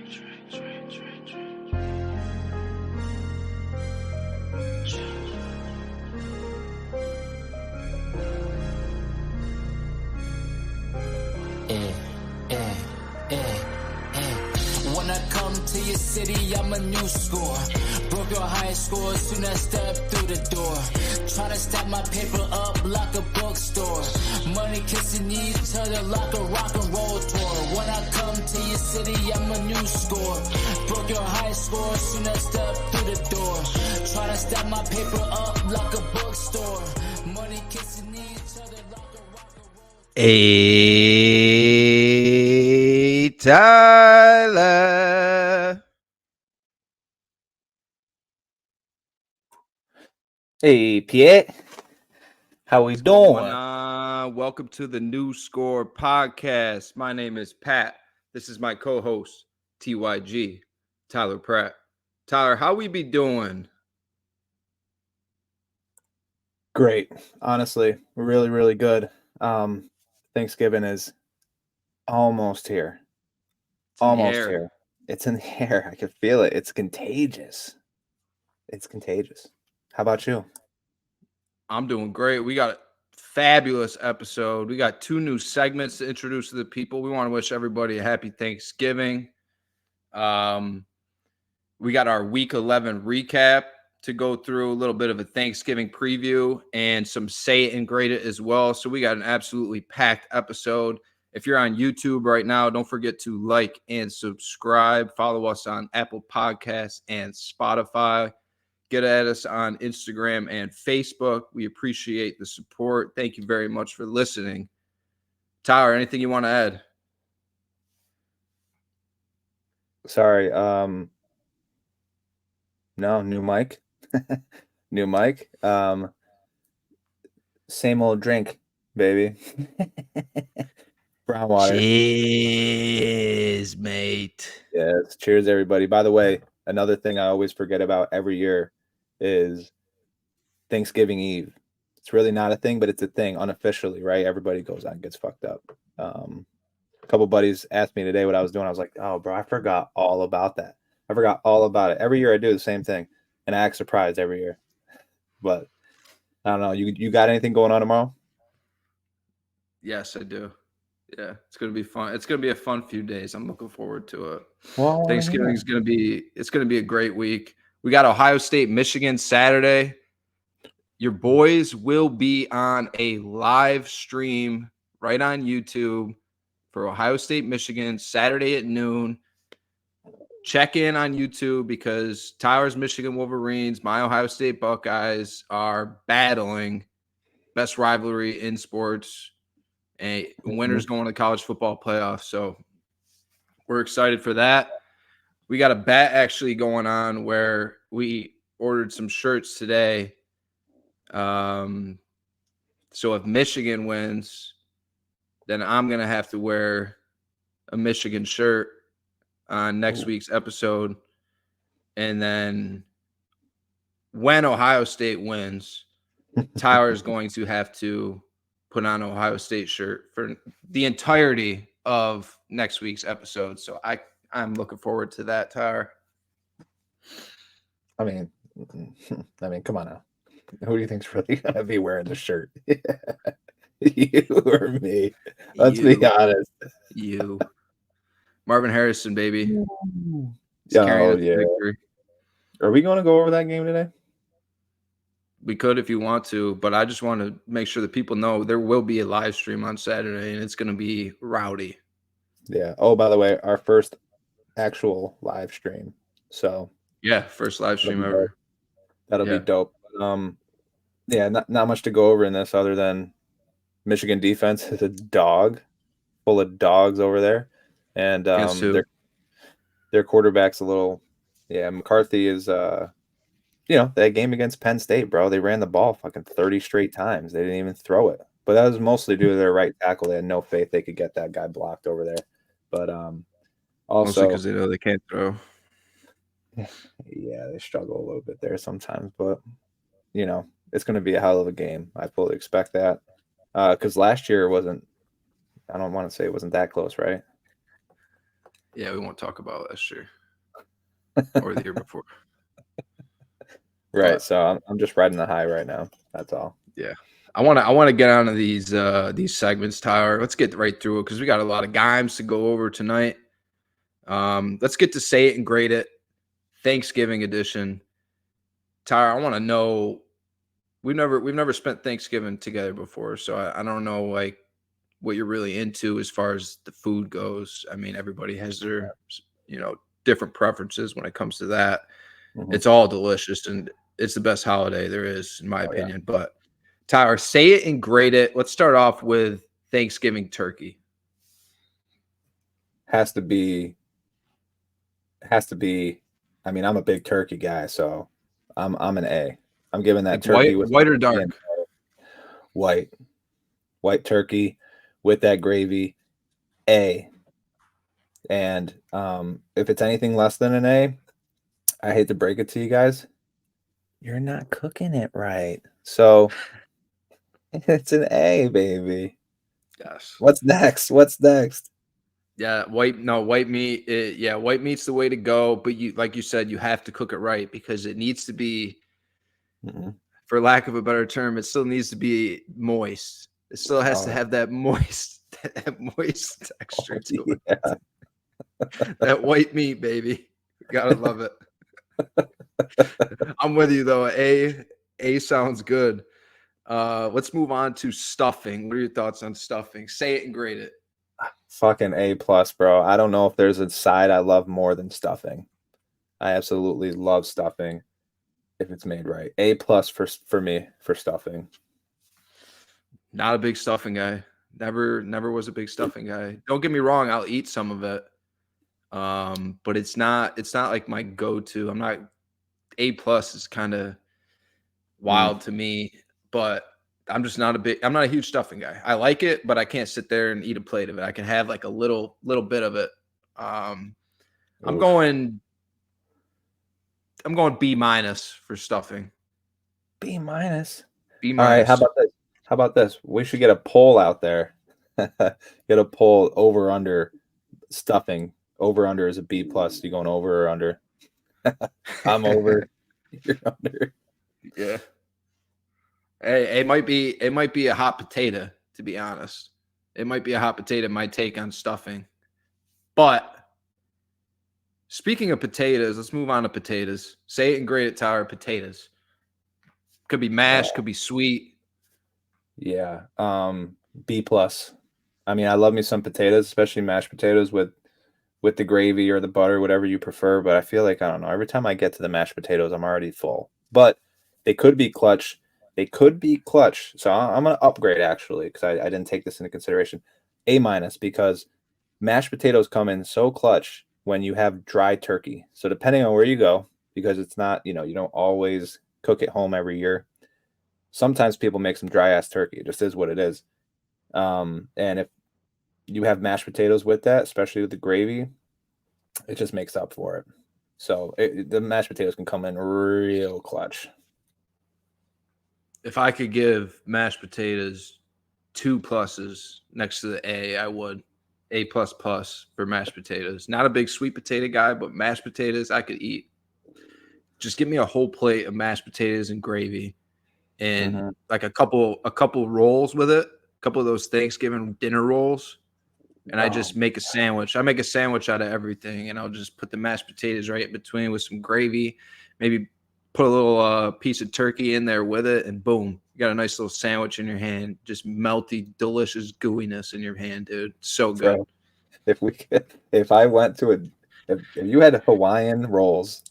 When I come to your city, I'm a new score. Broke your high score soon as I step through the door. Try to stack my paper up like a bookstore. Money kissing each other like a rock and roll tour. When I come to your city, I'm a new score. Broke your high score soon as I step through the door. Try to stack my paper up like a bookstore. Money kissing each other like a rock and roll. Hey, Tyler. Hey, Piet. How we doing? Welcome to the New Score podcast. My name is Pat. This is my co-host, TYG, Tyler Pratt. Tyler, how we be doing? Great. Honestly, really, really good. Thanksgiving is almost here. Almost here. It's in the air. I can feel it. It's contagious. It's contagious. How about you? I'm doing great. We got a fabulous episode. We got 2 new segments to introduce to the people. We want to wish everybody a happy Thanksgiving. We got our week 11 recap to go through, a little bit of a Thanksgiving preview and some say it and grade it as well. So we got an absolutely packed episode. If you're on YouTube right now, don't forget to like and subscribe. Follow us on Apple Podcasts and Spotify. Get at us on Instagram and Facebook. We appreciate the support. Thank you very much for listening. Tyler, anything you want to add? Sorry. No, new mic. New mic. Same old drink, baby. Brown water. Cheers, mate. Yes. Cheers, everybody. By the way, another thing I always forget about every year is Thanksgiving Eve. It's really not a thing, but it's a thing unofficially, right? Everybody goes out and gets fucked up. A couple buddies asked me today what I was doing. I was like, oh, bro, I forgot all about that. I forgot all about it. Every year I do the same thing, and I act surprised every year. But I don't know. You got anything going on tomorrow? Yes, I do. Yeah, it's gonna be fun. It's gonna be a fun few days. I'm looking forward to it. Well, Thanksgiving is gonna be a great week. We got Ohio State, Michigan Saturday. Your boys will be on a live stream right on YouTube for Ohio State, Michigan Saturday at noon. Check in on YouTube because Tyler's Michigan Wolverines, my Ohio State Buckeyes are battling best rivalry in sports. And winners going to college football playoffs. So we're excited for that. We got a bet actually going on where we ordered some shirts today. So if Michigan wins, then I'm going to have to wear a Michigan shirt on next week's episode. And then when Ohio State wins, Tyler is going to have to put on an Ohio State shirt for the entirety of next week's episode. So I'm looking forward to that, Tyler. I mean, come on now. Who do you think's really gonna be wearing the shirt? You or me? Let's be honest. You. Marvin Harrison, baby. Oh, yeah. Victory. Are we going to go over that game today? We could if you want to, but I just want to make sure that people know there will be a live stream on Saturday, and it's going to be rowdy. Yeah. Oh, by the way, our first actual live stream. So yeah, first live stream ever. That'll be dope. Yeah, not much to go over in this other than Michigan defense is a dog, full of dogs over there, and their quarterback's a little. Yeah, McCarthy is. That game against Penn State, bro, they ran the ball fucking 30 straight times. They didn't even throw it. But that was mostly due to their right tackle. They had no faith they could get that guy blocked over there. But also because they know they can't throw. Yeah, they struggle a little bit there sometimes. But, it's going to be a hell of a game. I fully expect that. Because last year I don't want to say it wasn't that close, right? Yeah, we won't talk about last year or the year before. Right. So I'm just riding the high right now. That's all. Yeah. I want to get onto these segments, Tyler. Let's get right through it because we got a lot of games to go over tonight. Let's get to say it and grade it. Thanksgiving edition. Tyler, I want to know. We've never spent Thanksgiving together before, so I don't know like what you're really into as far as the food goes. I mean, everybody has their different preferences when it comes to that. Mm-hmm. It's all delicious and it's the best holiday there is, in my opinion. Yeah. But Tyler, say it and grade it. Let's start off with Thanksgiving turkey. Has to be. I mean, I'm a big turkey guy, so I'm an A. I'm giving that like turkey white or dark. White turkey with that gravy, A. And if it's anything less than an A, I hate to break it to you guys, you're not cooking it right. So it's an A, baby. Yes. What's next? Yeah, white meat. White meat's the way to go. But like you said, you have to cook it right because it needs to be, for lack of a better term, it still needs to be moist. It still has to have that moist texture to it. Yeah. That white meat, baby. Gotta love it. I'm with you though. A sounds good. Let's move on to stuffing. What are your thoughts on stuffing? Say it and grade it. Fucking A+, bro. I don't know if there's a side I love more than stuffing. I absolutely love stuffing if it's made right. A+ for me for stuffing. Not a big stuffing guy. Never was a big stuffing guy. Don't get me wrong, I'll eat some of it. But it's not like my go-to. A+ is kind of wild to me, but I'm not a huge stuffing guy. I like it, but I can't sit there and eat a plate of it. I can have like a little bit of it. I'm going B- for stuffing. B-. B-. All right, how about this? We should get a poll out there. Get a poll over under stuffing. Over under is a B+. You going over or under? I'm over. You're under. Yeah. Hey, it might be a hot potato, to be honest. It might be a hot potato, my take on stuffing. But speaking of potatoes, let's move on to potatoes. Say it and grade it, Tyler. Potatoes. Could be mashed, could be sweet. Yeah. B+. I mean, I love me some potatoes, especially mashed potatoes with the gravy or the butter, whatever you prefer. But I feel like, I don't know, every time I get to the mashed potatoes, I'm already full. But they could be clutch. So I'm going to upgrade, actually, because I didn't take this into consideration. A- because mashed potatoes come in so clutch when you have dry turkey. So depending on where you go, because it's not, you don't always cook at home every year. Sometimes people make some dry ass turkey. It just is what it is. And if you have mashed potatoes with that, especially with the gravy, it just makes up for it. So the mashed potatoes can come in real clutch. If I could give mashed potatoes 2 pluses next to the A, I would. A++ for mashed potatoes. Not a big sweet potato guy, but mashed potatoes I could eat. Just give me a whole plate of mashed potatoes and gravy, and like a couple rolls with it, a couple of those Thanksgiving dinner rolls, and I just make a sandwich. I make a sandwich out of everything, and I'll just put the mashed potatoes right in between with some gravy, maybe put a little piece of turkey in there with it, and boom, you got a nice little sandwich in your hand. Just melty, delicious gooiness in your hand, dude. So good. Bro, if I went to if you had Hawaiian rolls,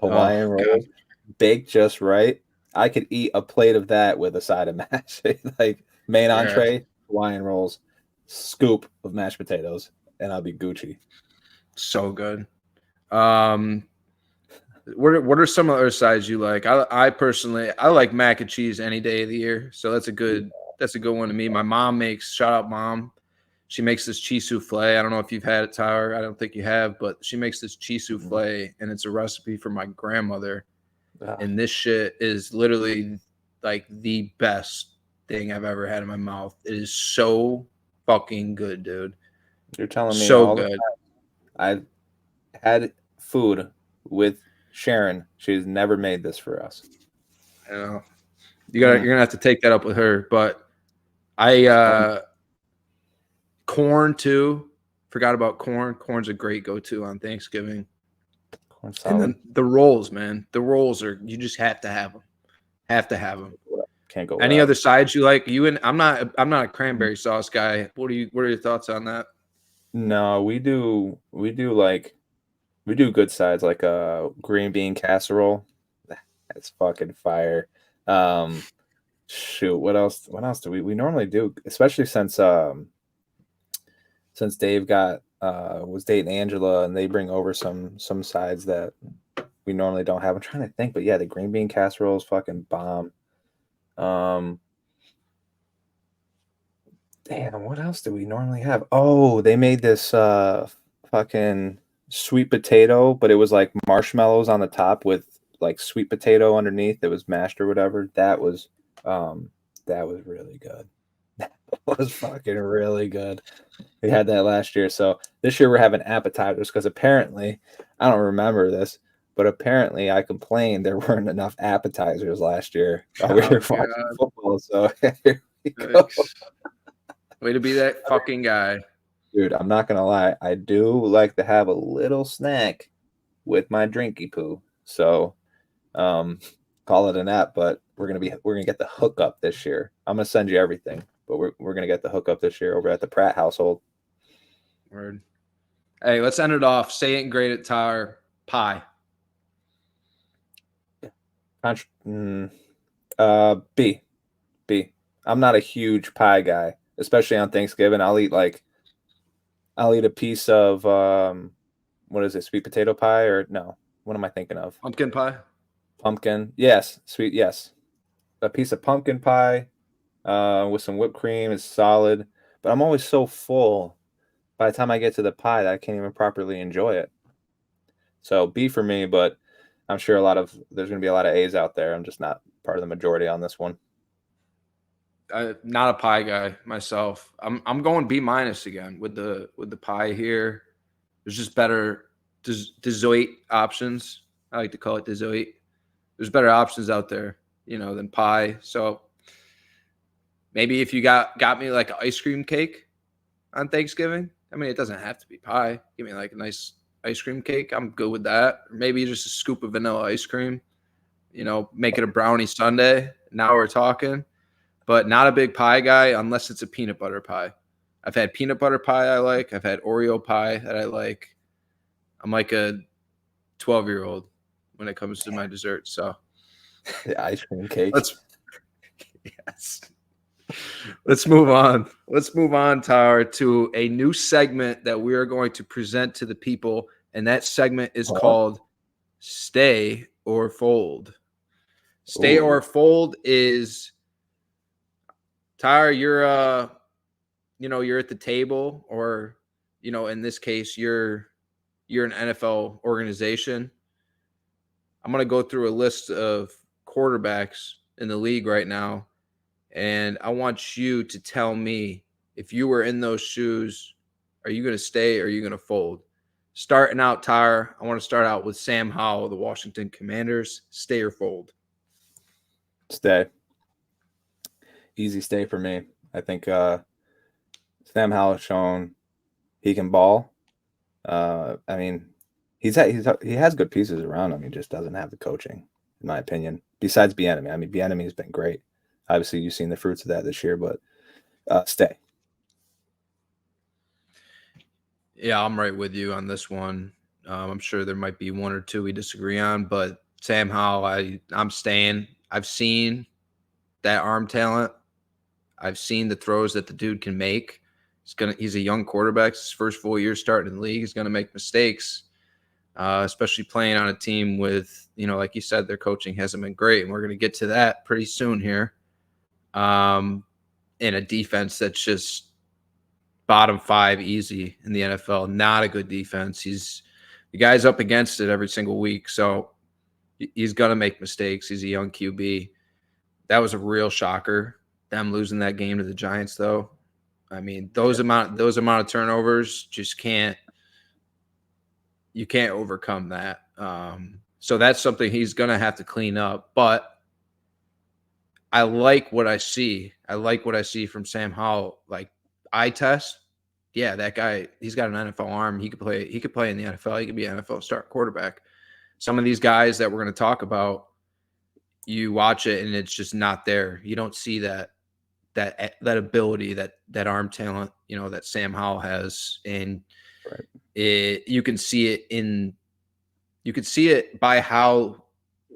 rolls baked just right, I could eat a plate of that with a side of mash. Like main entree, Hawaiian rolls, scoop of mashed potatoes, and I'll be Gucci. So good. What are some other sides you like? I personally like mac and cheese any day of the year, so that's a good one to me. My mom makes, shout out mom, she makes this cheese souffle. I don't know if you've had it, Tyler. I don't think you have, but she makes this cheese souffle, and it's a recipe from my grandmother. And this shit is literally like the best thing I've ever had in my mouth. It is so fucking good, dude. You're telling me so good. had food with Sharon. She's never made this for us. You know, you're gonna have to take that up with her. But I corn too. Forgot about corn. Corn's a great go-to on Thanksgiving. And then the rolls, man. The rolls you just have to have them. Have to have them. Can't go. Any other sides you like? I'm not a cranberry sauce guy. What are your thoughts on that? No, we do good sides like a green bean casserole. That's fucking fire. Shoot, what else do we normally do, especially since Dave was dating Angela and they bring over some sides that we normally don't have. I'm trying to think, but yeah, the green bean casserole is fucking bomb. Damn, what else do we normally have? Oh, they made this fucking sweet potato, but it was like marshmallows on the top with like sweet potato underneath. It was mashed or whatever. That was really good. That was fucking really good. We had that last year. So this year we're having appetizers because apparently, I don't remember this, but apparently I complained there weren't enough appetizers last year while we were watching football. So here we go. Way to be that fucking guy. Dude, I'm not gonna lie. I do like to have a little snack with my drinky poo. So call it an app, but we're gonna get the hookup this year. I'm gonna send you everything, but we're gonna get the hookup this year over at the Pratt household. Word. Hey, let's end it off. Say it and grade it, Tyler. Pie. B. I'm not a huge pie guy, especially on Thanksgiving. I'll eat a piece of what is it, sweet potato pie or no? What am I thinking of? Pumpkin pie. Pumpkin, yes, sweet, yes. A piece of pumpkin pie with some whipped cream is solid, but I'm always so full by the time I get to the pie that I can't even properly enjoy it. So B for me, but I'm sure there's going to be a lot of A's out there. I'm just not part of the majority on this one. Not a pie guy myself. I'm going B- again with the pie here. There's just better dessert options. I like to call it dessert. There's better options out there, than pie. So maybe if you got me like an ice cream cake on Thanksgiving, I mean, it doesn't have to be pie. Give me like a nice ice cream cake. I'm good with that. Or maybe just a scoop of vanilla ice cream, make it a brownie sundae. Now we're talking, but not a big pie guy unless it's a peanut butter pie. I've had peanut butter pie I like. I've had Oreo pie that I like. I'm like a 12-year-old when it comes to my dessert. So the ice cream cake. Yes. Let's move on. Let's move on, Tyler, to a new segment that we are going to present to the people. And that segment is called Stay or Fold. Stay or Fold is, Tyler, you're at the table, or, in this case, you're an NFL organization. I'm going to go through a list of quarterbacks in the league right now. And I want you to tell me, if you were in those shoes, are you going to stay or are you going to fold? Starting out, Tyler, I want to start out with Sam Howell, the Washington Commanders. Stay or fold? Stay. Easy stay for me. I think Sam Howell has shown he can ball. I mean, he has good pieces around him. He just doesn't have the coaching, in my opinion. Besides Bieniemy, I mean, Bieniemy has been great. Obviously, you've seen the fruits of that this year, but stay. Yeah, I'm right with you on this one. I'm sure there might be one or two we disagree on, but Sam Howell, I'm staying. I've seen that arm talent. I've seen the throws that the dude can make. He's a young quarterback. His first full year starting in the league. He's going to make mistakes, especially playing on a team with, like you said, their coaching hasn't been great. And we're going to get to that pretty soon here. In a defense that's just bottom 5 easy in the NFL. Not a good defense. The guy's up against it every single week. So he's going to make mistakes. He's a young QB. That was a real shocker, them losing that game to the Giants, though. I mean, those amount of turnovers just can't You can't overcome that. So that's something he's going to have to clean up. But I like what I see. I like what I see from Sam Howell. Like, eye test. Yeah, that guy, he's got an NFL arm. He could play in the NFL. He could be an NFL start quarterback. Some of these guys that we're going to talk about, you watch it and it's just not there. You don't see that ability, that arm talent, that Sam Howell has. And you can see it by how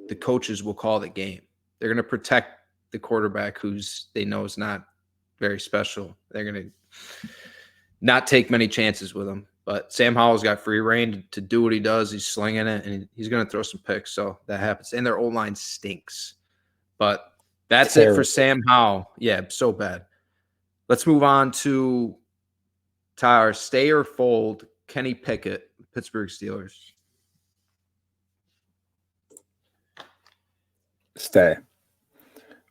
the coaches will call the game. They're going to protect the quarterback who's they know is not very special. They're going to not take many chances with him. But Sam Howell's got free reign to do what he does. He's slinging it, and he's going to throw some picks. So that happens. And their O-line stinks. But that's it for Sam Howell. Yeah, so bad. Let's move on to Tyler. Stay or fold Kenny Pickett, Pittsburgh Steelers. Stay.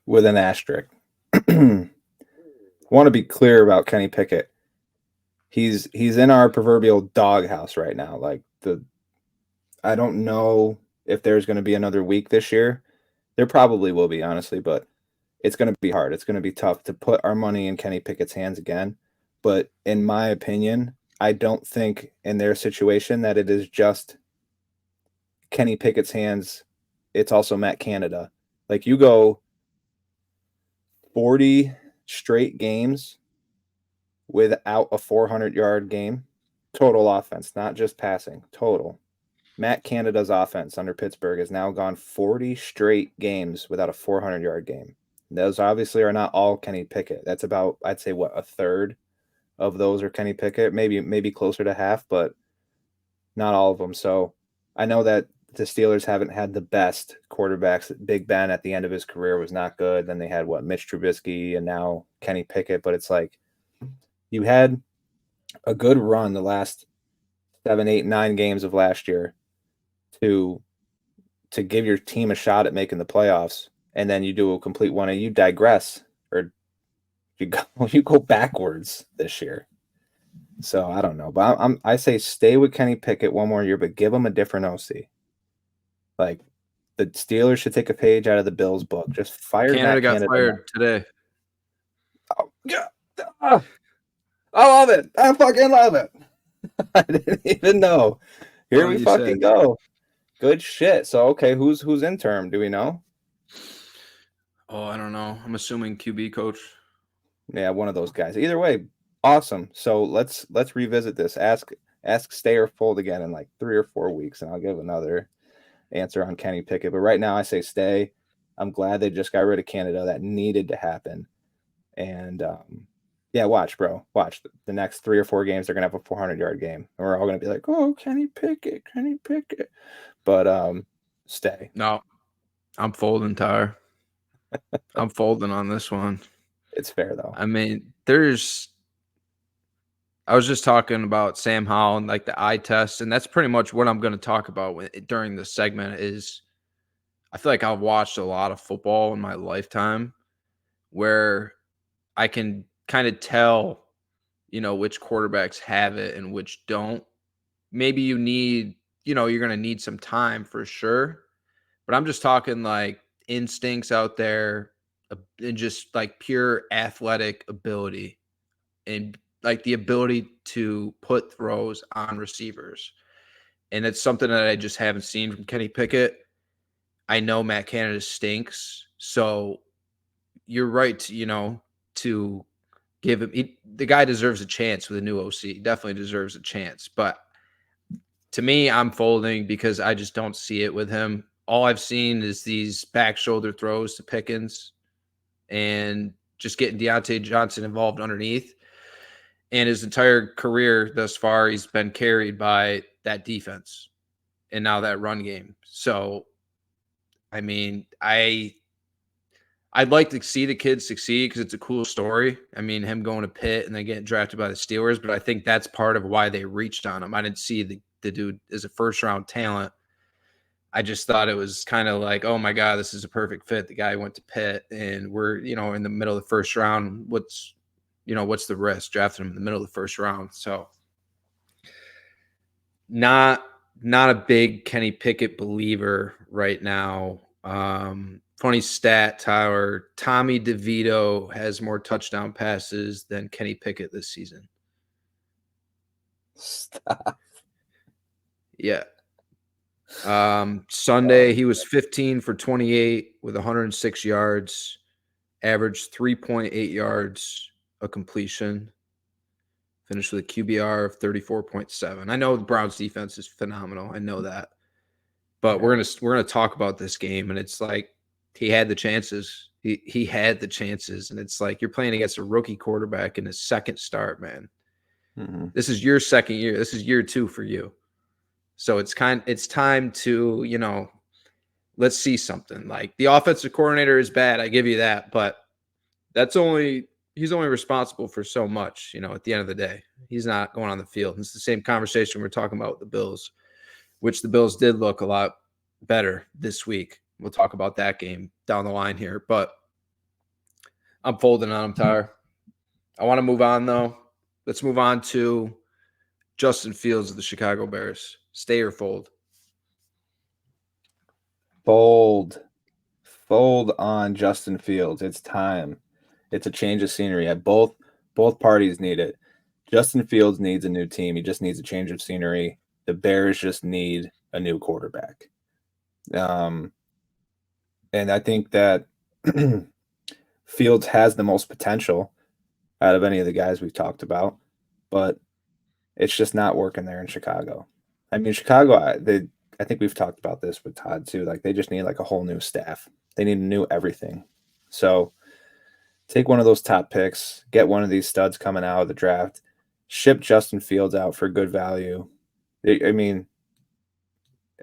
With an asterisk. I want to be clear about Kenny Pickett. He's in our proverbial doghouse right now. Like, I don't know if there's going to be another week this year. There probably will be, honestly, but it's going to be hard. It's going to be tough to put our money in Kenny Pickett's hands again. But in my opinion, I don't think in their situation that it is just Kenny Pickett's hands. It's also Matt Canada. Like, you go 40 straight games without a 400-yard game, total offense, not just passing, total. Matt Canada's offense under Pittsburgh has now gone 40 straight games without a 400-yard game. Those obviously are not all Kenny Pickett. That's about, I'd say, a third of those are Kenny Pickett, maybe closer to half, but not all of them. So I know that the Steelers haven't had the best quarterbacks. Big Ben at the end of his career was not good. Then they had Mitch Trubisky and now Kenny Pickett. But it's like you had a good run the last 7, 8, 9 games of last year to give your team a shot at making the playoffs, and then you do a complete one and you digress or you go backwards this year. So I don't know, but I say stay with Kenny Pickett one more year, but give him a different OC. Like, the Steelers should take a page out of the Bills' book. Just fire Canada got fired today. Oh, yeah. I love it. I fucking love it. I didn't even know. Here we fucking go. Good shit. So, okay, who's interim? Do we know? Oh, I don't know. I'm assuming QB coach. Yeah, one of those guys. Either way, awesome. So let's revisit this. Ask stay or fold again in like 3 or 4 weeks, and I'll give another answer on Kenny Pickett. But right now I say stay. I'm glad they just got rid of Canada. That needed to happen. And yeah, watch, bro. Watch the next 3 or 4 games. They're gonna have a 400-yard game, and we're all gonna be like, "Oh, Kenny Pickett." But stay. No, I'm folding, Tyler. I'm folding on this one. It's fair though. I mean, I was just talking about Sam Howell and like the eye test, and that's pretty much what I'm going to talk about during this segment. Is I feel like I've watched a lot of football in my lifetime where I can kind of tell, which quarterbacks have it and which don't. Maybe you need, you're going to need some time for sure, but I'm just talking like instincts out there and just like pure athletic ability and like the ability to put throws on receivers. And it's something that I just haven't seen from Kenny Pickett. I know Matt Canada stinks. So you're right, to give him the guy deserves a chance with a new OC. He definitely deserves a chance. But to me, I'm folding because I just don't see it with him. All I've seen is these back shoulder throws to Pickens and just getting Deontay Johnson involved underneath. And his entire career thus far, he's been carried by that defense and now that run game. So, I mean, I'd like to see the kid succeed because it's a cool story. I mean, him going to Pitt and then getting drafted by the Steelers, but I think that's part of why they reached on him. I didn't see the dude as a first-round talent. I just thought it was kind of like, oh, my God, this is a perfect fit. The guy went to Pitt, and we're, in the middle of the first round. What's the risk drafting him in the middle of the first round? So not not a big Kenny Pickett believer right now. Funny stat, Tyler. Tommy DeVito has more touchdown passes than Kenny Pickett this season. Stop. Yeah. Sunday, he was 15 for 28 with 106 yards, averaged 3.8 yards a completion, finished with a QBR of 34.7. I know the Browns defense is phenomenal. I know that. But we're gonna talk about this game, and it's like he had the chances. He had the chances, and it's like you're playing against a rookie quarterback in his second start, man. Mm-hmm. This is your second year. This is year 2 for you. So it's time to, let's see something. Like the offensive coordinator is bad, I give you that, but he's only responsible for so much, at the end of the day. He's not going on the field. It's the same conversation we're talking about with the Bills, which the Bills did look a lot better this week. We'll talk about that game down the line here, but I'm folding on him, Tyler. I want to move on, though. Let's move on to Justin Fields of the Chicago Bears. Stay or fold? Fold on Justin Fields. It's time. It's a change of scenery. Both parties need it. Justin Fields needs a new team. He just needs a change of scenery. The Bears just need a new quarterback. And I think that Fields has the most potential out of any of the guys we've talked about, but it's just not working there in Chicago. I mean, Chicago, I think we've talked about this with Todd too. Like they just need like a whole new staff. They need a new everything. So take one of those top picks, get one of these studs coming out of the draft, ship Justin Fields out for good value. I mean,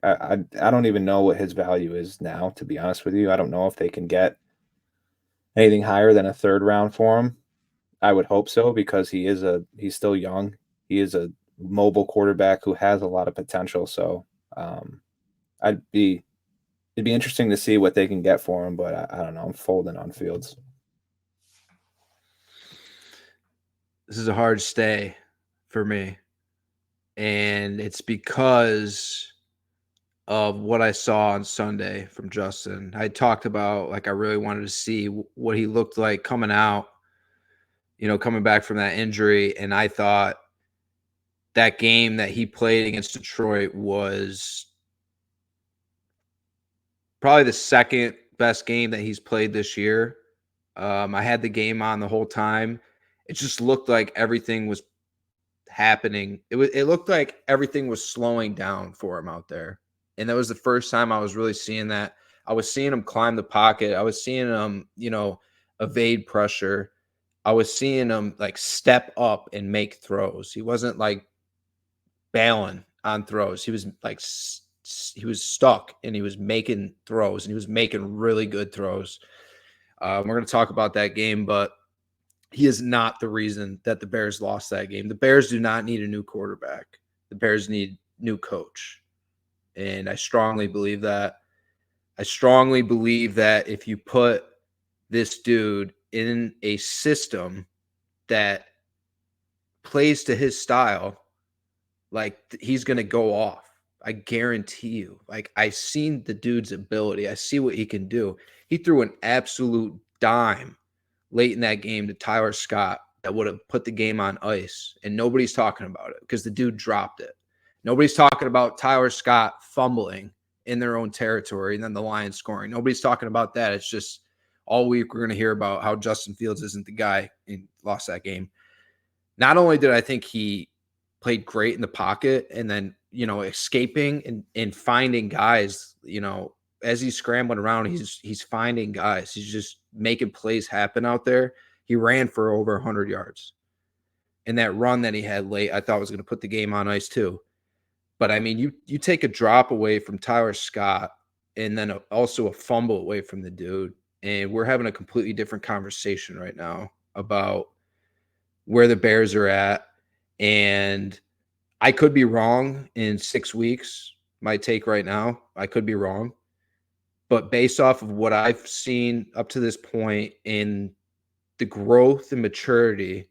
I don't even know what his value is now, to be honest with you. I don't know if they can get anything higher than a 3rd round for him. I would hope so because he's still young. He is a mobile quarterback who has a lot of potential. So it'd be interesting to see what they can get for him, but I don't know. I'm folding on Fields. This is a hard stay for me. And it's because of what I saw on Sunday from Justin. I talked about, like, I really wanted to see what he looked like coming out, coming back from that injury. And I thought that game that he played against Detroit was probably the second best game that he's played this year. I had the game on the whole time. It just looked like everything was happening. It looked like everything was slowing down for him out there. And that was the first time I was really seeing that. I was seeing him climb the pocket. I was seeing him, evade pressure. I was seeing him like step up and make throws. He wasn't like bailing on throws. He was like he was stuck and he was making throws and he was making really good throws. We're going to talk about that game, but he is not the reason that the Bears lost that game. The Bears do not need a new quarterback. The Bears need new coach. And I strongly believe that. I strongly believe that if you put this dude in a system that plays to his style, like he's going to go off. I guarantee you. Like I've seen the dude's ability. I see what he can do. He threw an absolute dime late in that game to Tyler Scott that would have put the game on ice, and nobody's talking about it because the dude dropped it. Nobody's talking about Tyler Scott fumbling in their own territory and then the Lions scoring. Nobody's talking about that. It's just all week we're going to hear about how Justin Fields isn't the guy and lost that game. Not only did I think he played great in the pocket and then, escaping and finding guys, as he's scrambling around, he's finding guys. He's just making plays happen out there. He ran for over 100 yards. And that run that he had late, I thought was going to put the game on ice too. But, I mean, you take a drop away from Tyler Scott and then also a fumble away from the dude, and we're having a completely different conversation right now about where the Bears are at. And I could be wrong in 6 weeks. My take right now, I could be wrong. But based off of what I've seen up to this point in the growth and maturity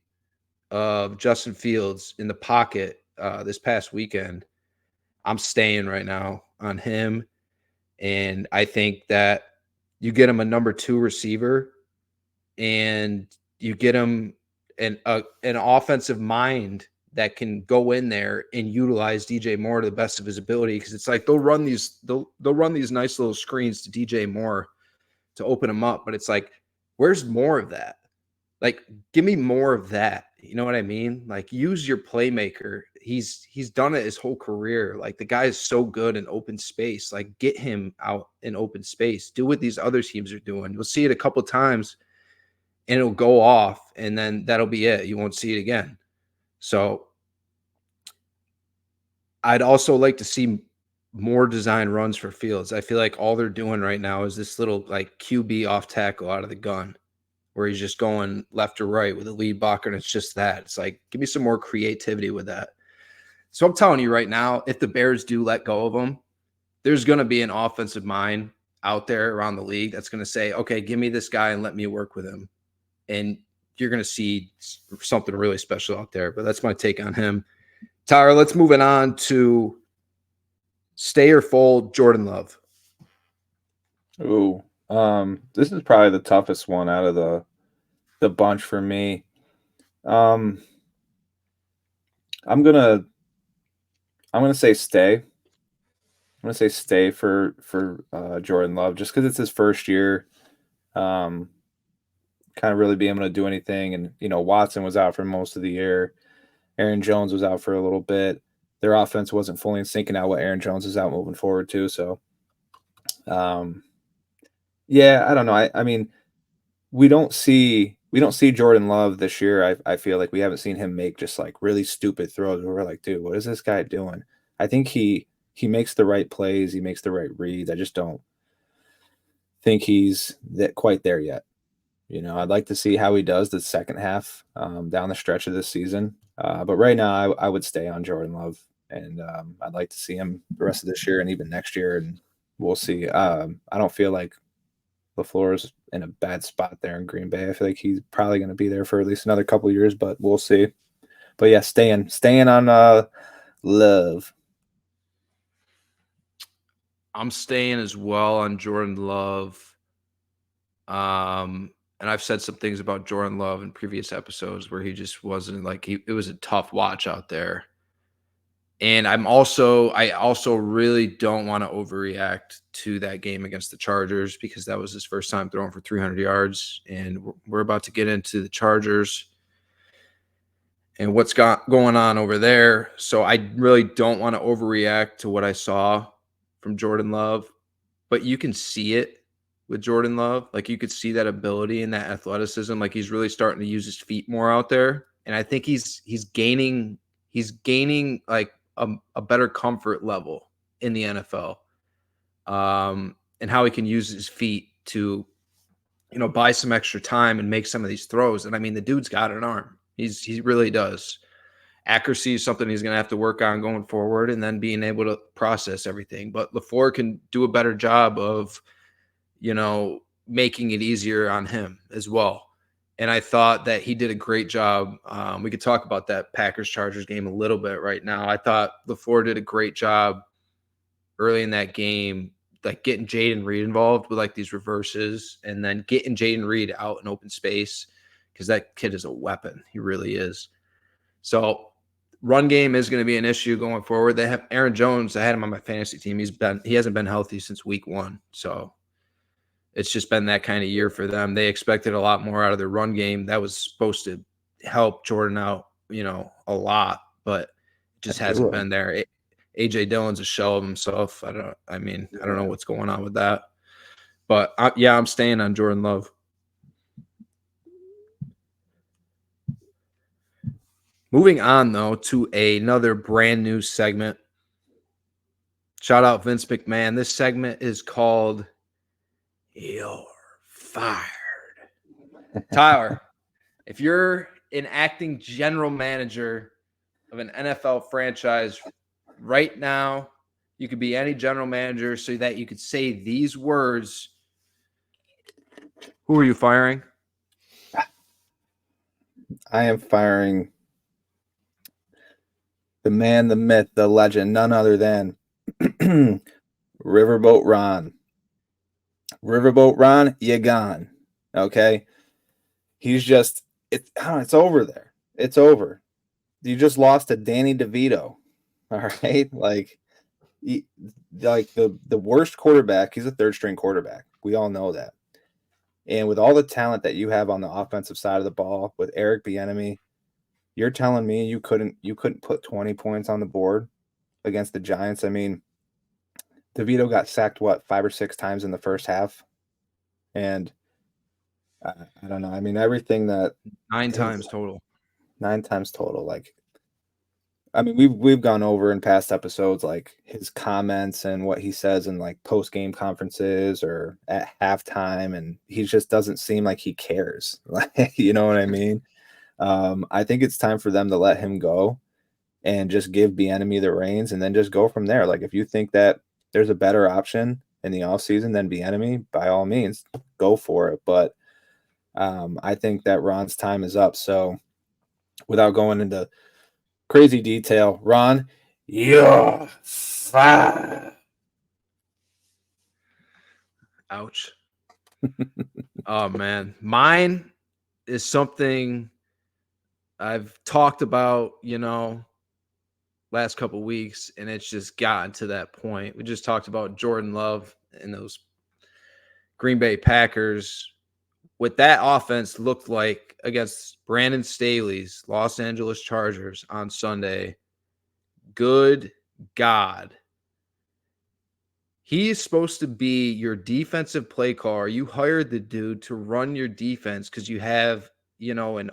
of Justin Fields in the pocket this past weekend, I'm staying right now on him. And I think that you get him a number 2 receiver and you get him an offensive mind that can go in there and utilize DJ Moore to the best of his ability. Because it's like they'll run these nice little screens to DJ Moore to open him up, but it's like, where's more of that? Like, give me more of that. You know what I mean? Like, use your playmaker. He's done it his whole career. Like, the guy is so good in open space. Like, get him out in open space. Do what these other teams are doing. You'll see it a couple times and it'll go off, and then that'll be it. You won't see it again. So I'd also like to see more design runs for Fields. I feel like all they're doing right now is this little like QB off tackle out of the gun where he's just going left or right with a lead blocker, and it's just that. It's like, give me some more creativity with that. So I'm telling you right now, if the Bears do let go of him, there's going to be an offensive mind out there around the league that's going to say, okay, give me this guy and let me work with him. And you're going to see something really special out there. But that's my take on him. Tyler, let's move it on to stay or fold Jordan Love. Ooh, this is probably the toughest one out of the bunch for me. I'm gonna say stay. I'm gonna say stay for Jordan Love just because it's his first year. Kind of really being able to do anything, and Watson was out for most of the year. Aaron Jones was out for a little bit. Their offense wasn't fully in sync now. What Aaron Jones is out moving forward too. So, yeah, I don't know. I mean, we don't see Jordan Love this year. I feel like we haven't seen him make just like really stupid throws where we're like, dude, what is this guy doing? I think he makes the right plays. He makes the right reads. I just don't think he's quite there yet. I'd like to see how he does the second half down the stretch of this season. But right now, I would stay on Jordan Love, and I'd like to see him the rest of this year and even next year, and we'll see. I don't feel like LaFleur is in a bad spot there in Green Bay. I feel like he's probably going to be there for at least another couple of years, but we'll see. But yeah, staying on Love. I'm staying as well on Jordan Love. And I've said some things about Jordan Love in previous episodes where he just wasn't like it was a tough watch out there. And I also really don't want to overreact to that game against the Chargers because that was his first time throwing for 300 yards. And we're about to get into the Chargers and what's going on over there. So I really don't want to overreact to what I saw from Jordan Love, but you can see it with Jordan Love. Like you could see that ability and that athleticism. Like he's really starting to use his feet more out there. And I think he's gaining like a better comfort level in the NFL. And how he can use his feet to, buy some extra time and make some of these throws. And I mean, the dude's got an arm. He really does. Accuracy is something he's going to have to work on going forward, and then being able to process everything. But LaFleur can do a better job of, making it easier on him as well. And I thought that he did a great job. We could talk about that Packers-Chargers game a little bit right now. I thought LaFleur did a great job early in that game, like getting Jaden Reed involved with like these reverses and then getting Jaden Reed out in open space because that kid is a weapon. He really is. So run game is going to be an issue going forward. They have Aaron Jones. I had him on my fantasy team. He hasn't been healthy since week 1. So it's just been that kind of year for them. They expected a lot more out of their run game. That was supposed to help Jordan out, a lot, but it just hasn't been there. AJ Dillon's a shell of himself. I don't know what's going on with that. But I'm staying on Jordan Love. Moving on, though, to another brand new segment. Shout out Vince McMahon. This segment is called You're Fired. Tyler, if you're an acting general manager of an NFL franchise right now, you could be any general manager so that you could say these words. Who are you firing? I am firing the man, the myth, the legend, none other than Riverboat Ron. Riverboat Ron, you gone. Okay. He's just it's over there. It's over. You just lost to Danny DeVito. All right. Like the worst quarterback, he's a third string quarterback. We all know that. And with all the talent that you have on the offensive side of the ball with Eric Bieniemy, you're telling me you couldn't put 20 points on the board against the Giants? I mean, DeVito got sacked, 5 or 6 times in the first half? And I don't know. I mean, everything that 9 times total. 9 times total. Like, I mean, we've gone over in past episodes like his comments and what he says in like post game conferences or at halftime, and he just doesn't seem like he cares. Like, you know what I mean? I think it's time for them to let him go and just give Bieniemy the reins and then just go from there. Like, if you think that there's a better option in the offseason than Bieniemy, by all means, go for it. But I think that Ron's time is up. So without going into crazy detail, Ron, you're fired. Ouch. Oh, man. Mine is something I've talked about, last couple of weeks, and it's just gotten to that point. We just talked about Jordan Love and those Green Bay Packers. What that offense looked like against Brandon Staley's Los Angeles Chargers on Sunday, good God. He is supposed to be your defensive play caller. You hired the dude to run your defense because you have, an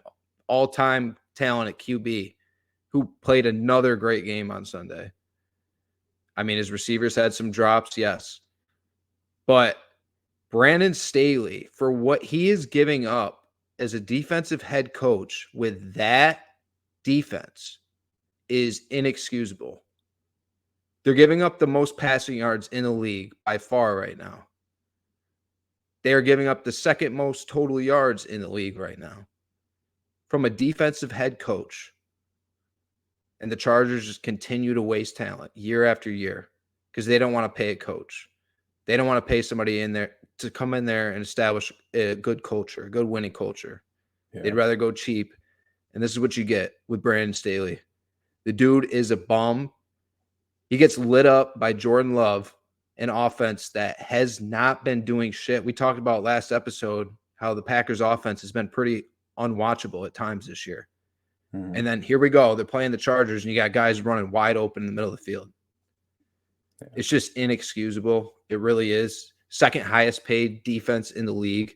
all-time talent at QB who played another great game on Sunday. I mean, his receivers had some drops, yes. But Brandon Staley, for what he is giving up as a defensive head coach with that defense, is inexcusable. They're giving up the most passing yards in the league by far right now. They are giving up the second most total yards in the league right now from a defensive head coach. And the Chargers just continue to waste talent year after year because they don't want to pay a coach. They don't want to pay somebody in there to come in there and establish a good culture, a good winning culture. Yeah. They'd rather go cheap. And this is what you get with Brandon Staley. The dude is a bum. He gets lit up by Jordan Love, an offense that has not been doing shit. We talked about last episode how the Packers offense has been pretty unwatchable at times this year. Mm-hmm. And then here we go. They're playing the Chargers, and you got guys running wide open in the middle of the field. Yeah. It's just inexcusable. It really is. Second highest paid defense in the league.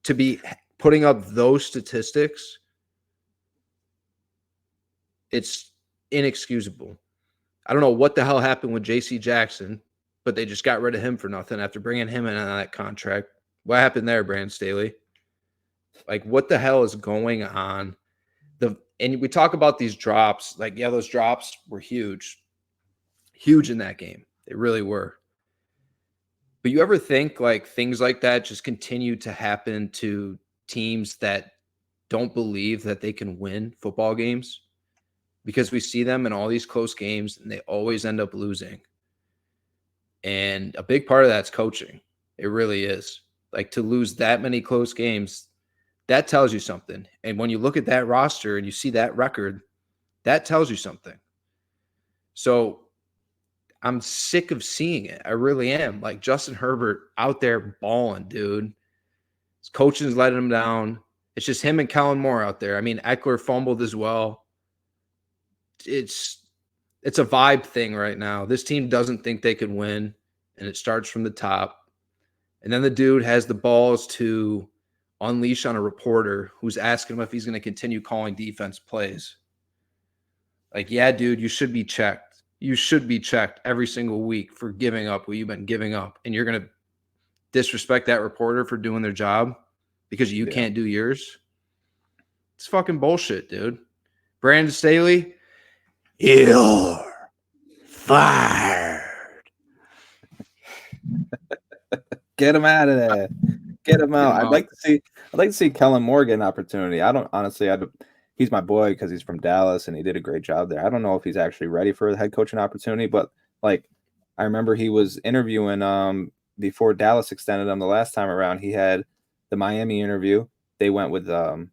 To be putting up those statistics, it's inexcusable. I don't know what the hell happened with J.C. Jackson, but they just got rid of him for nothing after bringing him in on that contract. What happened there, Brandon Staley? Like, what the hell is going on? And we talk about these drops. Like, yeah, those drops were huge. Huge in that game. They really were. But you ever think, like, things like that just continue to happen to teams that don't believe that they can win football games? Because we see them in all these close games, and they always end up losing. And a big part of that's coaching. It really is. Like, to lose that many close games, that tells you something. And when you look at that roster and you see that record, that tells you something. So I'm sick of seeing it. I really am. Like, Justin Herbert out there balling, dude. His coaching's letting him down. It's just him and Kellen Moore out there. I mean, Eckler fumbled as well. It's a vibe thing right now. This team doesn't think they can win, and it starts from the top. And then the dude has the balls to unleash on a reporter who's asking him if he's going to continue calling defense plays. Like, yeah, dude, you should be checked. You should be checked every single week for giving up what you've been giving up. And you're going to disrespect that reporter for doing their job because you can't do yours. It's fucking bullshit, dude. Brandon Staley, you're fired. Get him out of there. Get him out. I'd like to see Kellen Moore get an opportunity. I don't honestly. he's my boy because he's from Dallas and he did a great job there. I don't know if he's actually ready for a head coaching opportunity, but like I remember he was interviewing before Dallas extended him the last time around. He had the Miami interview. They went with fucking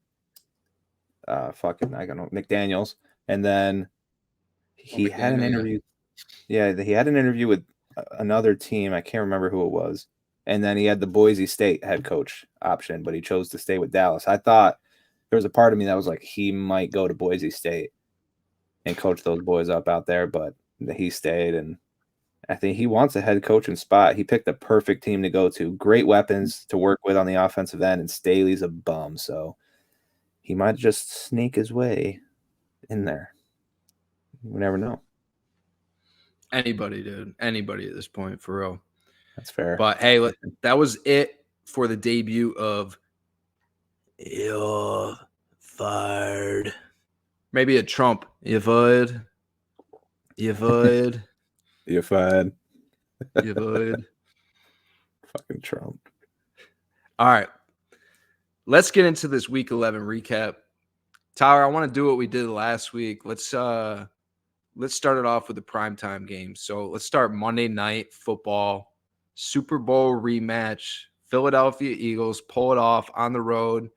I don't know McDaniels, and then he had an interview. Yeah, he had an interview with another team. I can't remember who it was. And then he had the Boise State head coach option, but he chose to stay with Dallas. I thought there was a part of me that was like, he might go to Boise State and coach those boys up out there, but he stayed. And I think he wants a head coaching spot. He picked the perfect team to go to. Great weapons to work with on the offensive end, and Staley's a bum. So he might just sneak his way in there. You never know. Anybody, dude. Anybody at this point, for real. That's fair. But hey, that was it for the debut of You're Fired. Maybe a Trump. You fired. You fired. You fired. You fired. Fucking Trump. All right. Let's get into this week 11 recap. Tyler, I want to do what we did last week. Let's start it off with the primetime game. So let's start Monday Night Football. Super Bowl rematch. Philadelphia Eagles pull it off on the road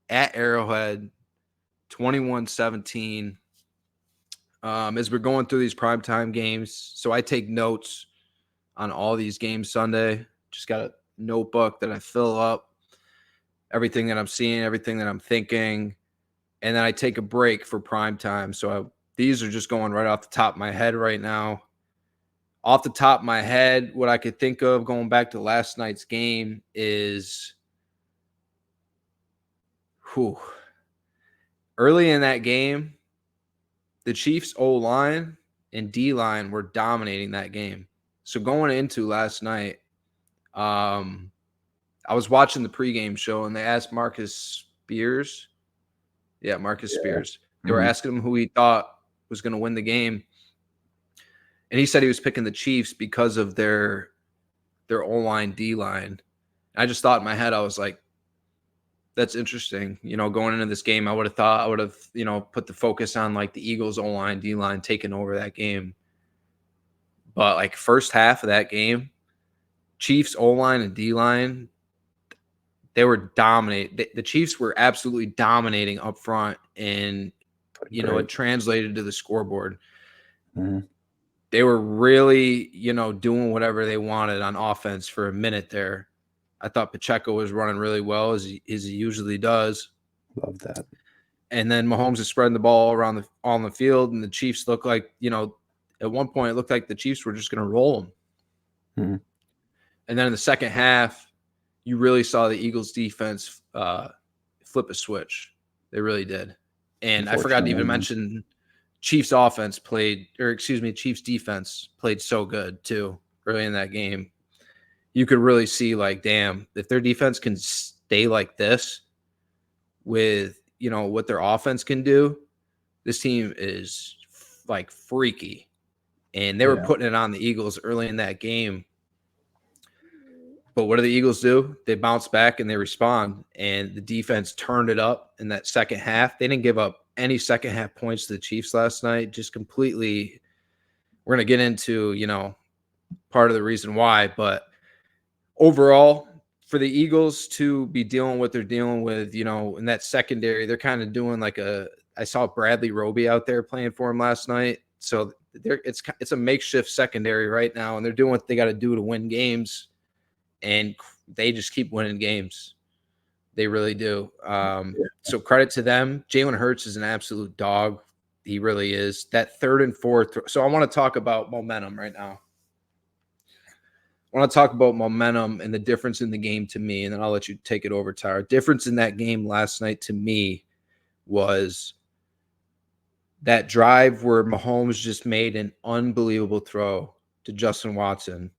at Arrowhead, 21-17. As we're going through these primetime games, so I take notes on all these games Sunday. Just got a notebook that I fill up everything that I'm seeing, everything that I'm thinking, and then I take a break for primetime. So these are just going right off the top of my head right now. Off the top of my head, what I could think of going back to last night's game is early in that game, the Chiefs' O-line and D-line were dominating that game. So going into last night, I was watching the pregame show, and they asked Marcus Spears. Yeah, Marcus Spears. They were asking him who he thought was going to win the game. And he said he was picking the Chiefs because of their O-line, D-line. I just thought in my head, I was like, that's interesting. You know, going into this game, I would have, you know, put the focus on like the Eagles O-line, D-line taking over that game. But like first half of that game, Chiefs O-line and D-line, they were dominating. The Chiefs were absolutely dominating up front, and, you know, it translated to the scoreboard. Mm-hmm. They were really, you know, doing whatever they wanted on offense for a minute there. I thought Pacheco was running really well, as he usually does. Love that. And then Mahomes is spreading the ball around on the field, and the Chiefs look like, you know, at one point it looked like the Chiefs were just going to roll them. Mm-hmm. And then in the second half, you really saw the Eagles defense flip a switch. They really did. And I forgot to even mention Chiefs defense played so good too early in that game. You could really see, like, damn, if their defense can stay like this with, you know, what their offense can do, this team is like freaky. And they were putting it on the Eagles early in that game. But what do the Eagles do? They bounce back and they respond, and the defense turned it up in that second half. They didn't give up any second half points to the Chiefs last night. Just completely, we're going to get into, you know, part of the reason why. But overall, for the Eagles to be dealing what they're dealing with, you know, in that secondary, they're kind of doing like I saw Bradley Roby out there playing for him last night. So it's a makeshift secondary right now, and they're doing what they got to do to win games. And they just keep winning games. They really do. So credit to them. Jalen Hurts is an absolute dog. He really is. That third and fourth. So I want to talk about momentum right now. I want to talk about momentum and the difference in the game to me, and then I'll let you take it over, Tyler. Difference in that game last night to me was that drive where Mahomes just made an unbelievable throw to Justin Watson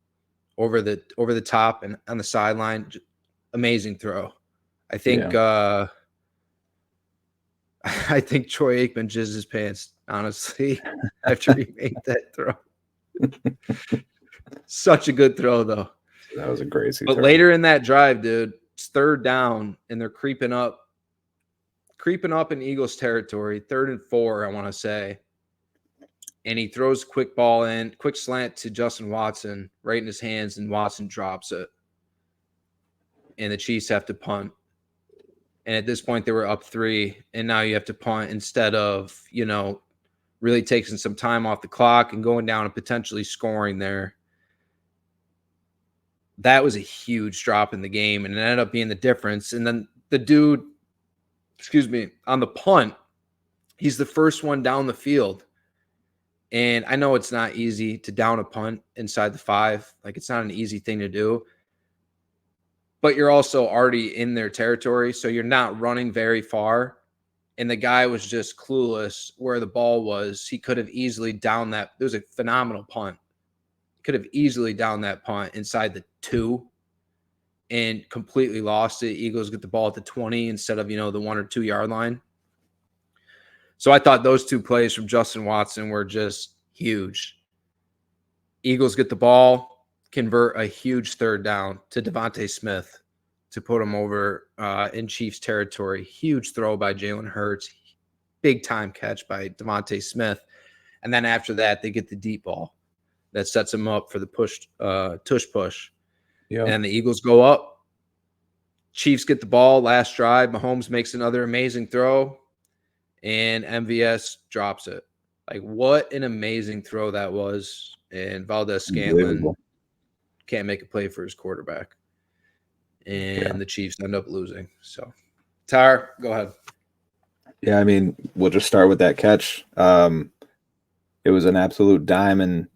over the top and on the sideline. Amazing throw. I think I think Troy Aikman jizzed his pants, honestly, after he made that throw. Such a good throw, though. That was a crazy throw. Later in that drive, dude, it's third down, and they're creeping up creeping up in Eagles territory, 3rd and 4, I want to say. And he throws quick slant to Justin Watson right in his hands, and Watson drops it. And the Chiefs have to punt. And at this point, they were up 3, and now you have to punt instead of, really taking some time off the clock and going down and potentially scoring there. That was a huge drop in the game, and it ended up being the difference. And then the dude, on the punt, he's the first one down the field. And I know it's not easy to down a punt inside the 5. Like, it's not an easy thing to do. But you're also already in their territory, so you're not running very far. And the guy was just clueless where the ball was. He could have easily downed that. It was a phenomenal punt. Could have easily downed that punt inside the 2 and completely lost it. Eagles get the ball at the 20 instead of, the 1 or 2 yard line. So I thought those 2 plays from Justin Watson were just huge. Eagles get the ball, convert a huge 3rd down to Devontae Smith to put him over in Chiefs territory. Huge throw by Jalen Hurts. Big time catch by Devontae Smith. And then after that, they get the deep ball that sets them up for the tush push. Yeah. And the Eagles go up. Chiefs get the ball last drive. Mahomes makes another amazing throw, and MVS drops it. Like, what an amazing throw that was. And Valdez-Scantling can't make a play for his quarterback. And the Chiefs end up losing. So, Tyler, go ahead. Yeah, I mean, we'll just start with that catch. It was an absolute dime, and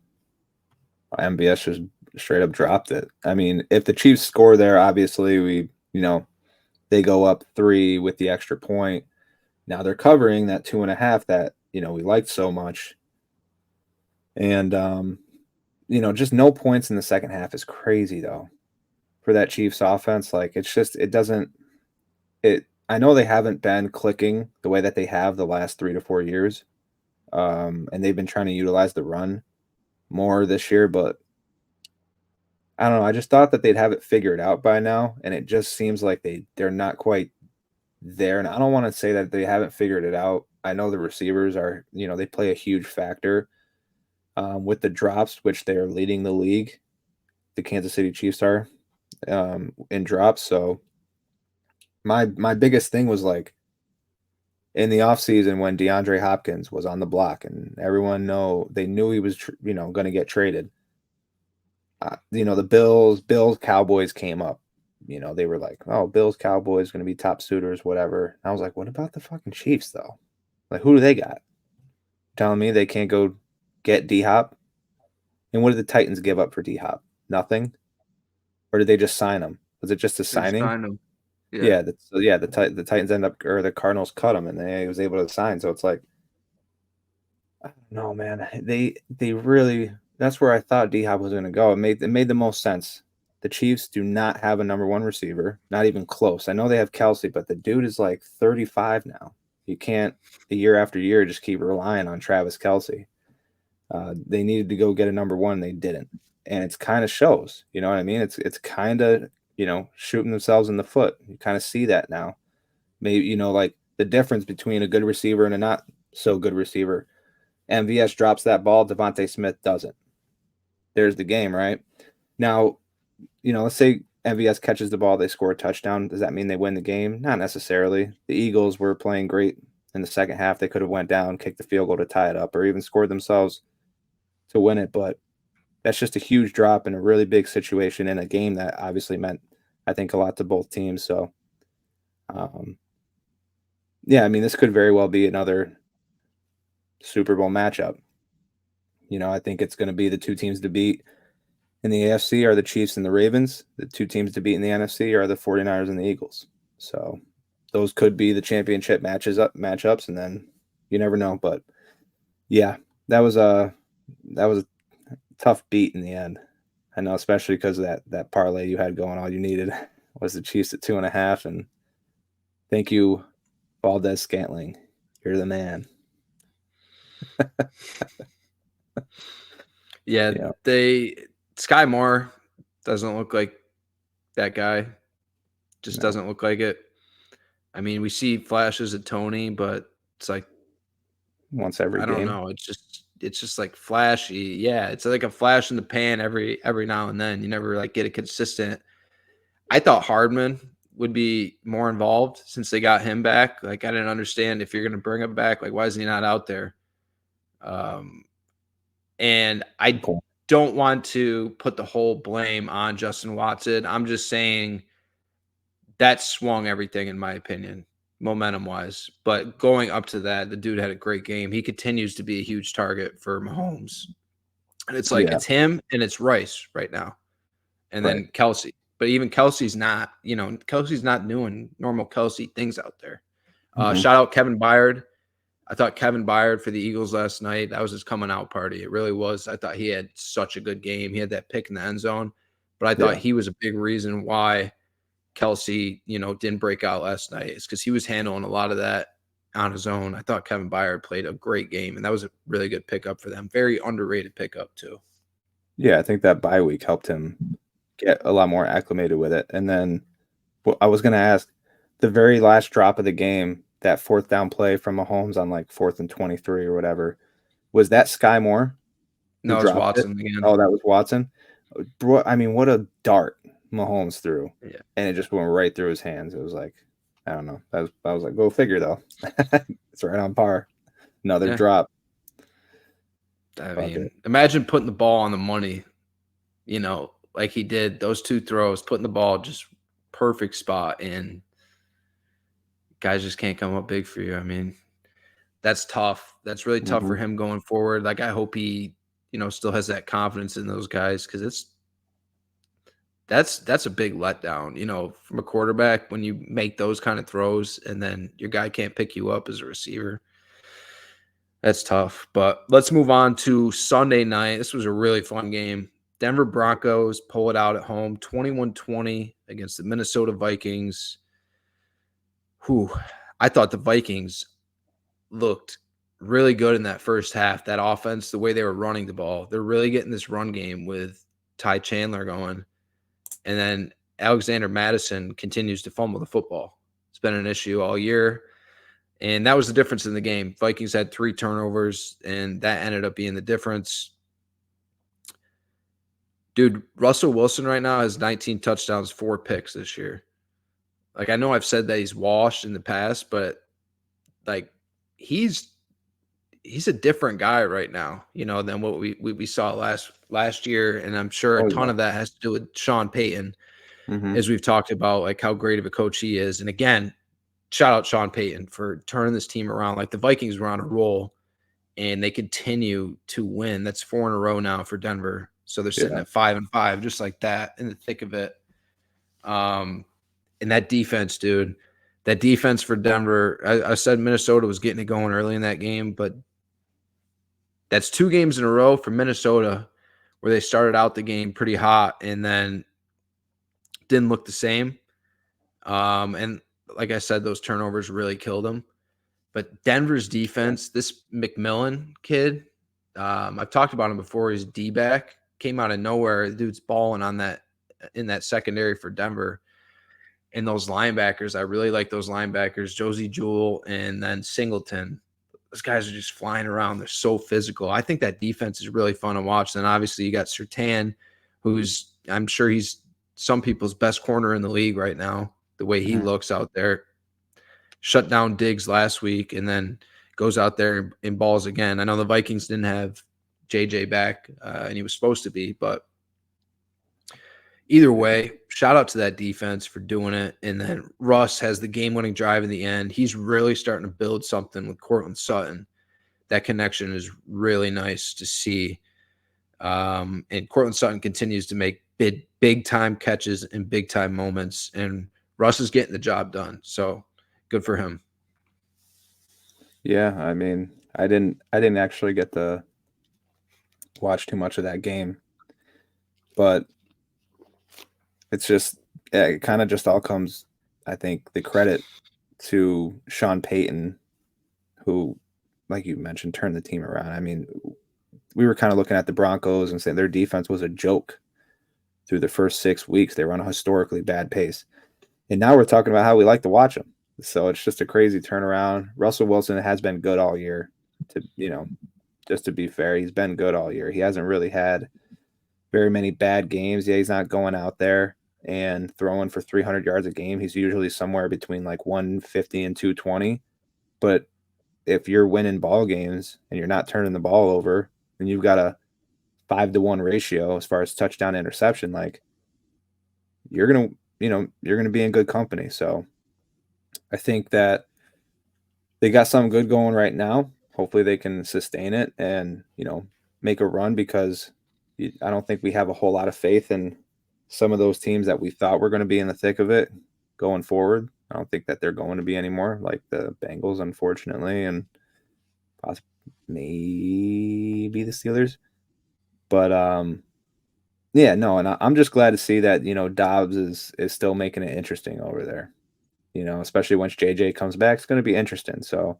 MVS just straight up dropped it. I mean, if the Chiefs score there, obviously they go up 3 with the extra point. Now they're covering that 2.5 that, we liked so much. And, just no points in the second half is crazy, though, for that Chiefs offense. Like, it's just, I know they haven't been clicking the way that they have the last 3 to 4 years. And they've been trying to utilize the run more this year, but I don't know. I just thought that they'd have it figured out by now, and it just seems like they're not quite there. And I don't want to say that they haven't figured it out. I know the receivers are, they play a huge factor with the drops, which they're leading the league. The Kansas City Chiefs are in drops. So my biggest thing was, like, in the offseason when DeAndre Hopkins was on the block and everyone knew he was going to get traded. The Bills, Cowboys came up. They were like, oh, Bills, Cowboys going to be top suitors, whatever. And I was like, what about the fucking Chiefs, though? Like, who do they got? Telling me they can't go get D-Hop? And what did the Titans give up for D-Hop? Nothing? Or did they just sign him? Was it just a signing? Sign him. Yeah. The Titans or the Cardinals cut him, and they was able to sign. So it's like, I don't know, man. They really. That's where I thought D-Hop was going to go. It made the most sense. The Chiefs do not have a number 1 receiver, not even close. I know they have Kelsey, but the dude is like 35 now. You can't, year after year, just keep relying on Travis Kelsey. They needed to go get a number 1, they didn't. And it's kind of shows, you know what I mean? It's kind of, shooting themselves in the foot. You kind of see that now. Maybe, like the difference between a good receiver and a not so good receiver. MVS drops that ball, Devontae Smith doesn't. There's the game, right? Now, let's say MVS catches the ball, they score a touchdown. Does that mean they win the game? Not necessarily. The Eagles were playing great in the second half. They could have went down, kicked the field goal to tie it up, or even scored themselves to win it. But that's just a huge drop in a really big situation in a game that obviously meant, I think, a lot to both teams. So, this could very well be another Super Bowl matchup. I think it's going to be the 2 teams to beat in the AFC are the Chiefs and the Ravens. The 2 teams to beat in the NFC are the 49ers and the Eagles. So those could be the championship matchups, and then you never know. But yeah, that was a tough beat in the end. I know, especially because of that parlay you had going. All you needed was the Chiefs at 2.5, and thank you, Valdez-Scantling. You're the man. Yeah. Sky Moore doesn't look like that guy. Just doesn't look like it. I mean, we see flashes of Tony, but it's like once every I game. don't know. It's just like flashy. Yeah, it's like a flash in the pan every now and then. You never like get a consistent. I thought Hardman would be more involved since they got him back. Like I didn't understand if you're going to bring him back, like why is he not out there? And I don't want to put the whole blame on Justin Watson. I'm just saying that swung everything in my opinion, momentum wise. But going up to that, the dude had a great game. He continues to be a huge target for Mahomes. And it's like it's him and it's Rice right now. And then Kelsey. But even Kelsey's not, Kelsey's not doing normal Kelsey things out there. Shout out Kevin Byard. I thought Kevin Byard for the Eagles last night, that was his coming out party. It really was. I thought he had such a good game. He had that pick in the end zone. But I thought he was a big reason why Kelsey, didn't break out last night. It's because he was handling a lot of that on his own. I thought Kevin Byard played a great game, and that was a really good pickup for them. Very underrated pickup, too. Yeah, I think that bye week helped him get a lot more acclimated with it. And then I was going to ask, the very last drop of the game, that fourth down play from Mahomes on like 4th and 23 or whatever, was that Sky Moore? No, it's Watson again. Oh, that was Watson. I mean, what a dart Mahomes threw, and it just went right through his hands. It was like, I don't know. I was like, go figure though. It's right on par. Another drop. I mean, imagine putting the ball on the money, like he did. Those two throws, putting the ball just perfect spot, and guys just can't come up big for you. I mean, that's tough. That's really tough for him going forward. Like, I hope he, still has that confidence in those guys, because that's a big letdown, from a quarterback when you make those kind of throws and then your guy can't pick you up as a receiver. That's tough. But let's move on to Sunday night. This was a really fun game. Denver Broncos pull it out at home, 21-20 against the Minnesota Vikings. I thought the Vikings looked really good in that first half. That offense, the way they were running the ball, they're really getting this run game with Ty Chandler going. And then Alexander Madison continues to fumble the football. It's been an issue all year. And that was the difference in the game. Vikings had 3 turnovers, and that ended up being the difference. Dude, Russell Wilson right now has 19 touchdowns, 4 picks this year. Like, I know I've said that he's washed in the past, but like he's a different guy right now, than what we saw last year. And I'm sure a ton of that has to do with Sean Payton, as we've talked about, like how great of a coach he is. And again, shout out Sean Payton for turning this team around. Like, the Vikings were on a roll and they continue to win. That's 4 in a row now for Denver. So they're sitting at 5-5, just like that, in the thick of it. And that defense, dude, that defense for Denver, I said Minnesota was getting it going early in that game, but that's 2 games in a row for Minnesota where they started out the game pretty hot and then didn't look the same. And like I said, those turnovers really killed them. But Denver's defense, this McMillan kid, I've talked about him before. He's D-back, came out of nowhere. The dude's balling in that secondary for Denver. And those linebackers, I really like those linebackers, Josie Jewell and then Singleton. Those guys are just flying around. They're so physical. I think that defense is really fun to watch. And obviously you got Surtain, who's, I'm sure he's some people's best corner in the league right now, the way he looks out there. Shut down Diggs last week and then goes out there and balls again. I know the Vikings didn't have JJ back, and he was supposed to be, but either way, shout out to that defense for doing it. And then Russ has the game-winning drive in the end. He's really starting to build something with Courtland Sutton. That connection is really nice to see. And Courtland Sutton continues to make big-time catches in big-time moments. And Russ is getting the job done. So good for him. Yeah, I mean, I didn't actually get to watch too much of that game. But it's just, it kind of just all comes, I think, the credit to Sean Payton, who, like you mentioned, turned the team around. I mean, we were kind of looking at the Broncos and saying their defense was a joke through the first 6 weeks. They were on a historically bad pace. And now we're talking about how we like to watch them. So it's just a crazy turnaround. Russell Wilson has been good all year. Just to be fair, he's been good all year. He hasn't really had very many bad games. Yeah, he's not going out there and throwing for 300 yards a game. He's usually somewhere between like 150 and 220. But if you're winning ball games and you're not turning the ball over, and you've got a 5-to-1 ratio as far as touchdown interception, like you're gonna be in good company. So I think that they got something good going right now. Hopefully they can sustain it and, make a run, because I don't think we have a whole lot of faith in some of those teams that we thought were going to be in the thick of it going forward. I don't think that they're going to be anymore, like the Bengals, unfortunately, and possibly maybe the Steelers. But yeah, no, and I'm just glad to see that, Dobbs is still making it interesting over there. Especially once JJ comes back, it's going to be interesting. So,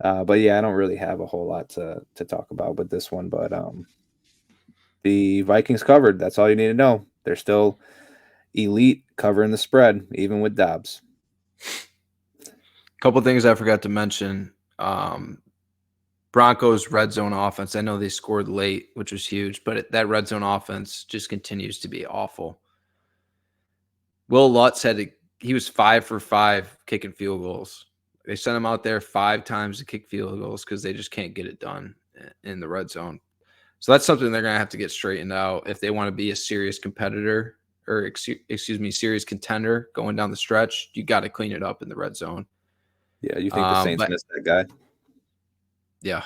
but yeah, I don't really have a whole lot to talk about with this one. But the Vikings covered. That's all you need to know. They're still elite covering the spread, even with Dobbs. Couple things I forgot to mention. Broncos red zone offense. I know they scored late, which was huge, but that red zone offense just continues to be awful. Will Lutz he was 5 for 5 kicking field goals. They sent him out there 5 times to kick field goals because they just can't get it done in the red zone. So that's something they're going to have to get straightened out if they want to be a serious competitor, or serious contender going down the stretch. You got to clean it up in the red zone. Yeah, you think the Saints missed that guy? Yeah.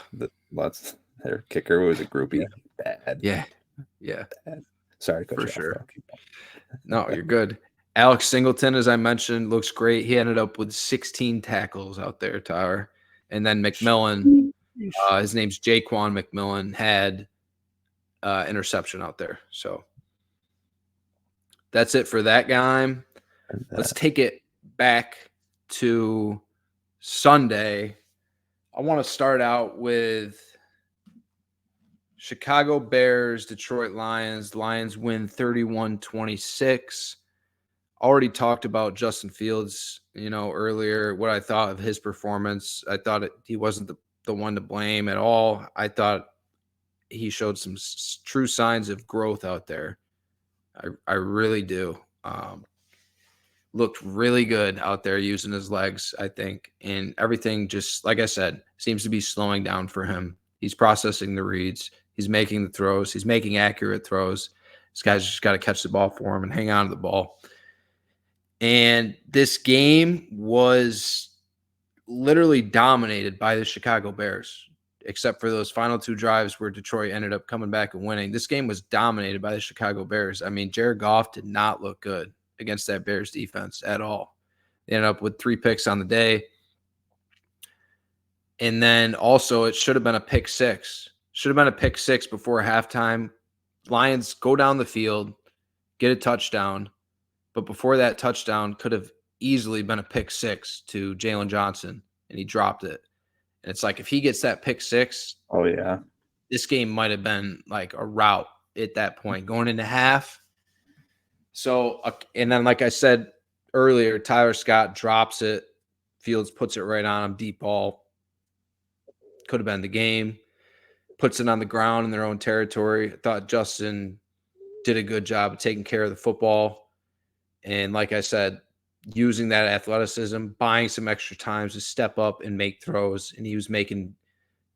Their kicker was a groupie. Yeah. Bad. Yeah. Bad. Sorry, for sure. No, you're good. Alex Singleton, as I mentioned, looks great. He ended up with 16 tackles out there, Tyler. And then McMillan, his name's Jaquan McMillan, had interception out there. So that's it for that game. Let's take it back to Sunday. I want to start out with Chicago Bears, Detroit Lions. Lions win 31-26. Already talked about Justin Fields, earlier, what I thought of his performance. I thought he wasn't the one to blame at all. I thought he showed some true signs of growth out there. I really do. Looked really good out there using his legs, I think. And everything, just like I said, seems to be slowing down for him. He's processing the reads. He's making the throws. He's making accurate throws. This guy's just got to catch the ball for him and hang on to the ball. And this game was literally dominated by the Chicago Bears, except for those final 2 drives where Detroit ended up coming back and winning. This game was dominated by the Chicago Bears. I mean, Jared Goff did not look good against that Bears defense at all. They ended up with 3 picks on the day. And then also it should have been a pick 6. Should have been a pick 6 before halftime. Lions go down the field, get a touchdown. But before that touchdown could have easily been a pick 6 to Jalen Johnson, and he dropped it. And it's like, if he gets that pick 6, oh yeah, this game might have been like a rout at that point going into half. So, and then like I said earlier, Tyler Scott drops it. Fields puts it right on him, deep ball. Could have been the game. Puts it on the ground in their own territory. I thought Justin did a good job of taking care of the football. And like I said, using that athleticism, buying some extra times to step up and make throws. And he was making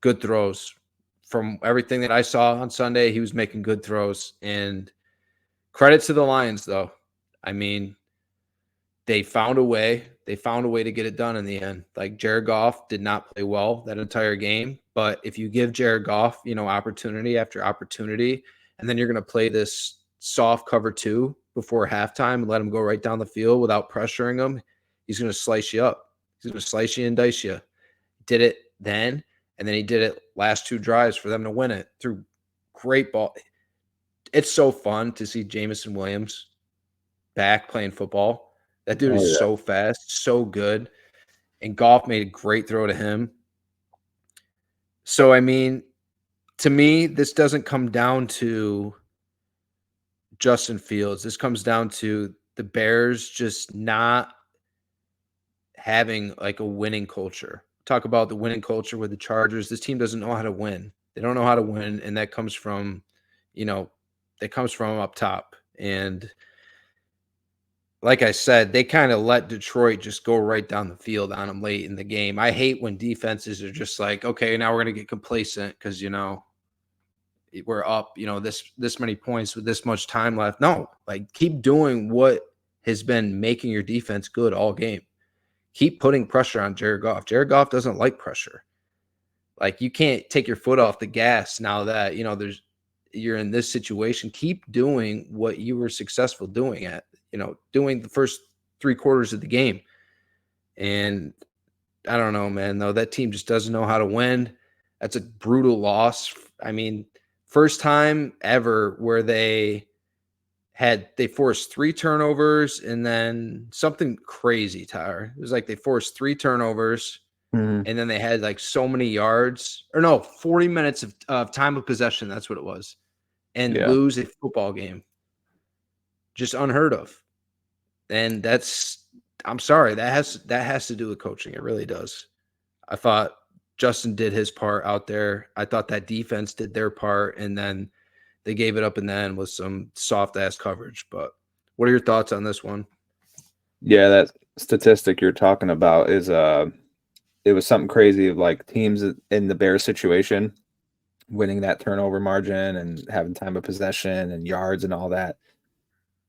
good throws. From everything that I saw on Sunday, he was making good throws. And credit to the Lions, though. I mean, they found a way. They found a way to get it done in the end. Like, Jared Goff did not play well that entire game. But if you give Jared Goff, opportunity after opportunity, and then you're going to play this soft cover 2 before halftime and let him go right down the field without pressuring him, he's going to slice you up. He's going to slice you and dice you. Did it then, and then he did it last 2 drives for them to win it through great ball. It's so fun to see Jameson Williams back playing football. That dude is so fast, so good. And Goff made a great throw to him. So, I mean, to me, this doesn't come down to Justin Fields. This comes down to the Bears just not having like a winning culture. Talk about the winning culture with the Chargers. This team doesn't know how to win. They don't know how to win, and that comes from, up top. And like I said, they kind of let Detroit just go right down the field on them late in the game. I hate when defenses are just like, okay, now we're going to get complacent because, we're up, this many points with this much time left. No, like keep doing what has been making your defense good all game. Keep putting pressure on Jared Goff. Jared Goff doesn't like pressure. Like you can't take your foot off the gas now that, you're in this situation. Keep doing what you were successful doing doing the first 3 quarters of the game. And I don't know, man, though, that team just doesn't know how to win. That's a brutal loss. I mean, first time ever where they forced 3 turnovers and then something crazy, Tyler. It was like they forced 3 turnovers and then they had like so many yards, or no, 40 minutes of time of possession. That's what it was. And lose a football game. Just unheard of. And I'm sorry, that has to do with coaching. It really does. I thought Justin did his part out there. I thought that defense did their part, and then they gave it up in the end with some soft ass coverage. But what are your thoughts on this one? Yeah, that statistic you're talking about is it was something crazy of like teams in the Bears situation winning that turnover margin and having time of possession and yards and all that.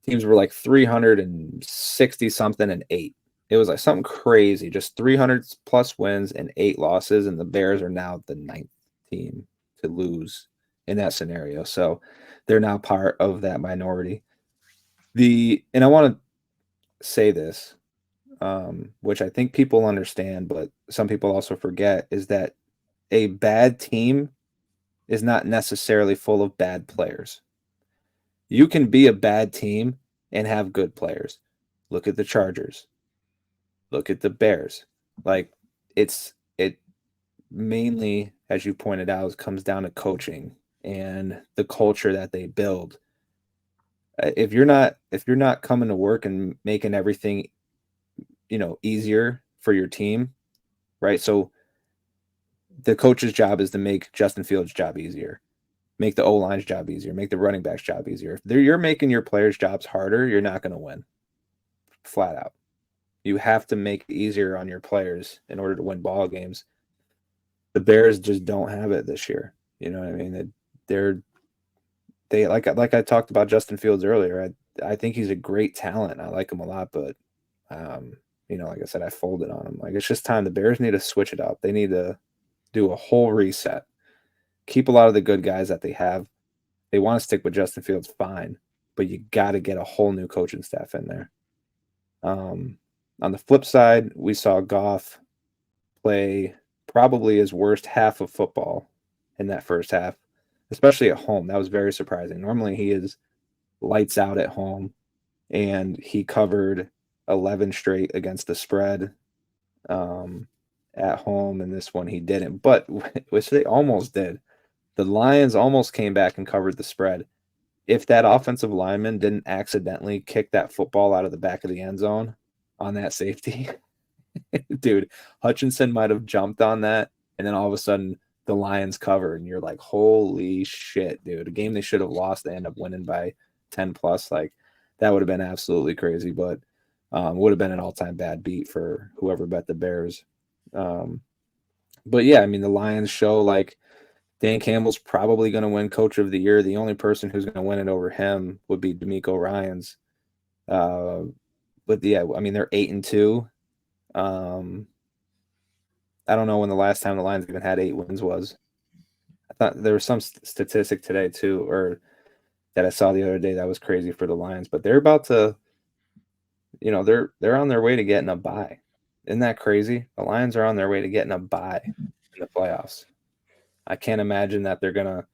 Teams were like 360 something and 8. It was like something crazy, just 300 plus wins and 8 losses, and the Bears are now the 9th team to lose in that scenario. So they're now part of that minority. And I want to say this, which I think people understand, but some people also forget, is that a bad team is not necessarily full of bad players. You can be a bad team and have good players. Look at the Chargers. Look at the Bears. Like it mainly, as you pointed out, comes down to coaching and the culture that they build. If you're not coming to work and making everything, easier for your team, right? So the coach's job is to make Justin Fields' job easier, make the O-line's job easier, make the running back's job easier. If you're making your players' jobs harder, you're not going to win. Flat out. You have to make it easier on your players in order to win ball games. The Bears just don't have it this year. You know what I mean? They like I talked about Justin Fields earlier. I think he's a great talent. I like him a lot, but like I said, I folded on him. Like it's just time. The Bears need to switch it up. They need to do a whole reset. Keep a lot of the good guys that they have. They want to stick with Justin Fields, fine, but you got to get a whole new coaching staff in there. On the flip side, we saw Goff play probably his worst half of football in that first half, especially at home. That was very surprising. Normally he is lights out at home, and he covered 11 straight against the spread at home, and this one he didn't, but which they almost did. The Lions almost came back and covered the spread. If that offensive lineman didn't accidentally kick that football out of the back of the end zone on that safety, dude, Hutchinson might have jumped on that, and then all of a sudden the Lions cover, and you're like, holy shit, dude. A game they should have lost, they end up winning by 10 plus. Like, that would have been absolutely crazy, but would have been an all-time bad beat for whoever bet the Bears. But yeah, I mean, the Lions show like Dan Campbell's probably going to win Coach of the Year. The only person who's going to win it over him would be D'Amico Ryans. But yeah, I mean, they're 8-2. I don't know when the last time the Lions even had 8 wins was. I thought there was some statistic today too, or that I saw the other day that was crazy for the Lions. But they're about to, they're on their way to getting a bye. Isn't that crazy? The Lions are on their way to getting a bye in the playoffs. I can't imagine that they're gonna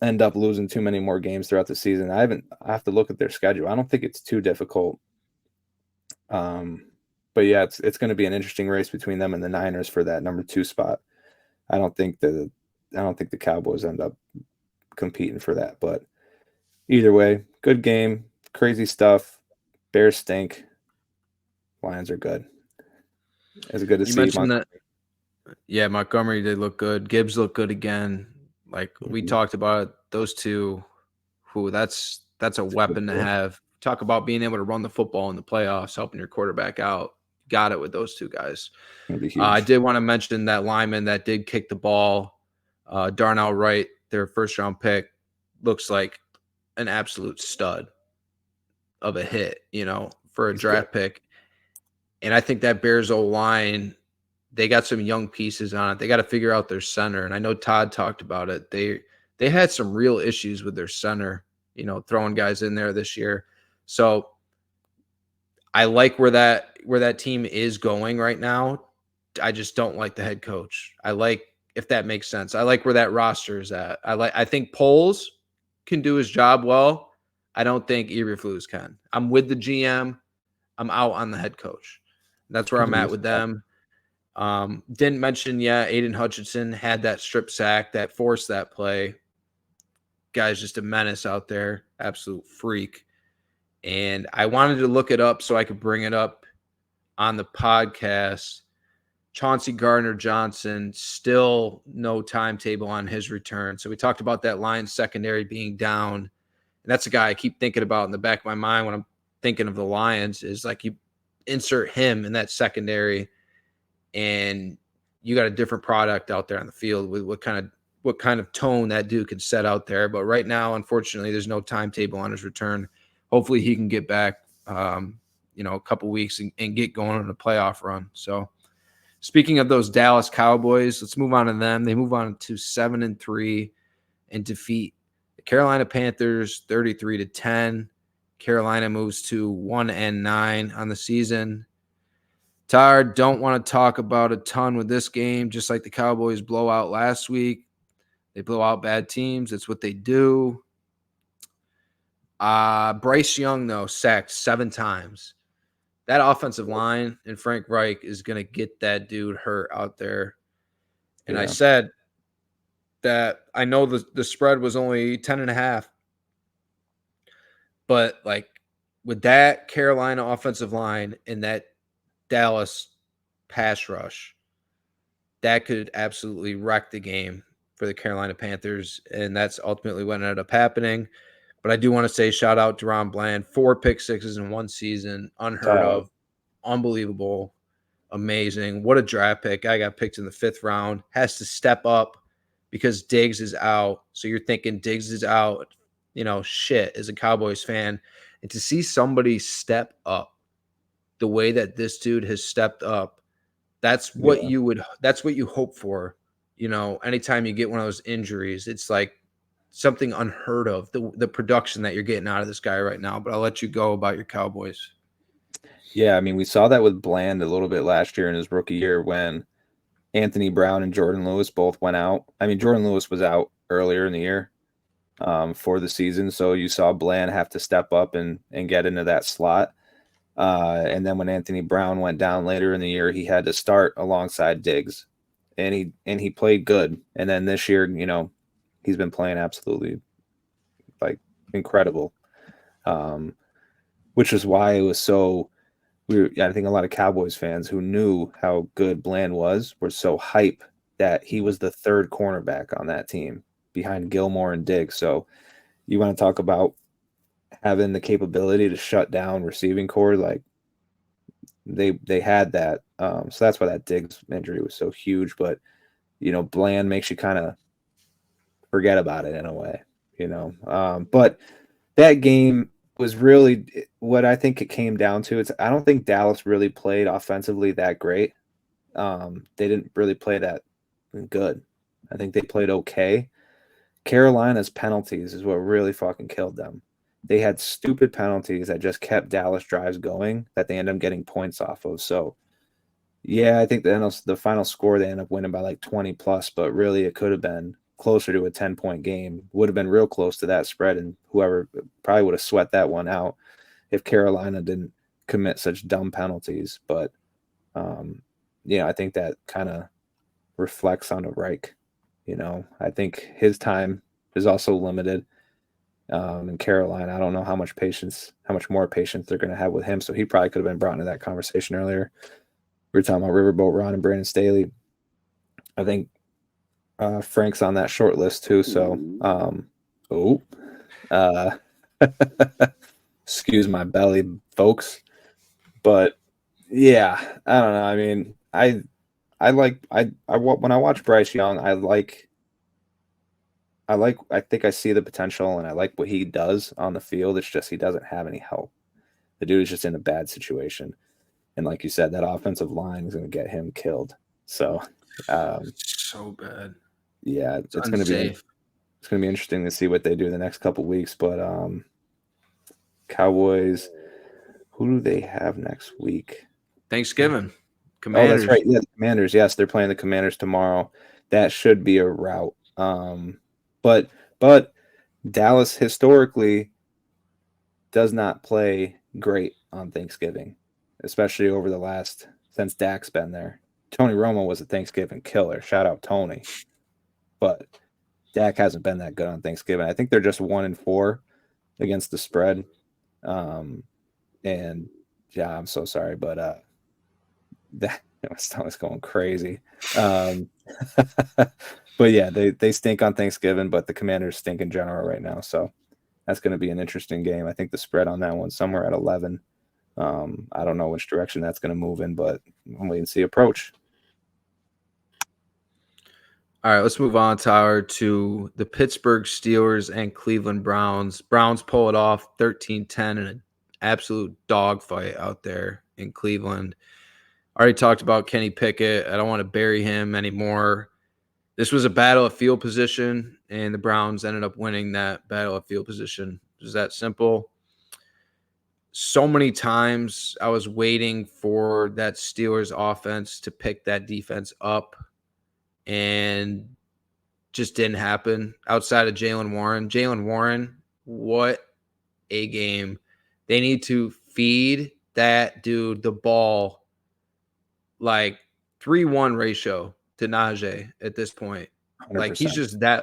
end up losing too many more games throughout the season. I have to look at their schedule. I don't think it's too difficult. But yeah, it's going to be an interesting race between them and the Niners for that number 2 spot. I don't think the Cowboys end up competing for that, but either way, good game, crazy stuff. Bears stink. Lions are good. It's good to You see. mentioned that. Yeah, Montgomery did look good. Gibbs looked good again. Like we talked about, those two. That's a weapon to have. Talk about being able to run the football in the playoffs, helping your quarterback out. Got it with those two guys. I did want to mention that lineman that did kick the ball, Darnell Wright, their first-round pick, looks like an absolute stud of a hit, for a draft pick. And I think that Bears O-line, they got some young pieces on it. They got to figure out their center. And I know Todd talked about it. They had some real issues with their center, throwing guys in there this year. So I like where that team is going right now. I just don't like the head coach. I like, if that makes sense, I like where that roster is at. I think Poles can do his job well. I don't think Eberflus can. I'm with the GM. I'm out on the head coach. That's where I'm at with them. Didn't mention, Aiden Hutchinson had that strip sack that forced that play. Guy's just a menace out there, absolute freak. And I wanted to look it up so I could bring it up on the podcast. Chauncey Gardner-Johnson, still no timetable on his return. So we talked about that Lions secondary being down. And that's a guy I keep thinking about in the back of my mind when I'm thinking of the Lions, is like you insert him in that secondary and you got a different product out there on the field with what kind of tone that dude could set out there. But right now, unfortunately, there's no timetable on his return. Hopefully he can get back, a couple weeks and get going on a playoff run. So speaking of those Dallas Cowboys, let's move on to them. They move on to 7-3 and defeat the Carolina Panthers 33-10. Carolina moves to 1-9 on the season. Tired, don't want to talk about a ton with this game, just like the Cowboys blow out last week. They blow out bad teams. That's what they do. Bryce Young, though, sacked 7 times. That offensive line and Frank Reich is going to get that dude hurt out there. And I said that I know the spread was only 10.5. But, like, with that Carolina offensive line and that Dallas pass rush, that could absolutely wreck the game for the Carolina Panthers, and that's ultimately what ended up happening. But I do want to say shout out to Ron Bland, 4 pick sixes in one season, unheard of, unbelievable, amazing. What a draft pick. I got picked in the 5th round, has to step up because Diggs is out. So you're thinking Diggs is out, shit, as a Cowboys fan. And to see somebody step up the way that this dude has stepped up, that's what you hope for. Anytime you get one of those injuries, it's like something unheard of, the production that you're getting out of this guy right now. But I'll let you go about your Cowboys. Yeah, I mean, we saw that with Bland a little bit last year in his rookie year when Anthony Brown and Jordan Lewis both went out. I mean, Jordan Lewis was out earlier in the year for the season, so you saw Bland have to step up and get into that slot. And then when Anthony Brown went down later in the year, he had to start alongside Diggs, and he played good. And then this year, he's been playing absolutely like incredible, which is why it was so. I think a lot of Cowboys fans who knew how good Bland was were so hype that he was the 3rd cornerback on that team behind Gilmore and Diggs. So you want to talk about having the capability to shut down receiving core, like they had that. So that's why that Diggs injury was so huge. But Bland makes you kind of forget about it in a way, But that game was really what I think it came down to. I don't think Dallas really played offensively that great. They didn't really play that good. I think they played okay. Carolina's penalties is what really fucking killed them. They had stupid penalties that just kept Dallas drives going that they ended up getting points off of. So, yeah, I think the final score, they ended up winning by like 20 plus, but really it could have been closer to a 10-point game. Would have been real close to that spread, and whoever probably would have sweat that one out if Carolina didn't commit such dumb penalties. But, I think that kind of reflects on Reich. I think his time is also limited. In Carolina, I don't know how much more patience they're going to have with him. So he probably could have been brought into that conversation earlier. We were talking about Riverboat Ron and Brandon Staley. I think Frank's on that short list too. So, excuse my belly, folks. But yeah, I don't know. I mean, I when I watch Bryce Young, I think I see the potential and I like what he does on the field. It's just he doesn't have any help. The dude is just in a bad situation. And like you said, that offensive line is going to get him killed. So, so bad. Yeah, it's going to be interesting to see what they do the next couple weeks. But Cowboys, who do they have next week? Thanksgiving. Commanders. Oh, that's right. Yeah, the Commanders. Yes, they're playing the Commanders tomorrow. That should be a rout. But Dallas historically does not play great on Thanksgiving, especially over the last since Dak's been there. Tony Romo was a Thanksgiving killer. Shout out Tony. But Dak hasn't been that good on Thanksgiving. I think they're just 1-4 against the spread. And yeah, I'm so sorry, but that my stomach's going crazy. But yeah, they stink on Thanksgiving, but the Commanders stink in general right now. So that's going to be an interesting game. I think the spread on that one's somewhere at 11. I don't know which direction that's going to move in, but I'm waiting to see approach. All right, let's move on, Tyler, to the Pittsburgh Steelers and Cleveland Browns. Browns pull it off 13-10 in an absolute dogfight out there in Cleveland. I already talked about Kenny Pickett. I don't want to bury him anymore. This was a battle of field position, and the Browns ended up winning that battle of field position. It was that simple. So many times I was waiting for that Steelers offense to pick that defense up, and just didn't happen outside of Jaylen Warren. Jaylen Warren, what a game. They need to feed that dude the ball like 3-1 ratio to Najee at this point. 100%. Like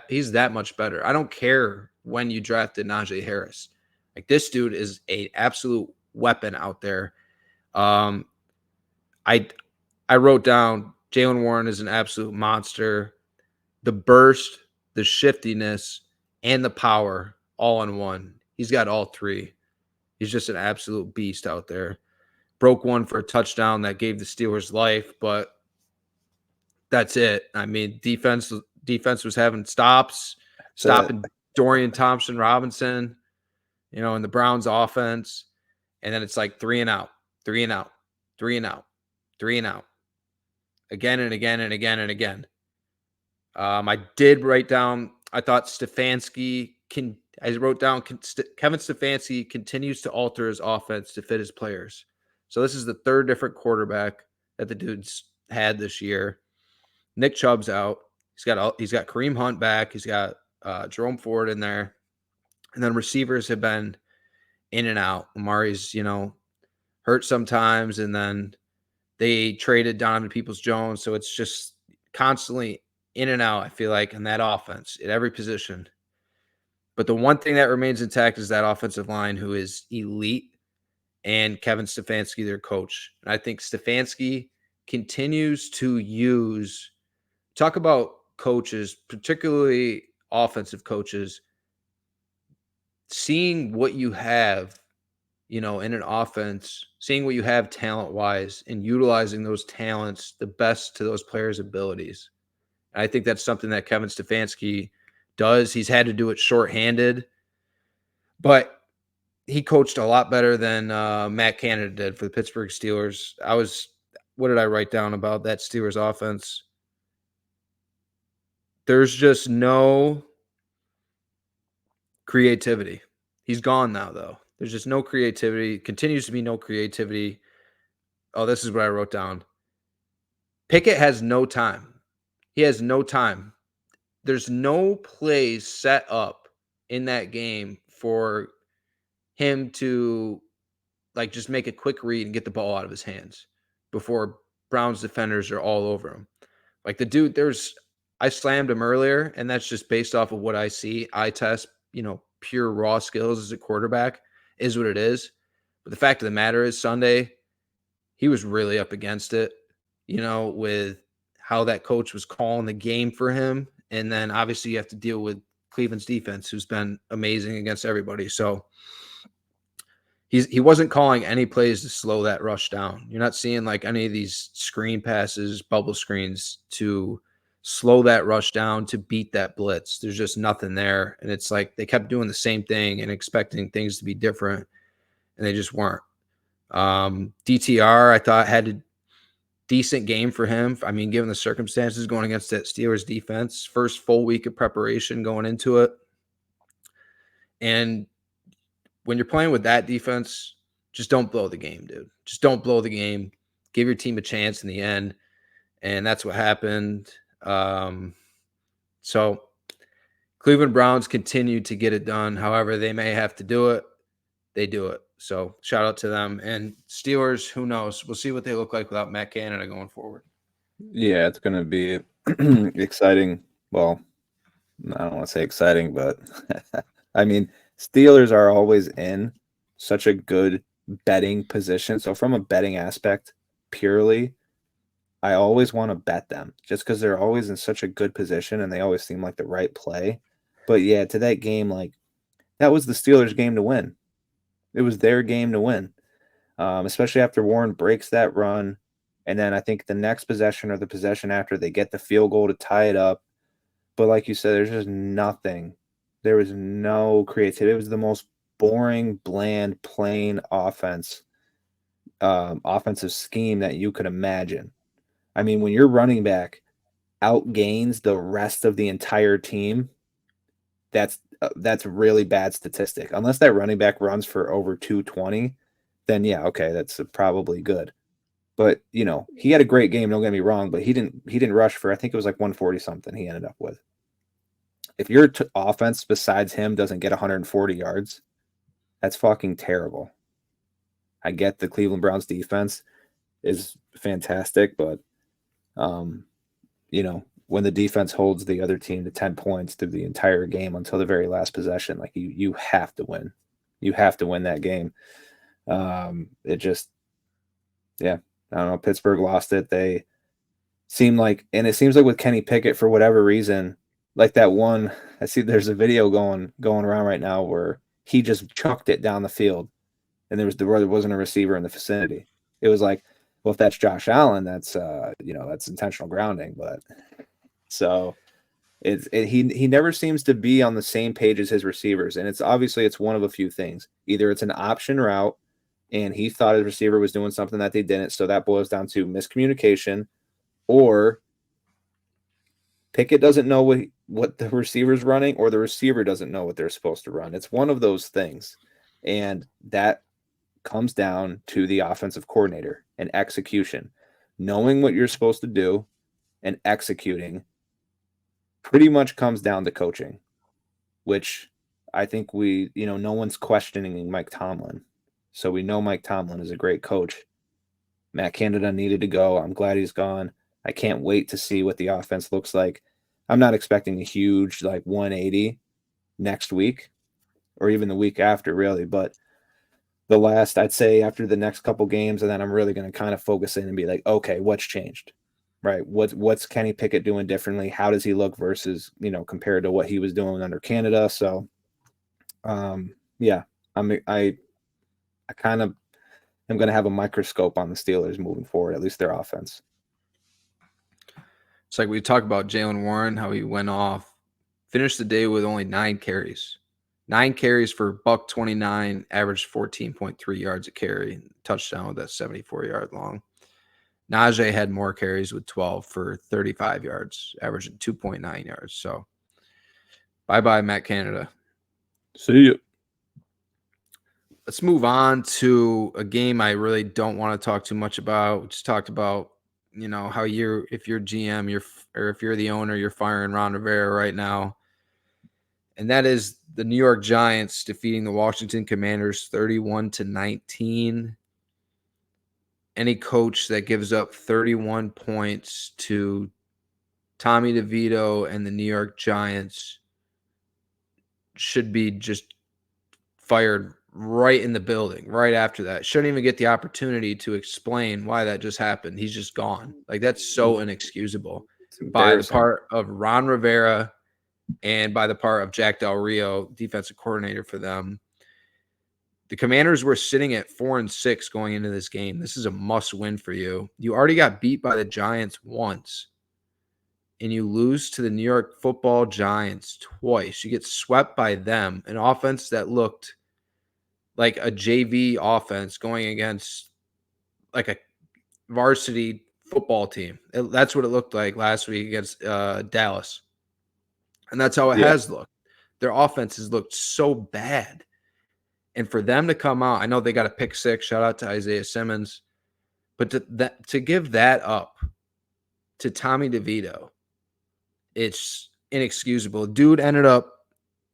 he's that much better. I don't care when you drafted Najee Harris. Like this dude is an absolute weapon out there. I wrote down Jaylen Warren is an absolute monster. The burst, the shiftiness, and the power all in one. He's got all three. He's just an absolute beast out there. Broke one for a touchdown that gave the Steelers life, but that's it. I mean, defense was having stopping Dorian Thompson-Robinson, in the Browns offense. And then it's like 3 and out, 3 and out, 3 and out, 3 and out. Again and again and again and again. I did write down, I thought Stefanski Kevin Stefanski continues to alter his offense to fit his players. So this is the third different quarterback that the dude's had this year. Nick Chubb's out. He's got Kareem Hunt back. He's got Jerome Ford in there. And then receivers have been in and out. Amari's, hurt sometimes. And then they traded Donovan Peoples-Jones. So it's just constantly in and out, I feel like, in that offense at every position. But the one thing that remains intact is that offensive line, who is elite, and Kevin Stefanski, their coach. And I think Stefanski continues to talk about coaches, particularly offensive coaches, seeing what you have, in an offense, seeing what you have talent-wise and utilizing those talents the best to those players' abilities. And I think that's something that Kevin Stefanski does. He's had to do it shorthanded, but he coached a lot better than Matt Canada did for the Pittsburgh Steelers. What did I write down about that Steelers offense? There's just no creativity. He's gone now, though. There's just no creativity. Continues to be no creativity. Oh, this is what I wrote down. Pickett has no time. He has no time. There's no plays set up in that game for him to just make a quick read and get the ball out of his hands before Browns defenders are all over him. Like the dude, I slammed him earlier, and that's just based off of what I see. I test, pure raw skills as a quarterback is what it is. But the fact of the matter is Sunday, he was really up against it. with how that coach was calling the game for him. And then obviously you have to deal with Cleveland's defense, who's been amazing against everybody. So he wasn't calling any plays to slow that rush down. You're not seeing like any of these screen passes, bubble screens to slow that rush down, to beat that blitz. There's just nothing there. And it's like they kept doing the same thing and expecting things to be different, and they just weren't. DTR, I thought, had a decent game for him. I mean, given the circumstances going against that Steelers defense, first full week of preparation going into it. And when you're playing with that defense, just don't blow the game, dude. Just don't blow the game. Give your team a chance in the end. And that's what happened. So Cleveland Browns continue to get it done. However they may have to do it, they do it. So shout out to them. And Steelers, who knows? We'll see what they look like without Matt Canada going forward. Yeah, it's going to be exciting. Well, I don't want to say exciting, but I mean, Steelers are always in such a good betting position. So from a betting aspect, purely, I always want to bet them just because they're always in such a good position and they always seem like the right play. But yeah, to that game, like that was the Steelers' game to win. It was their game to win, especially after Warren breaks that run. And then I think the next possession or the possession after, they get the field goal to tie it up. But like you said, there's just nothing. There was no creativity. It was the most boring, bland, plain offensive scheme that you could imagine. I mean, when your running back outgains the rest of the entire team, that's really bad statistic. Unless that running back runs for over 220, then yeah, okay, that's probably good. But he had a great game. Don't get me wrong, but he didn't rush for, I think it was like 140 something. He ended up with. If your offense besides him doesn't get 140 yards, that's fucking terrible. I get the Cleveland Browns defense is fantastic, but when the defense holds the other team to 10 points through the entire game until the very last possession, like you have to win. You have to win that game. It just, yeah, I don't know. Pittsburgh lost it. They seem like, and it seems like with Kenny Pickett, for whatever reason, like that one, I see there's a video going around right now where he just chucked it down the field, and there wasn't a receiver in the vicinity. It was like, well, if that's Josh Allen, that's that's intentional grounding. But so he never seems to be on the same page as his receivers, and it's one of a few things. Either it's an option route, and he thought his receiver was doing something that they didn't, so that boils down to miscommunication, or Pickett doesn't know what the receiver's running, or the receiver doesn't know what they're supposed to run. It's one of those things, and that comes down to the offensive coordinator and execution. Knowing what you're supposed to do and executing pretty much comes down to coaching, which I think no one's questioning Mike Tomlin. So we know Mike Tomlin is a great coach. Matt Canada needed to go. I'm glad he's gone. I can't wait to see what the offense looks like. I'm not expecting a huge 180 next week or even the week after, really, but I'd say after the next couple games, and then I'm really going to kind of focus in and be like, okay, what's changed, right? What's Kenny Pickett doing differently? How does he look versus, compared to what he was doing under Canada? So, yeah, I kind of am going to have a microscope on the Steelers moving forward, at least their offense. It's like we talked about Jaylen Warren, how he went off, finished the day with only 9 carries. 9 carries for $129, averaged 14.3 yards a carry, touchdown with that 74-yard long. Najee had more carries with 12 for 35 yards, averaging 2.9 yards. So, bye-bye, Matt Canada. See you. Let's move on to a game I really don't want to talk too much about. We just talked about, how if you're GM, or if you're the owner, you're firing Ron Rivera right now. And that is the New York Giants defeating the Washington Commanders 31-19. Any coach that gives up 31 points to Tommy DeVito and the New York Giants should be just fired right in the building right after that. Shouldn't even get the opportunity to explain why that just happened. He's just gone. Like, that's so inexcusable by the part of Ron Rivera and by the part of Jack Del Rio, defensive coordinator for them. The Commanders were sitting at 4-6 going into this game. This is a must win for you. You already got beat by the Giants once, and you lose to the New York Football Giants twice. You get swept by them, an offense that looked like a JV offense going against like a varsity football team. That's what it looked like last week against Dallas. And that's how it has looked. Their offense has looked so bad. And for them to come out, I know they got a pick six. Shout out to Isaiah Simmons. But to give that up to Tommy DeVito, it's inexcusable. Dude ended up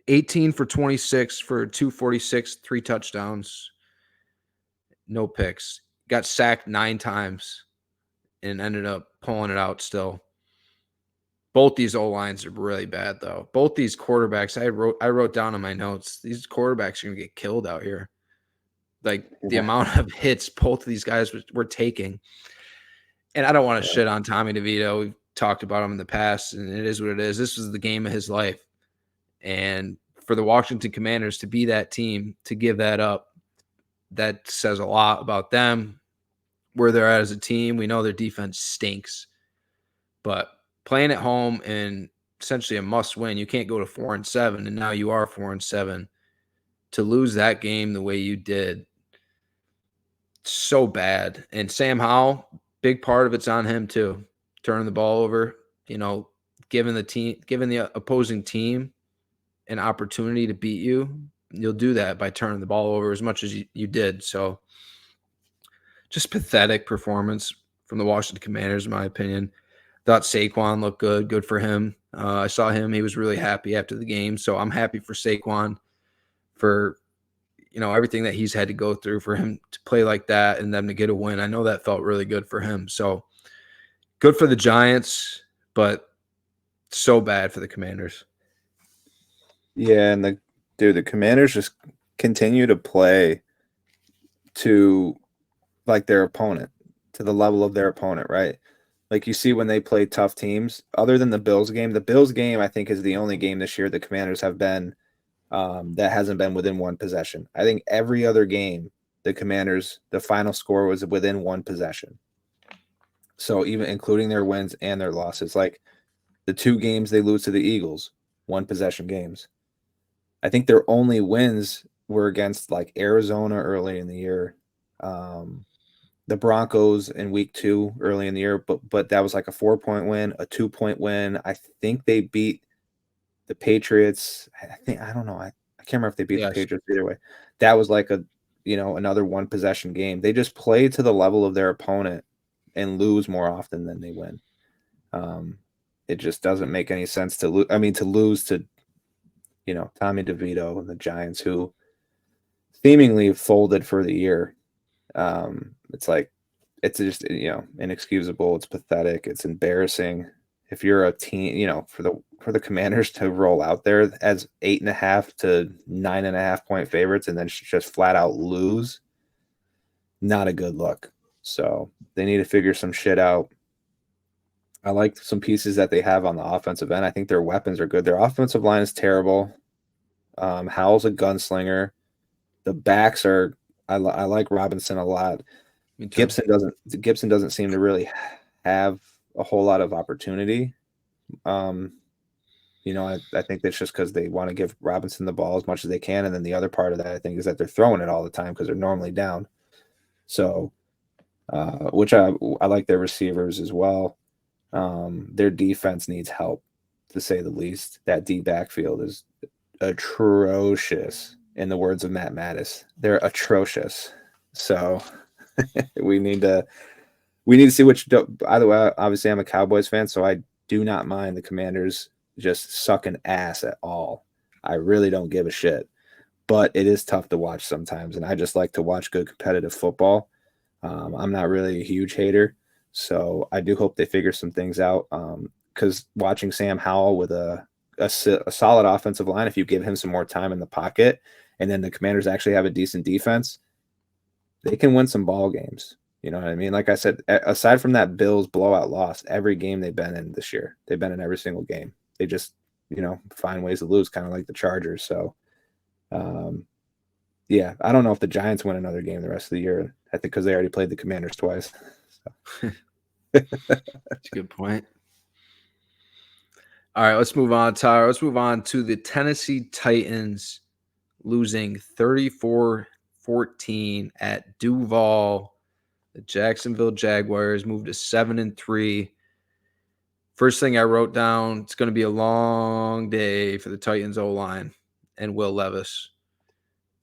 18 for 26 for 246, 3 touchdowns, no picks. Got sacked 9 times and ended up pulling it out still. Both these O-lines are really bad, though. Both these quarterbacks, I wrote down in my notes, these quarterbacks are going to get killed out here. Like, the amount of hits both of these guys were taking. And I don't want to shit on Tommy DeVito. We've talked about him in the past, and it is what it is. This was the game of his life. And for the Washington Commanders to be that team, to give that up, that says a lot about them, where they're at as a team. We know their defense stinks. But playing at home and essentially a must-win, you can't go to 4-7, and now you are 4-7. To lose that game the way you did, so bad. And Sam Howell, big part of it's on him too. Turning the ball over, giving the opposing team an opportunity to beat you. You'll do that by turning the ball over as much as you did. So just pathetic performance from the Washington Commanders, in my opinion. Thought Saquon looked good. Good for him. I saw him. He was really happy after the game. So I'm happy for Saquon for everything that he's had to go through, for him to play like that and them to get a win. I know that felt really good for him. So good for the Giants, but so bad for the Commanders. Yeah, and the Commanders just continue to play to like their opponent, to the level of their opponent, right? Like, you see when they play tough teams, other than the Bills game, I think, is the only game this year the Commanders have been that hasn't been within one possession. I think every other game, the Commanders, the final score was within one possession. So even including their wins and their losses, like the 2 games they lose to the Eagles, 1 possession games. I think their only wins were against like Arizona early in the year, the Broncos in week 2 early in the year, but that was like a 4-point win, a 2-point win. I think they beat the Patriots. I don't know. I can't remember if they beat the Patriots either way. That was like another 1 possession game. They just play to the level of their opponent and lose more often than they win. It just doesn't make any sense to lose. I mean, to lose to, Tommy DeVito and the Giants, who seemingly folded for the year. It's like, it's just, inexcusable. It's pathetic. It's embarrassing. If you're a team, for the Commanders to roll out there as 8.5 to 9.5 point favorites and then just flat out lose, not a good look. So they need to figure some shit out. I like some pieces that they have on the offensive end. I think their weapons are good. Their offensive line is terrible. Howell's a gunslinger. The backs are. I like Robinson a lot. Gibson doesn't seem to really have a whole lot of opportunity. I think that's just because they want to give Robinson the ball as much as they can, and then the other part of that, I think, is that they're throwing it all the time because they're normally down. So, which I like their receivers as well. Their defense needs help, to say the least. That D backfield is atrocious, in the words of Matt Mattis. They're atrocious. So we need to see which. By the way, obviously I'm a Cowboys fan, so I do not mind the Commanders just sucking ass at all. I really don't give a shit, but it is tough to watch sometimes, and I just like to watch good competitive football. I'm not really a huge hater, so I do hope they figure some things out. Because watching Sam Howell with a a solid offensive line, if you give him some more time in the pocket, and then the Commanders actually have a decent defense, they can win some ball games. You know what I mean? Like I said, aside from that Bills blowout loss, every game they've been in this year, they've been in every single game. They just, find ways to lose, kind of like the Chargers. So, yeah, I don't know if the Giants win another game the rest of the year. I think because they already played the Commanders twice. So. That's a good point. All right, let's move on, Tyler. Let's move on to the Tennessee Titans losing 34-14 at Duval. The Jacksonville Jaguars moved to 7-3. First thing I wrote down, it's going to be a long day for the Titans O-line and Will Levis.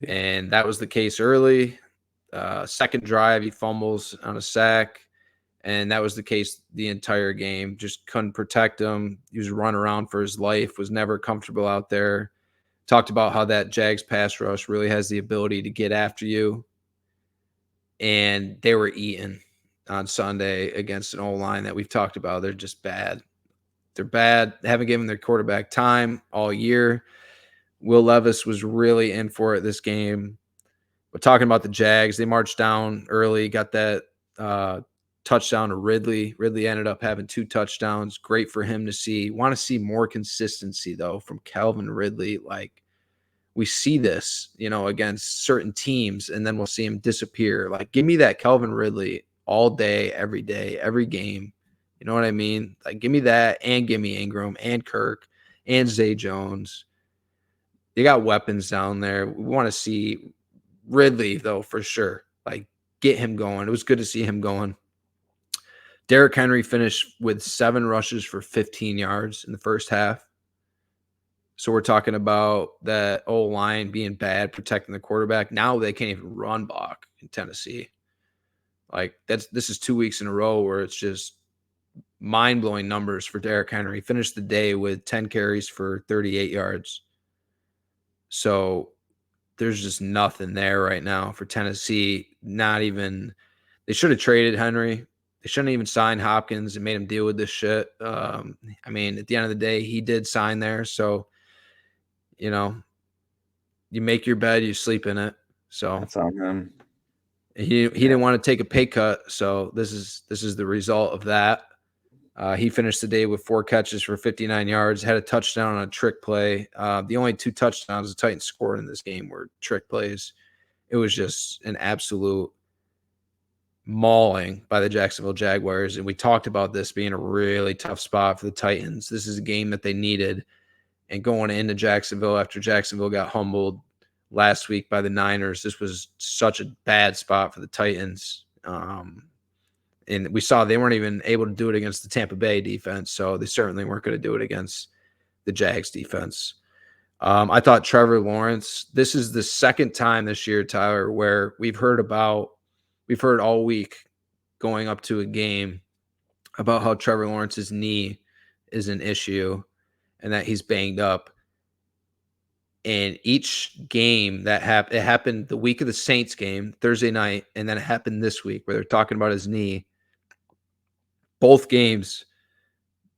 And that was the case early. Second drive, he fumbles on a sack. And that was the case the entire game. Just couldn't protect him. He was running around for his life, was never comfortable out there. Talked about how that Jags pass rush really has the ability to get after you. And they were eaten on Sunday against an O-line that we've talked about. They're just bad. They're bad. They haven't given their quarterback time all year. Will Levis was really in for it this game. But talking about the Jags, they marched down early, got that touchdown to Ridley. Ridley ended up having 2 touchdowns. Great for him to see. Want to see more consistency, though, from Calvin Ridley. Like, we see this, against certain teams, and then we'll see him disappear. Like, give me that Calvin Ridley all day, every game. You know what I mean? Like, give me that, and give me Ingram and Kirk and Zay Jones. They got weapons down there. We want to see Ridley, though, for sure. Like, get him going. It was good to see him going. Derrick Henry finished with 7 rushes for 15 yards in the first half. So we're talking about that O-line being bad, protecting the quarterback. Now they can't even run block in Tennessee. Like, this is 2 weeks in a row where it's just mind-blowing numbers for Derrick Henry. Finished the day with 10 carries for 38 yards. So there's just nothing there right now for Tennessee. Not even – they should have traded Henry. They shouldn't even sign Hopkins and made him deal with this shit. I mean, at the end of the day, he did sign there. So, you make your bed, you sleep in it. So that's on him. He didn't want to take a pay cut. So this is the result of that. He finished the day with 4 catches for 59 yards, had a touchdown on a trick play. The only 2 touchdowns the Titans scored in this game were trick plays. It was just an absolute mauling by the Jacksonville Jaguars. And we talked about this being a really tough spot for the Titans. This is a game that they needed. And going into Jacksonville after Jacksonville got humbled last week by the Niners, this was such a bad spot for the Titans. And we saw they weren't even able to do it against the Tampa Bay defense, so they certainly weren't going to do it against the Jags defense. I thought Trevor Lawrence, this is the second time this year, Tyler, where we've heard all week going up to a game about how Trevor Lawrence's knee is an issue and that he's banged up. And each game that it happened the week of the Saints game, Thursday night, and then it happened this week where they're talking about his knee. Both games,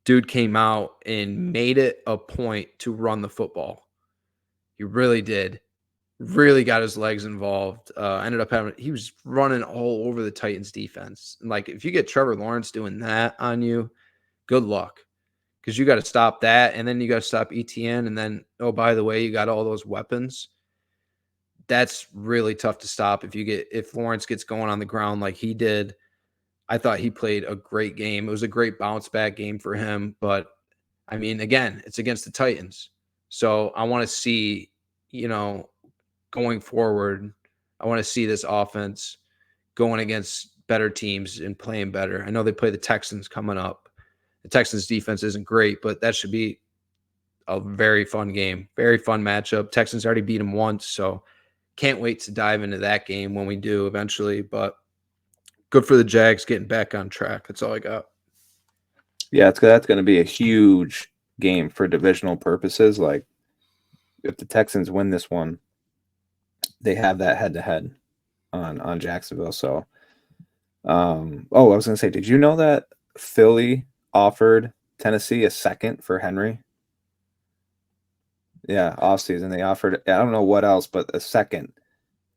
dude came out and made it a point to run the football. He really did. Really got his legs involved. Ended up he was running all over the Titans defense. And like, if you get Trevor Lawrence doing that on you, good luck. Because you got to stop that, and then you got to stop ETN, and then, oh, by the way, you got all those weapons. That's really tough to stop if Lawrence gets going on the ground like he did. I thought he played a great game. It was a great bounce back game for him. But, I mean, again, it's against the Titans. So I want to see, going forward, I want to see this offense going against better teams and playing better. I know they play the Texans coming up. The Texans defense isn't great, but that should be a very fun game. Very fun matchup. Texans already beat them once, so can't wait to dive into that game when we do eventually. But good for the Jags getting back on track. That's all I got. Yeah, that's going to be a huge game for divisional purposes. Like, if the Texans win this one, they have that head-to-head on Jacksonville. So, I was going to say, did you know that Philly offered Tennessee a second for Henry? Yeah, offseason. They offered, I don't know what else, but a second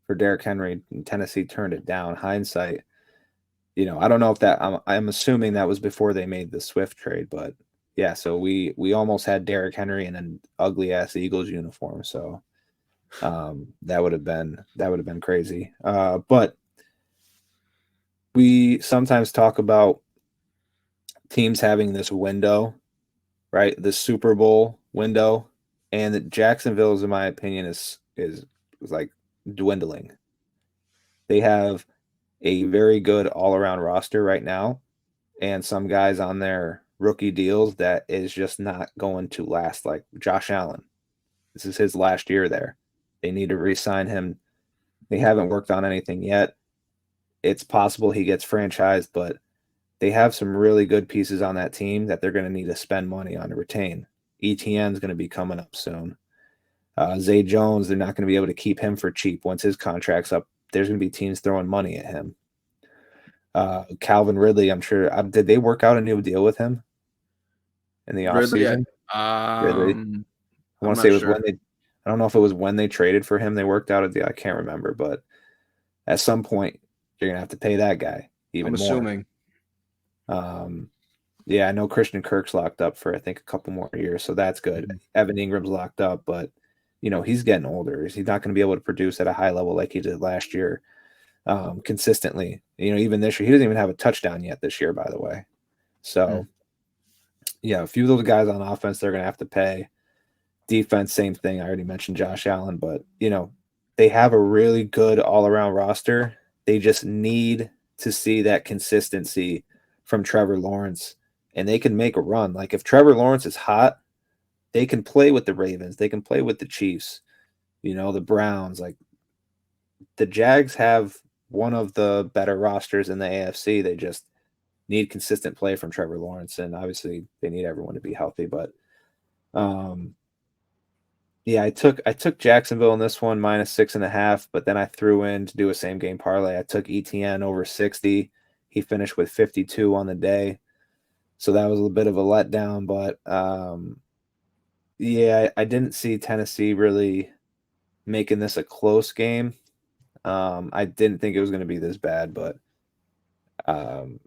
for Derrick Henry, and Tennessee turned it down. Hindsight, I don't know if that, I'm assuming that was before they made the Swift trade, but yeah, so we almost had Derrick Henry in an ugly ass Eagles uniform. So that would have been crazy. But we sometimes talk about teams having this window, right? The Super Bowl window, and that Jacksonville's, in my opinion, is like dwindling. They have a very good all around roster right now, and some guys on their rookie deals that is just not going to last. Like Josh Allen, this is his last year there. They need to re-sign him. They haven't worked on anything yet. It's possible he gets franchised, but they have some really good pieces on that team that they're going to need to spend money on to retain. ETN is going to be coming up soon. Zay Jones, they're not going to be able to keep him for cheap once his contract's up. There's going to be teams throwing money at him. Calvin Ridley, I'm sure. Did they work out a new deal with him in the offseason? Ridley. I want to say it was when they. I don't know if it was when they traded for him. They worked out a deal. I can't remember, but at some point you're gonna have to pay that guy even more. I'm assuming. Yeah, I know Christian Kirk's locked up for I think a couple more years, so that's good. Mm-hmm. Evan Ingram's locked up, but he's getting older. He's not going to be able to produce at a high level like he did last year, consistently. Even this year, he doesn't even have a touchdown yet this year, by the way. So, yeah, a few of those guys on offense they're going to have to pay. Defense, same thing. I already mentioned Josh Allen, but they have a really good all-around roster. They just need to see that consistency from Trevor Lawrence, and they can make a run. Like if Trevor Lawrence is hot, they can play with the Ravens. They can play with the Chiefs, the Browns. Like the Jags have one of the better rosters in the AFC. They just need consistent play from Trevor Lawrence, and obviously they need everyone to be healthy. But yeah, I took Jacksonville in this one -6.5, but then I threw in to do a same game parlay. I took ETN over 60. He finished with 52 on the day, so that was a bit of a letdown. But yeah, I didn't see Tennessee really making this a close game. I didn't think it was going to be this bad, but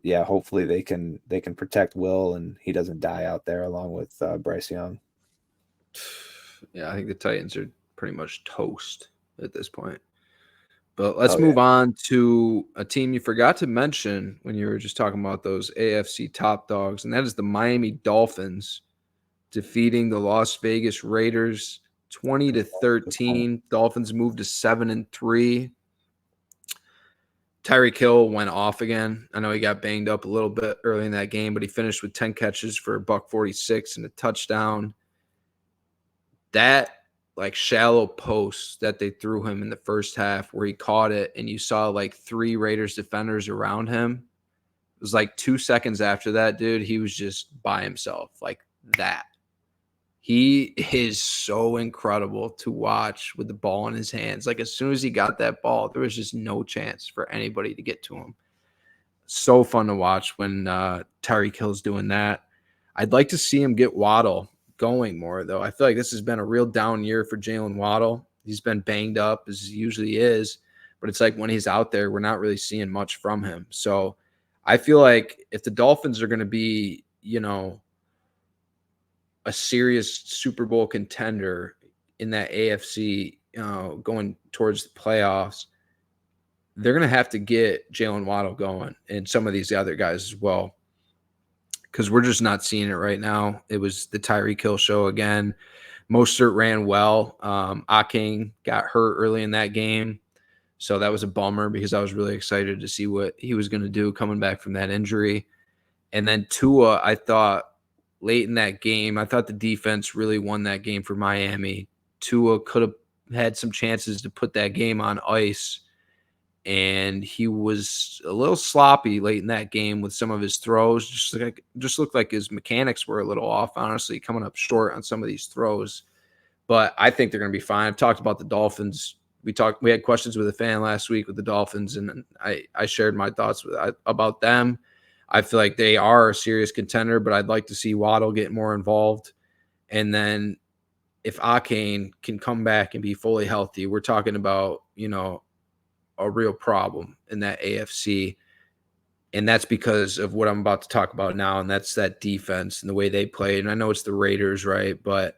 yeah, hopefully they can protect Will and he doesn't die out there along with Bryce Young. Yeah, I think the Titans are pretty much toast at this point. But let's move on to a team you forgot to mention when you were just talking about those AFC top dogs, and that is the Miami Dolphins defeating the Las Vegas Raiders 20-13. Dolphins moved to 7-3. Tyreek Hill went off again. I know he got banged up a little bit early in that game, but he finished with 10 catches for $146 and a touchdown. That shallow post that they threw him in the first half where he caught it and you saw 3 Raiders defenders around him. It was 2 seconds after that, dude, he was just by himself like that. He is so incredible to watch with the ball in his hands. As soon as he got that ball, there was just no chance for anybody to get to him. So fun to watch when Tyreek Hill's doing that. I'd like to see him get Waddle going more, though. I feel like this has been a real down year for Jalen Waddle. He's been banged up as he usually is, but it's when he's out there, we're not really seeing much from him. So I feel like if the Dolphins are going to be, a serious Super Bowl contender in that AFC, going towards the playoffs, they're going to have to get Jalen Waddle going and some of these other guys as well, because we're just not seeing it right now. It was the Tyreek Hill show again. Mostert ran well. Aking got hurt early in that game, so that was a bummer because I was really excited to see what he was going to do coming back from that injury. And then Tua, I thought late in that game, I thought the defense really won that game for Miami. Tua could have had some chances to put that game on ice, and he was a little sloppy late in that game with some of his throws. Just looked like his mechanics were a little off, honestly, coming up short on some of these throws. But I think they're going to be fine. I've talked about the Dolphins. We had questions with a fan last week with the Dolphins, and I shared my thoughts about them. I feel like they are a serious contender, but I'd like to see Waddle get more involved. And then if Akane can come back and be fully healthy, we're talking about, a real problem in that AFC. And that's because of what I'm about to talk about now. And that's that defense and the way they played. And I know it's the Raiders, right? But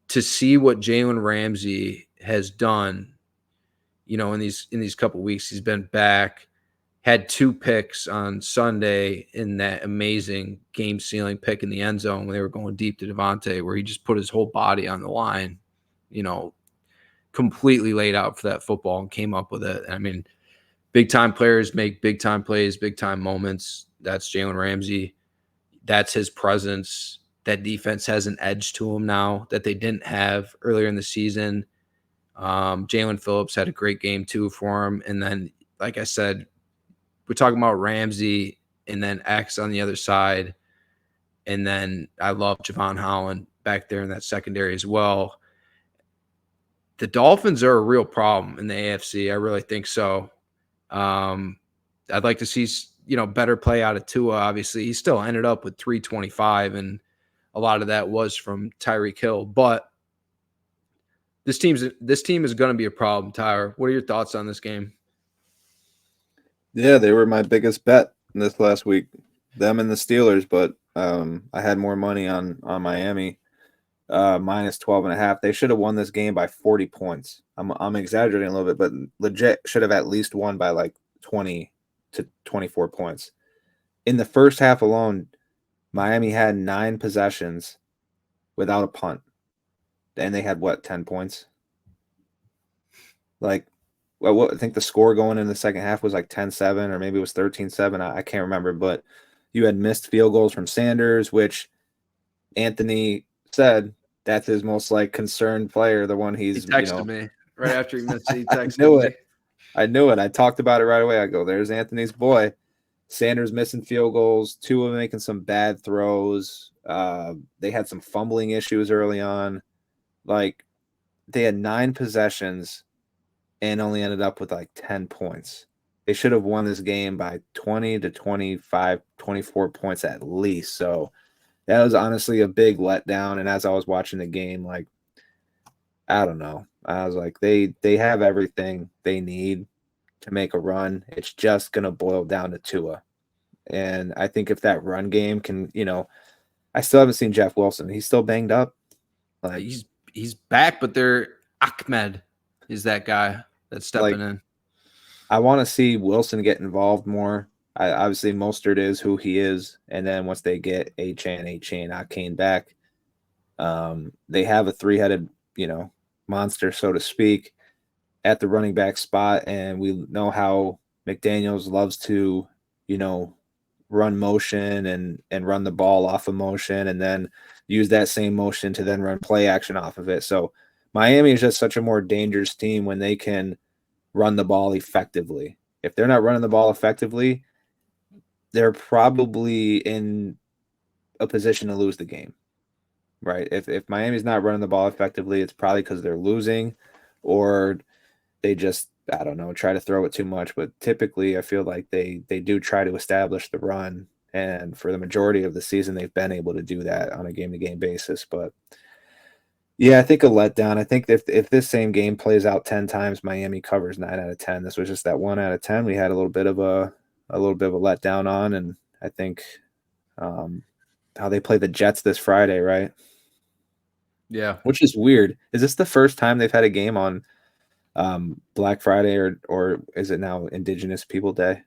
to see what Jalen Ramsey has done, in these couple of weeks, he's been back, had 2 picks on Sunday in that amazing game-sealing pick in the end zone when they were going deep to Devontae, where he just put his whole body on the line, completely laid out for that football and came up with it. I mean, big-time players make big-time plays, big-time moments. That's Jalen Ramsey. That's his presence. That defense has an edge to him now that they didn't have earlier in the season. Jalen Phillips had a great game, too, for him. And then, like I said, we're talking about Ramsey and then X on the other side. And then I love Javon Holland back there in that secondary as well. The Dolphins are a real problem in the AFC. I really think so. I'd like to see, better play out of Tua. Obviously, he still ended up with 325, and a lot of that was from Tyreek Hill. But this team is going to be a problem, Tyler. What are your thoughts on this game? Yeah, they were my biggest bet this last week, them and the Steelers. But I had more money on Miami. Minus 12.5. They should have won this game by 40 points. I'm exaggerating a little bit, but legit should have at least won by like 20 to 24 points. In the first half alone, Miami had 9 possessions without a punt. And they had 10 points? Like, I think the score going in the second half was like 10-7 or maybe it was 13-7. I can't remember, but you had missed field goals from Sanders, which Anthony said that's his most concerned player, the one he texted me right after he missed. He texted me. I knew it. I talked about it right away. I go, there's Anthony's boy. Sanders missing field goals, Tua making some bad throws. They had some fumbling issues early on. They had 9 possessions and only ended up with 10 points. They should have won this game by 20 to 25, 24 points at least. So that was honestly a big letdown. And as I was watching the game, I don't know. I was like, they have everything they need to make a run. It's just going to boil down to Tua. And I think if that run game can, I still haven't seen Jeff Wilson. He's still banged up. He's back, but Ahmed is that guy that's stepping in. I want to see Wilson get involved more. Obviously, Mostert is who he is, and then once they get Akane back, they have a 3-headed, monster, so to speak, at the running back spot, and we know how McDaniels loves to, run motion and run the ball off of motion, and then use that same motion to then run play action off of it. So Miami is just such a more dangerous team when they can run the ball effectively. If they're not running the ball effectively, they're probably in a position to lose the game, right? If Miami's not running the ball effectively, it's probably because they're losing or they just, I don't know, try to throw it too much. But typically I feel like they do try to establish the run. And for the majority of the season, they've been able to do that on a game-to-game basis. But yeah, I think a letdown. I think if this same game plays out 10 times, Miami covers 9 out of 10. This was just that 1 out of 10. We had a little bit of a letdown on, and I think how they play the Jets this Friday, right? Yeah, which is weird. Is this the first time they've had a game on Black Friday, or is it now Indigenous People Day?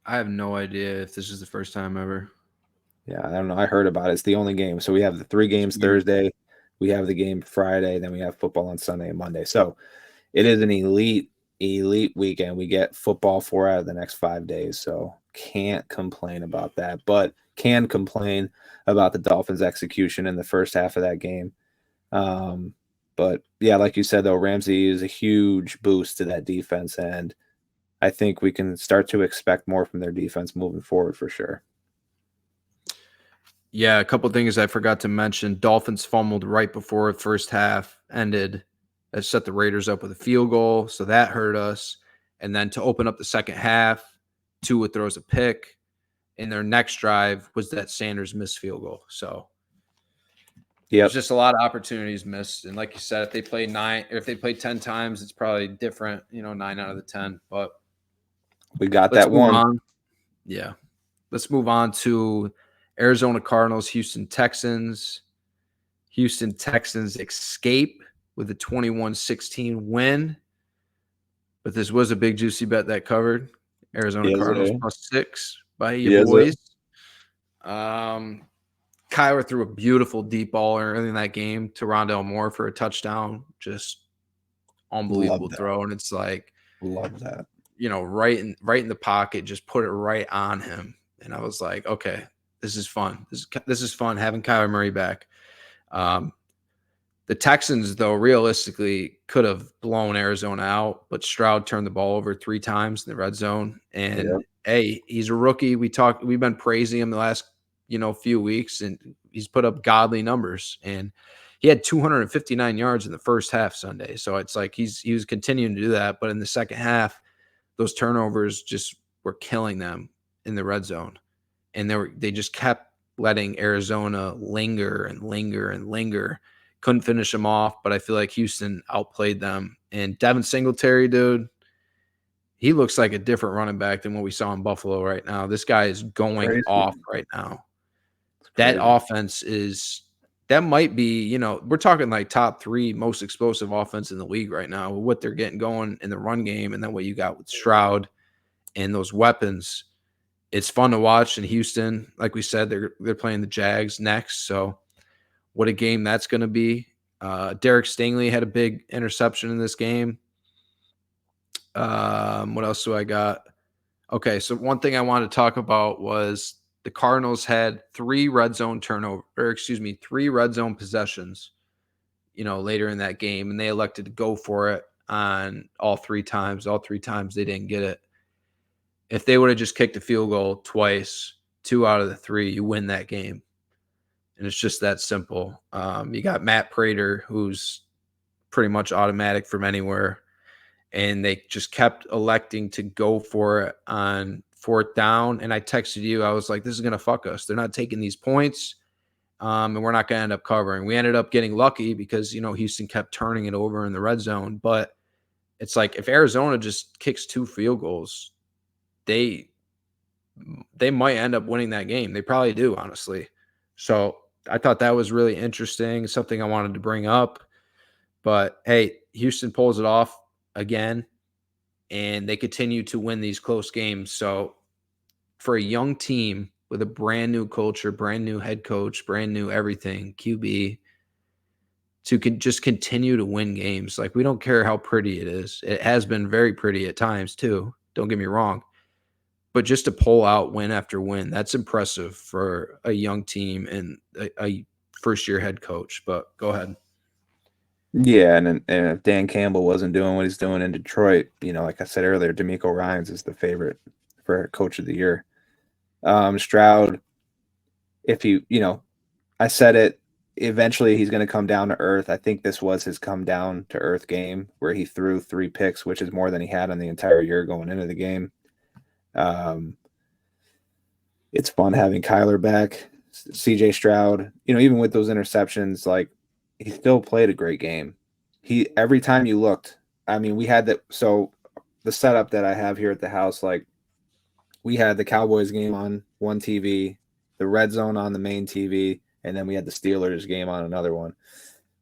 I have no idea if this is the first time ever. Yeah, I don't know. I heard about it. It's the only game. So we have the 3 games Thursday, we have the game Friday, then we have football on Sunday and Monday. So it is an elite weekend. We get football 4 out of the next 5 days. So can't complain about that, but can complain about the Dolphins' execution in the first half of that game. But yeah, like you said, though, Ramsey is a huge boost to that defense, and I think we can start to expect more from their defense moving forward for sure. Yeah, a couple of things I forgot to mention. Dolphins fumbled right before the first half ended. That set the Raiders up with a field goal, so that hurt us. And then to open up the second half, Tua throws a pick, and their next drive was that Sanders missed field goal. So There's just a lot of opportunities missed. And like you said, if they play 10 times, it's probably different, 9 out of the 10. But we got that one. On. Yeah. Let's move on to Arizona Cardinals, Houston Texans. Houston Texans escape with a 21-16 win. But this was a big juicy bet that covered. Arizona Cardinals +6 by your boys. Kyler threw a beautiful deep ball early in that game to Rondale Moore for a touchdown. Just unbelievable throw. And it's like, love that. Right in the pocket, just put it right on him. And I was like, okay, this is fun. This is fun having Kyler Murray back. The Texans, though, realistically could have blown Arizona out, but Stroud turned the ball over 3 times in the red zone. And hey, he's a rookie. We've been praising him the last few weeks, and he's put up godly numbers. And he had 259 yards in the first half Sunday. So it's like he was continuing to do that. But in the second half, those turnovers just were killing them in the red zone. And they just kept letting Arizona linger and linger and linger. Couldn't finish them off, but I feel like Houston outplayed them. And Devin Singletary, dude, he looks like a different running back than what we saw in Buffalo right now. This guy is going off right now. That offense that might be, we're talking like top 3 most explosive offense in the league right now with what they're getting going in the run game, and then what you got with Stroud and those weapons. It's fun to watch in Houston. Like we said, they're playing the Jags next, so what a game that's going to be. Derek Stingley had a big interception in this game. What else do I got? Okay, so one thing I wanted to talk about was the Cardinals had 3 red zone possessions, later in that game, and they elected to go for it on all 3 times. All 3 times they didn't get it. If they would have just kicked a field goal twice, 2 out of the 3, you win that game. And it's just that simple. You got Matt Prater, who's pretty much automatic from anywhere. And they just kept electing to go for it on 4th down. And I texted you. I was like, this is going to fuck us. They're not taking these points. And we're not going to end up covering. We ended up getting lucky because, Houston kept turning it over in the red zone. But it's like if Arizona just kicks 2 field goals, they might end up winning that game. They probably do, honestly. So I thought that was really interesting, something I wanted to bring up. But, hey, Houston pulls it off again, and they continue to win these close games. So for a young team with a brand new culture, brand new head coach, brand new everything, QB, to just continue to win games. Like, we don't care how pretty it is. It has been very pretty at times too. Don't get me wrong. But just to pull out win after win, that's impressive for a young team and a first-year head coach. But go ahead. Yeah, and if Dan Campbell wasn't doing what he's doing in Detroit, like I said earlier, DeMeco Ryans is the favorite for Coach of the Year. Stroud, if I said it, eventually he's going to come down to earth. I think this was his come down to earth game where he threw 3 picks, which is more than he had on the entire year going into the game. It's fun having Kyler back. CJ Stroud, even with those interceptions, like, he still played a great game. Every time you looked, we had that. So the setup that I have here at the house, like, we had the Cowboys game on one TV, the red zone on the main TV, and then we had the Steelers game on another one.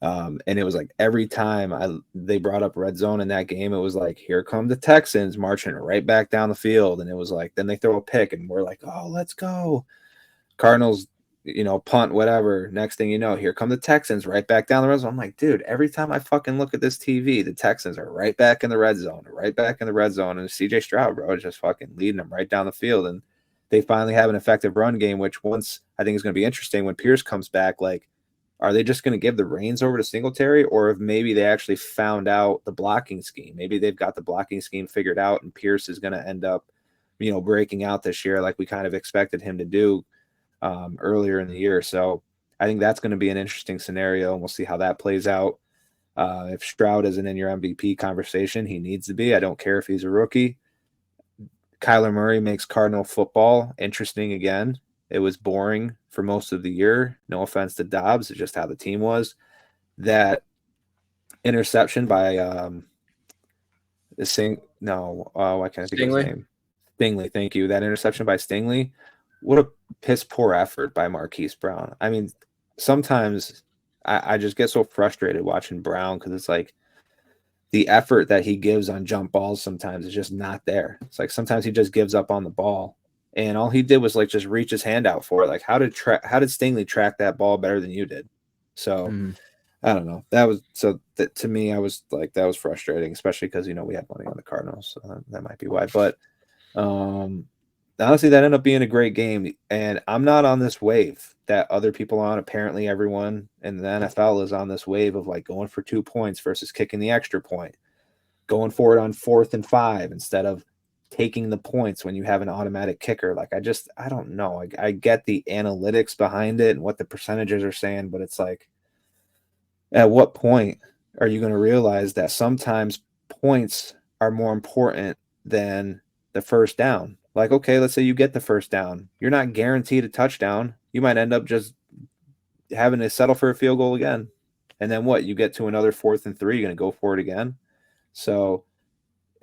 And it was like every time they brought up red zone in that game, it was like, here come the Texans marching right back down the field. And it was like, then they throw a pick and we're like, oh, let's go. Cardinals, punt, whatever. Next thing you know, here come the Texans right back down the red zone. I'm like, dude, every time I fucking look at this TV, the Texans are right back in the red zone, right back in the red zone. And CJ Stroud, bro, is just fucking leading them right down the field. And they finally have an effective run game, which once I think is going to be interesting when Pierce comes back. Like, are they just going to give the reins over to Singletary, or if maybe they actually found out the blocking scheme? Maybe they've got the blocking scheme figured out, and Pierce is going to end up, breaking out this year like we kind of expected him to do earlier in the year. So I think that's going to be an interesting scenario, and we'll see how that plays out. If Stroud isn't in your MVP conversation, he needs to be. I don't care if he's a rookie. Kyler Murray makes Cardinal football interesting again. It was boring for most of the year. No offense to Dobbs, it's just how the team was. That interception by why can't I think of his name? Stingley, thank you. That interception by Stingley, what a piss poor effort by Marquise Brown. I mean, sometimes I just get so frustrated watching Brown because it's like the effort that he gives on jump balls sometimes is just not there. It's like sometimes he just gives up on the ball. And all he did was like just reach his hand out for it. Like how did Stingley track that ball better than you did? So I don't know. To me, I was like, that was frustrating, especially because, we had money on the Cardinals. So that might be why. But honestly, that ended up being a great game. And I'm not on this wave that other people are on. Apparently, everyone in the NFL is on this wave of like going for 2 points versus kicking the extra point, going for it on 4th and 5 instead of taking the points when you have an automatic kicker. Like, I don't know. I get the analytics behind it and what the percentages are saying, but it's like, at what point are you going to realize that sometimes points are more important than the first down? Like, okay, let's say you get the first down. You're not guaranteed a touchdown. You might end up just having to settle for a field goal again. And then what? You get to another 4th and 3, you're going to go for it again. So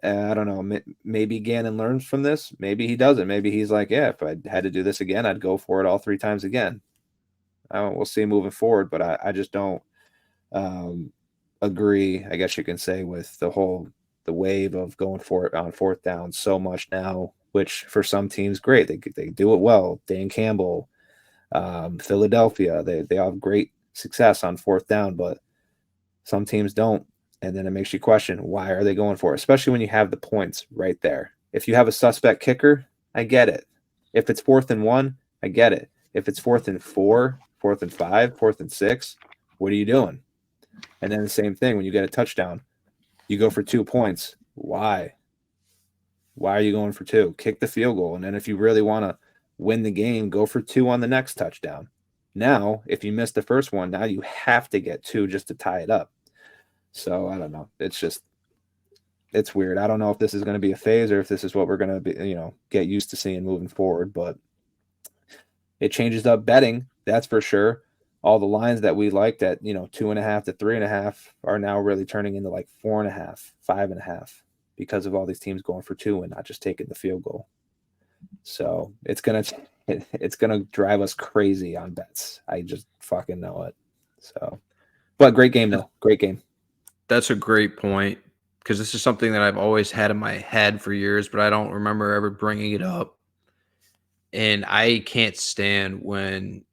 I don't know. Maybe Gannon learns from this. Maybe he doesn't. Maybe he's like, yeah, if I had to do this again, I'd go for it all 3 times again. We'll see moving forward, but I just don't agree, I guess you can say, with the wave of going for it on 4th down so much now, which for some teams, great. They do it well. Dan Campbell, Philadelphia, they have great success on 4th down, but some teams don't. And then it makes you question, why are they going for it? Especially when you have the points right there. If you have a suspect kicker, I get it. If it's 4th and 1, I get it. If it's 4th and 4, 4th and 5, 4th and 6, what are you doing? And then the same thing, when you get a touchdown, you go for 2 points. Why? Why are you going for 2? Kick the field goal. And then if you really want to win the game, go for 2 on the next touchdown. Now, if you miss the first one, now you have to get 2 just to tie it up. So I don't know. It's weird. I don't know if this is going to be a phase or if this is what we're going to be, get used to seeing moving forward, but it changes up betting. That's for sure. All the lines that we liked at, 2.5 to 3.5 are now really turning into like 4.5, 5.5 because of all these teams going for 2 and not just taking the field goal. So it's gonna drive us crazy on bets. I just fucking know it. So, but great game though. Great game. That's a great point because this is something that I've always had in my head for years, but I don't remember ever bringing it up. And I can't stand when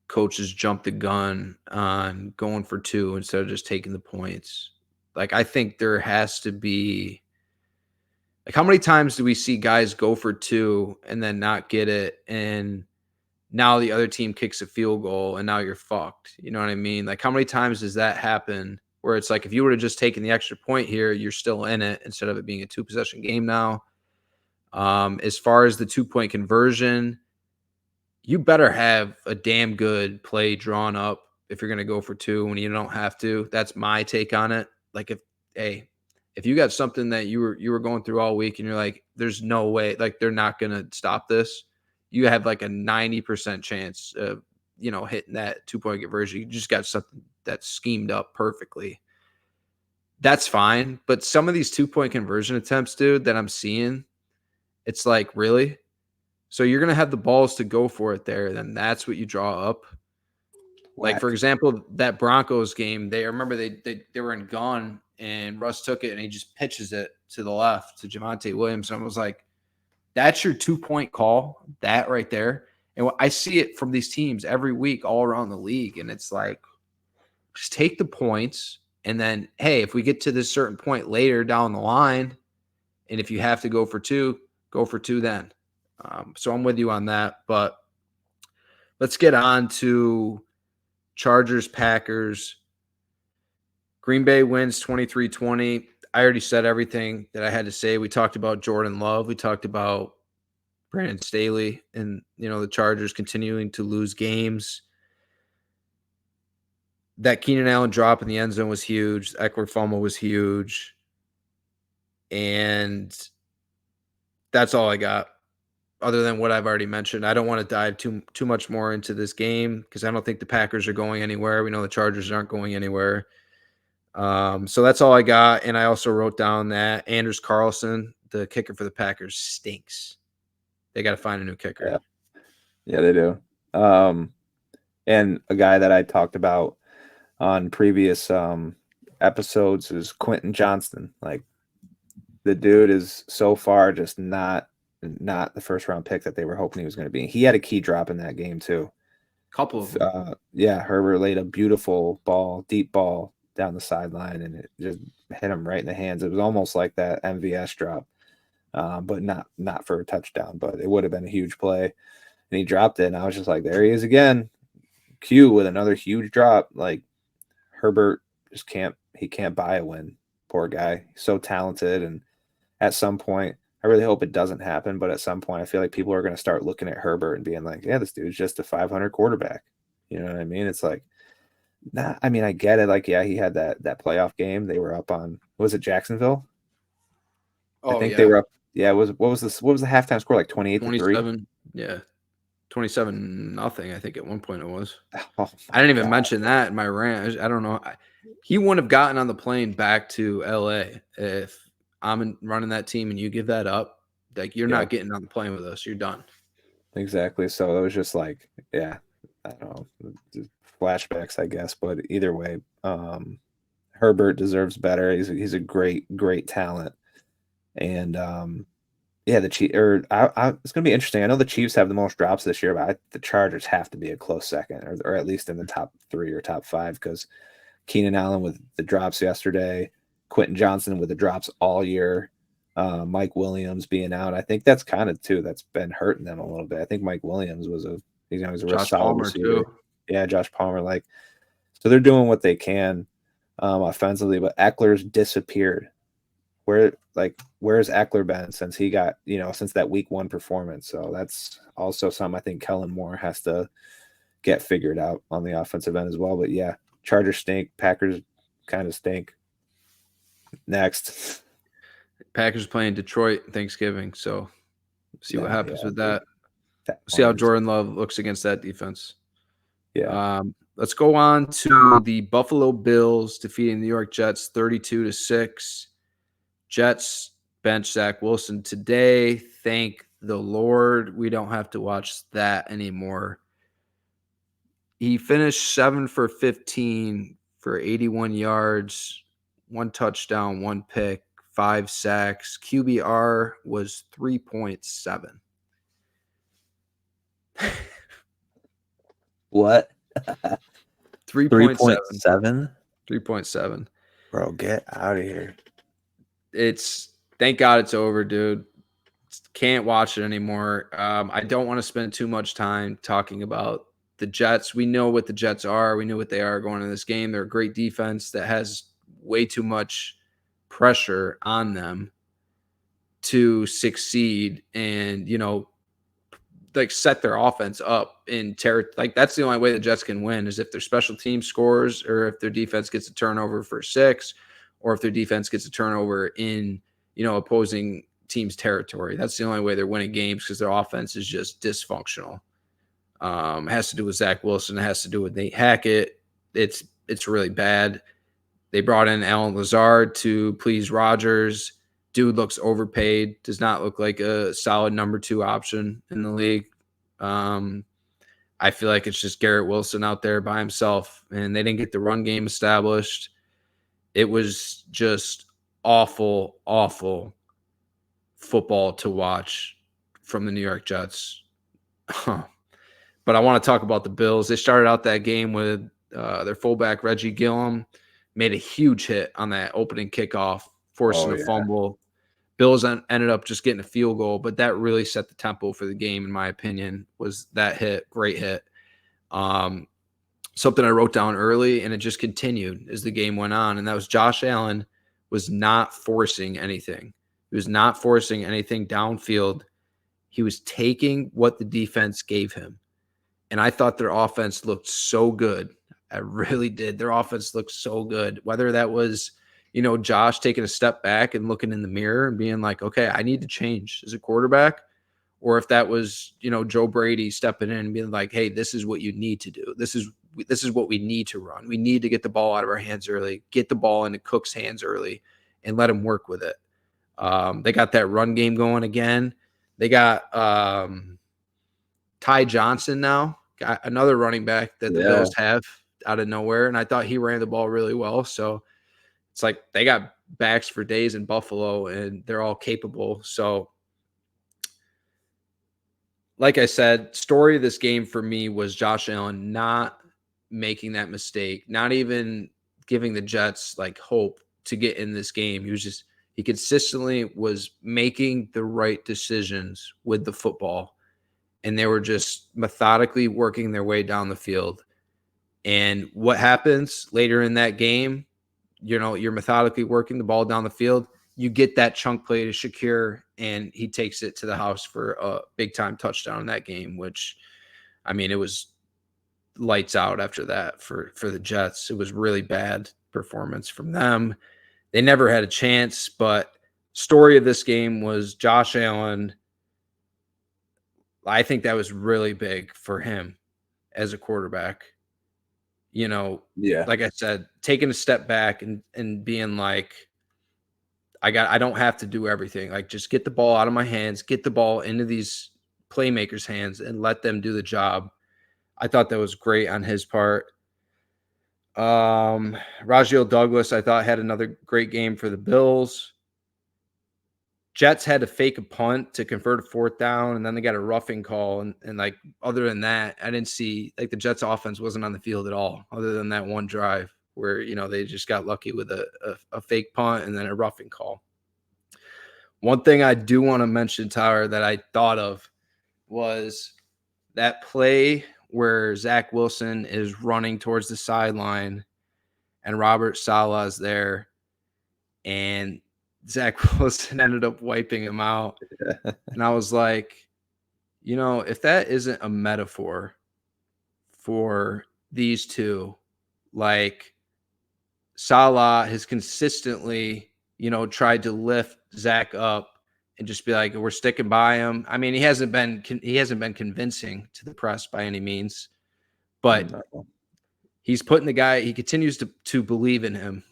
coaches jump the gun on going for 2 instead of just taking the points. Like, I think there has to be, like, how many times do we see guys go for 2 and then not get it, and now the other team kicks a field goal and now you're fucked? You know what I mean? Like, how many times does that happen where it's like, if you would have just taken the extra point here, you're still in it instead of it being a 2-possession game now? As far as the 2-point conversion, you better have a damn good play drawn up if you're going to go for 2 when you don't have to. That's my take on it. Like, if you got something that you were going through all week and you're like, there's no way, like, they're not going to stop this, you have like a 90% chance of, hitting that 2-point conversion. You just got something that's schemed up perfectly. That's fine. But some of these 2-point conversion attempts, dude, that I'm seeing, it's like, really? So you're going to have the balls to go for it there, then that's what you draw up. Like, for example, that Broncos game, they were in gun and Russ took it and he just pitches it to the left to Javonte Williams. And I was like, that's your 2-point call, that right there. And I see it from these teams every week all around the league. And it's like, just take the points. And then, hey, if we get to this certain point later down the line, and if you have to go for 2, go for 2 then. So I'm with you on that. But let's get on to Chargers, Packers. Green Bay wins 23-20. I already said everything that I had to say. We talked about Jordan Love. We talked about Brandon Staley and, the Chargers continuing to lose games. That Keenan Allen drop in the end zone was huge. Eckler fumble was huge. And that's all I got. other than what I've already mentioned. I don't want to dive too much more into this game because I don't think the Packers are going anywhere. We know the Chargers aren't going anywhere. So that's all I got. And I also wrote down that Anders Carlson, the kicker for the Packers, stinks. They got to find a new kicker. Yeah, they do. And a guy that I talked about on previous episodes is Quentin Johnston. Like, the dude is so far just not the first round pick that they were hoping he was going to be. He had a key drop in that game too. Couple of them. Herbert laid a beautiful ball, deep ball down the sideline, and it just hit him right in the hands. It was almost like that MVS drop, but not for a touchdown. But it would have been a huge play, and he dropped it. And I was just like, there he is again, Q with another huge drop. Like, Herbert just can't buy a win. Poor guy. He's so talented, and at some point, I really hope it doesn't happen, but at some point, I feel like people are going to start looking at Herbert and being like, yeah, this dude's just a 500 quarterback. You know what I mean? It's like, nah, I mean, I get it. Like, yeah, he had that playoff game. They were up on, was it Jacksonville? I think they were up. Yeah, what was the halftime score? Like 28-3? Yeah. 27-0, I think at one point it was. Oh, I didn't even mention that in my rant. I don't know. He wouldn't have gotten on the plane back to LA if I'm running that team and you give that up. Like, you're not getting on the plane with us. You're done. Exactly. So it was just like, yeah, I don't know, flashbacks, I guess. But either way, Herbert deserves better. He's a great talent. And the Chiefs. It's going to be interesting. I know the Chiefs have the most drops this year, but the Chargers have to be a close second, or at least in the top 3 or top 5, because Keenan Allen with the drops yesterday, Quentin Johnson with the drops all year, Mike Williams being out. I think that's kind of that's been hurting them a little bit. I think Mike Williams was a real Josh solid Palmer receiver. too. Yeah, Josh Palmer. So they're doing what they can offensively, but Eckler's disappeared. Where's Eckler been since he got, since that week 1 performance? So that's also something I think Kellen Moore has to get figured out on the offensive end as well. But yeah, Chargers stink. Packers kind of stink. Next. Packers playing Detroit Thanksgiving. So see what happens with that. See how Jordan Love looks against that defense. Yeah. Let's go on to the Buffalo Bills defeating the New York Jets 32-6. Jets bench Zach Wilson today. Thank the Lord we don't have to watch that anymore. He finished 7 for 15 for 81 yards, 1 touchdown, 1 pick, 5 sacks. QBR was 3.7. What? 3.7. 3.7. Bro, get out of here. Thank God it's over, dude. Can't watch it anymore. I don't want to spend too much time talking about the Jets. We know what the Jets are. We know what they are going into this game. They're a great defense that has way too much pressure on them to succeed and, set their offense up in terror. That's the only way the Jets can win is if their special team scores or if their defense gets a turnover for 6 or if their defense gets a turnover in, opposing team's territory. That's the only way they're winning games because their offense is just dysfunctional. It has to do with Zach Wilson. It has to do with Nate Hackett. It's really bad. They brought in Alan Lazard to please Rodgers. Dude looks overpaid. Does not look like a solid number 2 option in the league. I feel like it's just Garrett Wilson out there by himself, and they didn't get the run game established. It was just awful, awful football to watch from the New York Jets. But I want to talk about the Bills. They started out that game with their fullback, Reggie Gillum, made a huge hit on that opening kickoff, forcing a fumble. Bills ended up just getting a field goal, but that really set the tempo for the game, in my opinion, was that hit. Great hit. Something I wrote down early, and it just continued as the game went on, and that was Josh Allen was not forcing anything. He was not forcing anything downfield. He was taking what the defense gave him. And I thought their offense looked so good. I really did. Their offense looked so good. Whether that was, Josh taking a step back and looking in the mirror and being like, okay, I need to change as a quarterback, or if that was, Joe Brady stepping in and being like, hey, this is what you need to do. This is what we need to run. We need to get the ball out of our hands early, get the ball into Cook's hands early, and let him work with it. They got that run game going again. They got Ty Johnson now, got another running back that the Bills have out of nowhere, and I thought he ran the ball really well. So it's like they got backs for days in Buffalo, and they're all capable. So like I said, story of this game for me was Josh Allen not making that mistake, not even giving the Jets like hope to get in this game. He consistently was making the right decisions with the football, and they were just methodically working their way down the field. And what happens later in that game, you're methodically working the ball down the field. You get that chunk play to Shakir, and he takes it to the house for a big-time touchdown in that game, which, I mean, it was lights out after that for the Jets. It was really bad performance from them. They never had a chance, but story of this game was Josh Allen. I think that was really big for him as a quarterback. Like I said, taking a step back and being like, I don't have to do everything. Like, just get the ball out of my hands, get the ball into these playmakers' hands, and let them do the job. I thought that was great on his part. Rajiel Douglas, I thought, had another great game for the Bills. Jets had to fake a punt to convert a fourth down, and then they got a roughing call. And like, other than that, I didn't see, like, the Jets offense wasn't on the field at all, other than that one drive where, they just got lucky with a fake punt and then a roughing call. One thing I do want to mention, Tyler, that I thought of was that play where Zach Wilson is running towards the sideline and Robert Saleh is there, and Zach Wilson ended up wiping him out. And I was like, if that isn't a metaphor for these two, like, Saleh has consistently, tried to lift Zach up and just be like, we're sticking by him. I mean, he hasn't been convincing to the press by any means, but he's putting the guy, he continues to believe in him.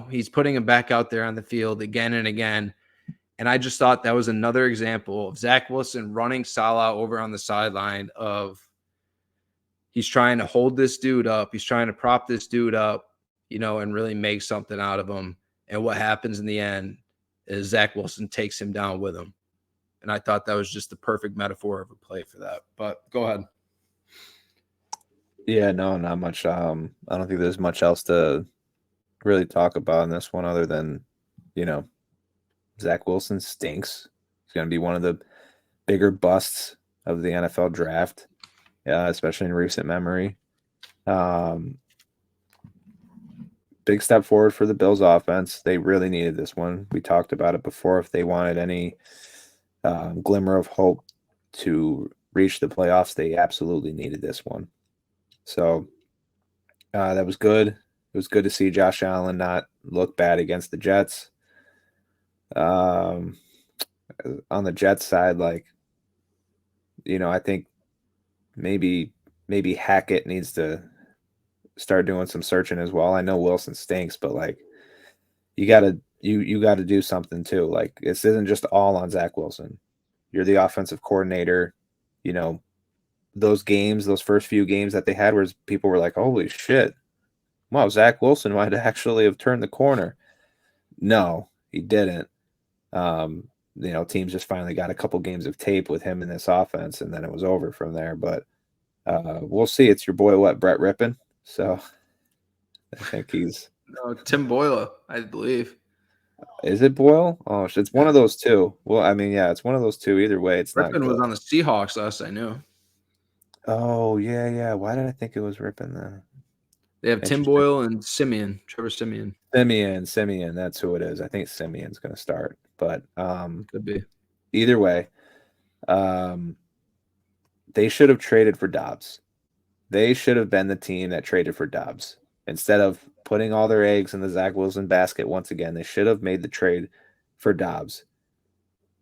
He's putting him back out there on the field again and again. And I just thought that was another example of Zach Wilson running Saleh over on the sideline of, he's trying to hold this dude up. He's trying to prop this dude up, and really make something out of him. And what happens in the end is Zach Wilson takes him down with him. And I thought that was just the perfect metaphor of a play for that. But go ahead. Yeah, no, not much. I don't think there's much else to really talk about in this one other than, Zach Wilson stinks. He's going to be one of the bigger busts of the NFL draft, especially in recent memory. Big step forward for the Bills offense. They really needed this one. We talked about it before. If they wanted any glimmer of hope to reach the playoffs, they absolutely needed this one. So that was good. It was good to see Josh Allen not look bad against the Jets. On the Jets side, like, I think maybe Hackett needs to start doing some searching as well. I know Wilson stinks, but like, you gotta do something too. Like, this isn't just all on Zach Wilson. You're the offensive coordinator. Those first few games that they had where people were like, holy shit, wow, Zach Wilson might actually have turned the corner. No, he didn't. Teams just finally got a couple games of tape with him in this offense, and then it was over from there. But we'll see. It's your boy, Brett Rippon. So I think he's Tim Boyle, I believe. Is it Boyle? Oh, it's one of those two. Well, I mean, yeah, it's one of those two. Either way, it's Rippon not good. was on the Seahawks last I knew. Oh, yeah. Why did I think it was Rippon then? They have Tim Boyle and Simeon, Trevor Simeon. Simeon, that's who it is. I think Simeon's going to start, but could be. Either way, they should have traded for Dobbs. They should have been the team that traded for Dobbs. Instead of putting all their eggs in the Zach Wilson basket once again, they should have made the trade for Dobbs.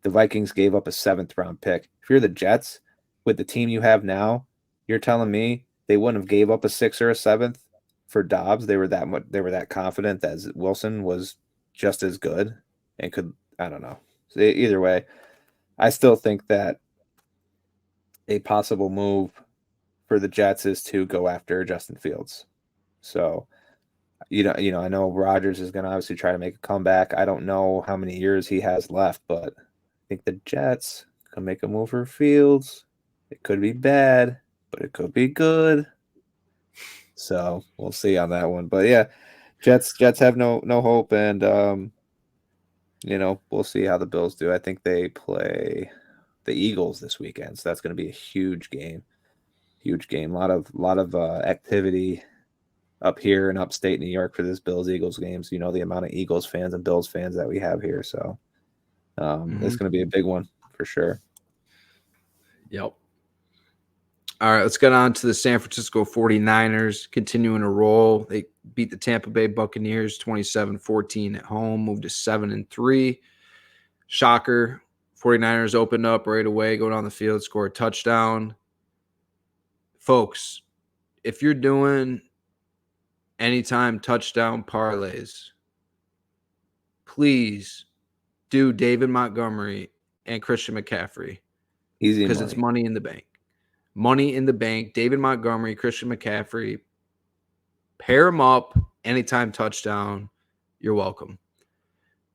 the Vikings gave up a 7th-round pick. If you're the Jets, with the team you have now, you're telling me they wouldn't have gave up a 6th or a 7th for Dobbs? They were that confident that Wilson was just as good and could, I don't know. So either way, I still think that a possible move for the Jets is to go after Justin Fields. So, I know Rodgers is going to obviously try to make a comeback. I don't know how many years he has left, but I think the Jets can make a move for Fields. It could be bad, but it could be good. So we'll see on that one. But yeah, Jets have no hope, and we'll see how the Bills do. I think they play the Eagles this weekend, so that's going to be a huge game. Huge game. A lot of activity up here in upstate New York for this Bills-Eagles games. The amount of Eagles fans and Bills fans that we have here. So it's going to be a big one for sure. Yep. All right, let's get on to the San Francisco 49ers, continuing to roll. They beat the Tampa Bay Buccaneers 27-14 at home, moved to 7-3. Shocker. 49ers opened up right away, go down the field, score a touchdown. Folks, if you're doing anytime touchdown parlays, please do David Montgomery and Christian McCaffrey. Easy because money. it's money in the bank. Money in the bank. David Montgomery, Christian McCaffrey. Pair them up. Anytime touchdown. You're welcome.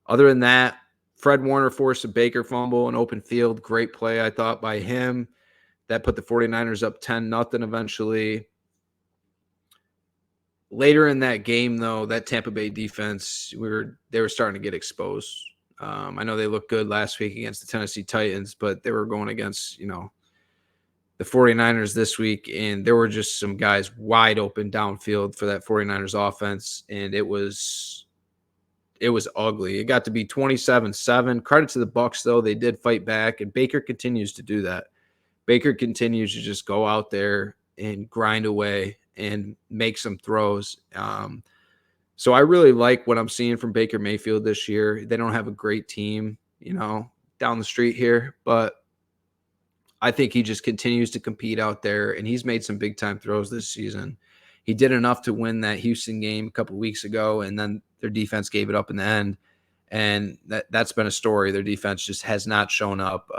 Other than that, Fred Warner forced a Baker fumble in open field. Great play, I thought, by him. That put the 49ers up 10-0 eventually. Later in that game, though, that Tampa Bay defense, they were starting to get exposed. I know they looked good last week against the Tennessee Titans, but they were going against, the 49ers this week, and there were just some guys wide open downfield for that 49ers offense, and it was ugly. It got to be 27-7. Credit to the Bucs, though. They did fight back, and Baker continues to do that. Baker continues to just go out there and grind away and make some throws. So I really like what I'm seeing from Baker Mayfield this year. They don't have a great team, down the street here, but I think he just continues to compete out there, and he's made some big-time throws this season. He did enough to win that Houston game a couple of weeks ago, and then their defense gave it up in the end, and that's been a story. Their defense just has not shown up.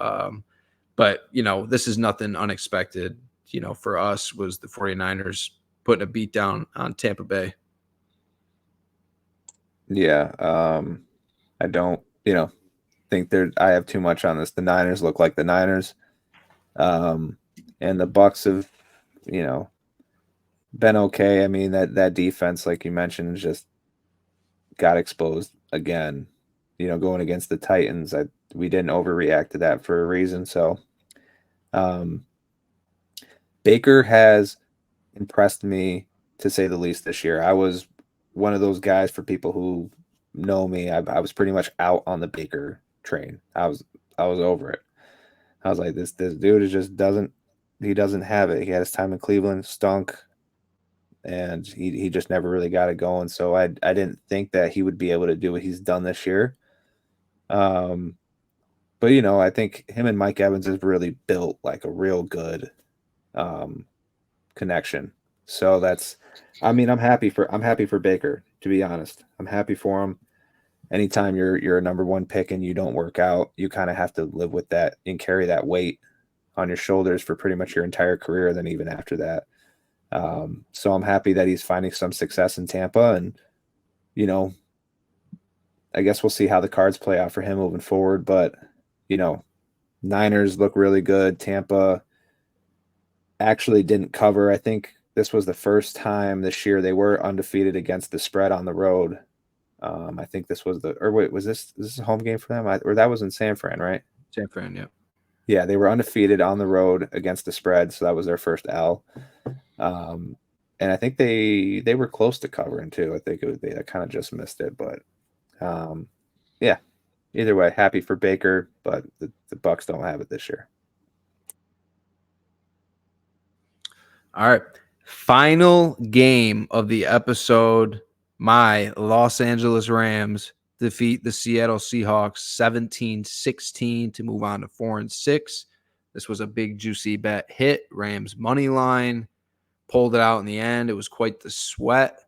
But, this is nothing unexpected, for us, was the 49ers putting a beat down on Tampa Bay. Yeah, I don't, think I have too much on this. The Niners look like the Niners. And the Bucs have, been okay. I mean, that defense, like you mentioned, just got exposed again. Going against the Titans, we didn't overreact to that for a reason. So, Baker has impressed me, to say the least, this year. I was one of those guys, for people who know me. I was pretty much out on the Baker train. I was over it. I was like, this dude just doesn't have it. He had his time in Cleveland, stunk, and he just never really got it going. So I didn't think that he would be able to do what he's done this year. But I think him and Mike Evans has really built like a real good connection. So I'm happy for Baker, to be honest. I'm happy for him. Anytime you're a number one pick and you don't work out, you kind of have to live with that and carry that weight on your shoulders for pretty much your entire career, then even after that. So I'm happy that he's finding some success in Tampa, and, I guess we'll see how the cards play out for him moving forward. But, Niners look really good. Tampa actually didn't cover. I think this was the first time this year they were undefeated against the spread on the road. I think this was was this a home game for them? Or that was in San Fran, right? San Fran, yeah. Yeah, they were undefeated on the road against the spread, so that was their first L. And I think they were close to covering too. I think they kind of just missed it, but yeah. Either way, happy for Baker, but the Bucs don't have it this year. All right, final game of the episode. My Los Angeles Rams defeat the Seattle Seahawks 17-16 to move on to 4-6. This was a big, juicy bet hit. Rams money line, pulled it out in the end. It was quite the sweat,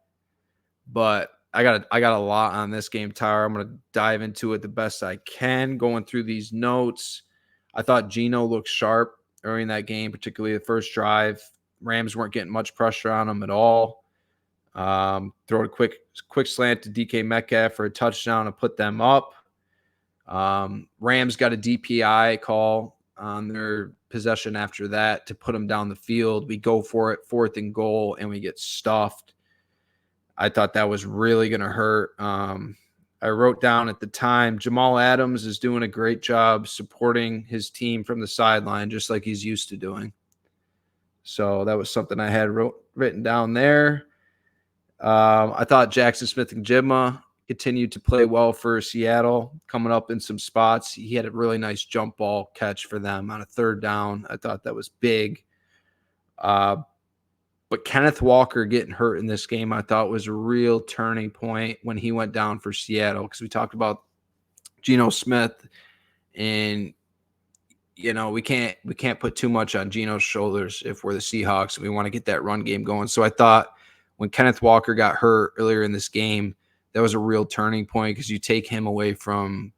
but I got a lot on this game, Tyler. I'm going to dive into it the best I can. Going through these notes, I thought Geno looked sharp early in that game, particularly the first drive. Rams weren't getting much pressure on him at all. Throw a quick slant to DK Metcalf for a touchdown to put them up. Rams got a DPI call on their possession after that to put them down the field. We go for it, 4th and goal, and we get stuffed. I thought that was really going to hurt. I wrote down at the time, Jamal Adams is doing a great job supporting his team from the sideline, just like he's used to doing. So that was something I had written down there. I thought Jackson Smith-Njigba continued to play well for Seattle, coming up in some spots. He had a really nice jump ball catch for them on a 3rd down. I thought that was big. But Kenneth Walker getting hurt in this game, I thought was a real turning point when he went down for Seattle, because we talked about Geno Smith, and we can't put too much on Geno's shoulders if we're the Seahawks and we want to get that run game going. So I thought when Kenneth Walker got hurt earlier in this game, that was a real turning point, because you take him away from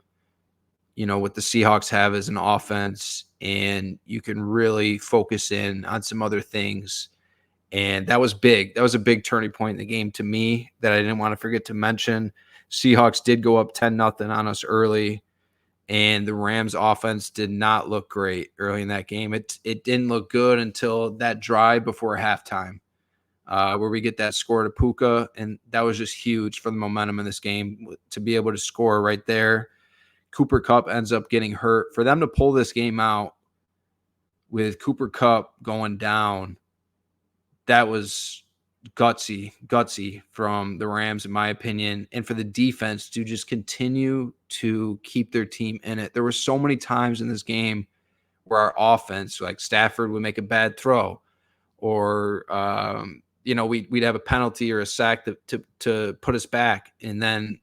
what the Seahawks have as an offense, and you can really focus in on some other things. And that was big. That was a big turning point in the game to me that I didn't want to forget to mention. Seahawks did go up 10-0 on us early, and the Rams offense did not look great early in that game. It didn't look good until that drive before halftime, where we get that score to Puka, and that was just huge for the momentum in this game to be able to score right there. Cooper Kupp ends up getting hurt. For them to pull this game out with Cooper Kupp going down, that was gutsy from the Rams, in my opinion, and for the defense to just continue to keep their team in it. There were so many times in this game where our offense, like Stafford, would make a bad throw, or we'd have a penalty or a sack to put us back, and then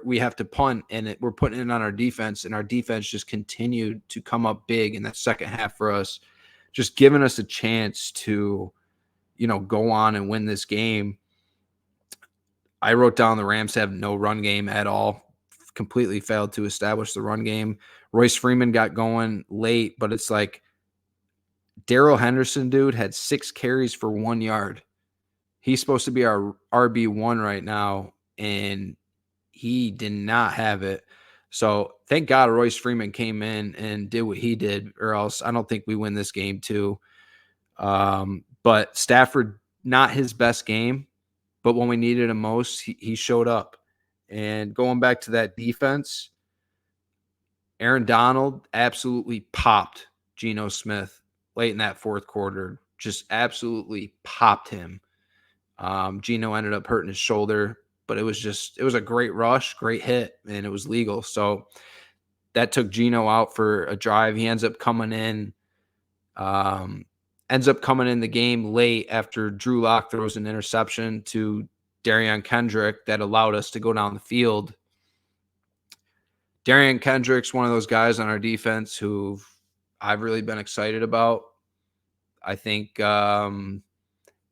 we have to punt, and we're putting it on our defense, and our defense just continued to come up big in that second half for us, just giving us a chance to, go on and win this game. I wrote down the Rams have no run game at all, completely failed to establish the run game. Royce Freeman got going late, but it's like Darrell Henderson, dude, had 6 carries for 1 yard. He's supposed to be our RB1 right now, and he did not have it. So thank God Royce Freeman came in and did what he did, or else I don't think we win this game too. But Stafford, not his best game, but when we needed him most, he showed up. And going back to that defense, Aaron Donald absolutely popped Geno Smith late in that 4th quarter, just absolutely popped him. Geno ended up hurting his shoulder, but it was a great rush, great hit, and it was legal. So that took Geno out for a drive. He ends up coming in the game late after Drew Lock throws an interception to Darian Kendrick that allowed us to go down the field. Darian Kendrick's one of those guys on our defense who I've really been excited about. I think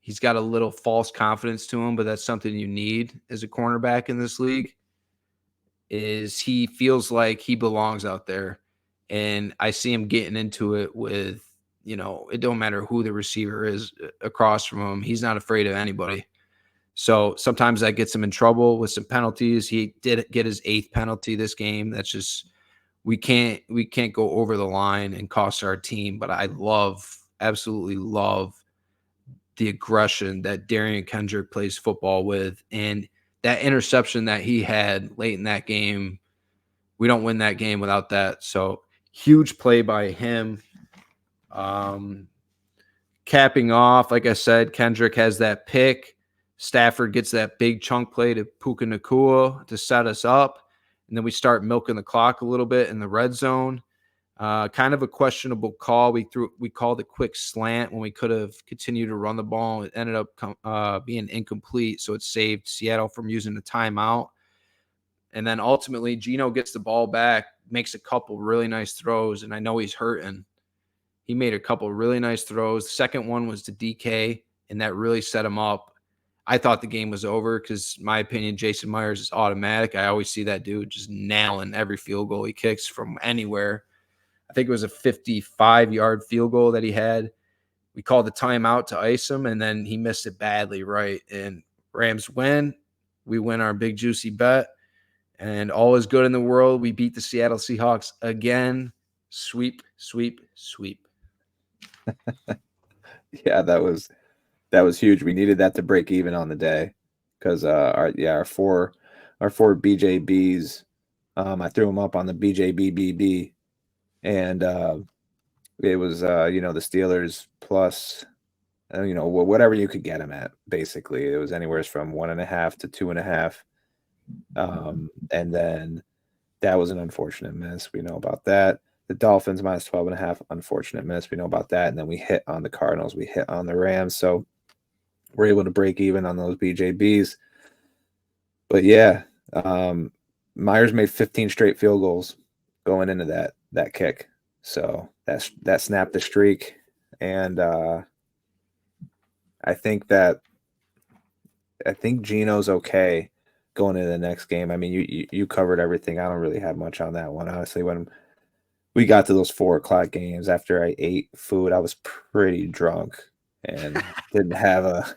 he's got a little false confidence to him, but that's something you need as a cornerback in this league, is he feels like he belongs out there. And I see him getting into it with, it don't matter who the receiver is across from him. He's not afraid of anybody. So sometimes that gets him in trouble with some penalties. He did get his 8th penalty this game. That's just, we can't go over the line and cost our team. But I absolutely love the aggression that Darian Kendrick plays football with. And that interception that he had late in that game, we don't win that game without that. So huge play by him. Capping off, like I said, Kendrick has that pick. Stafford gets that big chunk play to Puka Nacua to set us up. And then we start milking the clock a little bit in the red zone. Kind of a questionable call. We called a quick slant when we could have continued to run the ball. It ended up being incomplete, so it saved Seattle from using the timeout. And then ultimately, Geno gets the ball back, makes a couple really nice throws, and I know he's hurting. He made a couple really nice throws. The second one was to DK, and that really set him up. I thought the game was over because, my opinion, Jason Myers is automatic. I always see that dude just nailing every field goal he kicks from anywhere. I think it was a 55-yard field goal that he had. We called the timeout to ice him, and then he missed it badly, right? And Rams win. We win our big juicy bet, and all is good in the world. We beat the Seattle Seahawks again. Sweep, sweep, sweep. Yeah, that was huge. We needed that to break even on the day because our four BJBs. I threw them up on the BJBBB, and it was the Steelers plus whatever you could get them at. Basically, it was anywhere from 1.5 to 2.5. And then that was an unfortunate miss. We know about that. The Dolphins minus 12.5, unfortunate miss. We know about that. And then we hit on the Cardinals. We hit on the Rams. So we're able to break even on those BJBs. But yeah, Myers made 15 straight field goals going into that kick. So that snapped the streak. And I think Geno's okay going into the next game. I mean, you covered everything. I don't really have much on that one. Honestly, when we got to those 4:00 games after I ate food, I was pretty drunk and didn't have a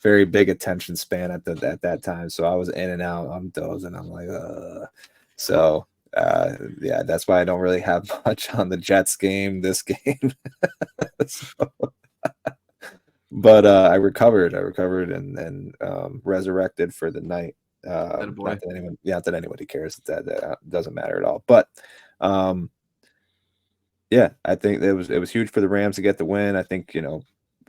very big attention span at that time. So I was in and out. I'm dozing. I'm like, So yeah, that's why I don't really have much on the Jets game, this game. But I recovered and resurrected for the night. Not that anybody cares. That doesn't matter at all. But yeah, I think it was huge for the Rams to get the win. I think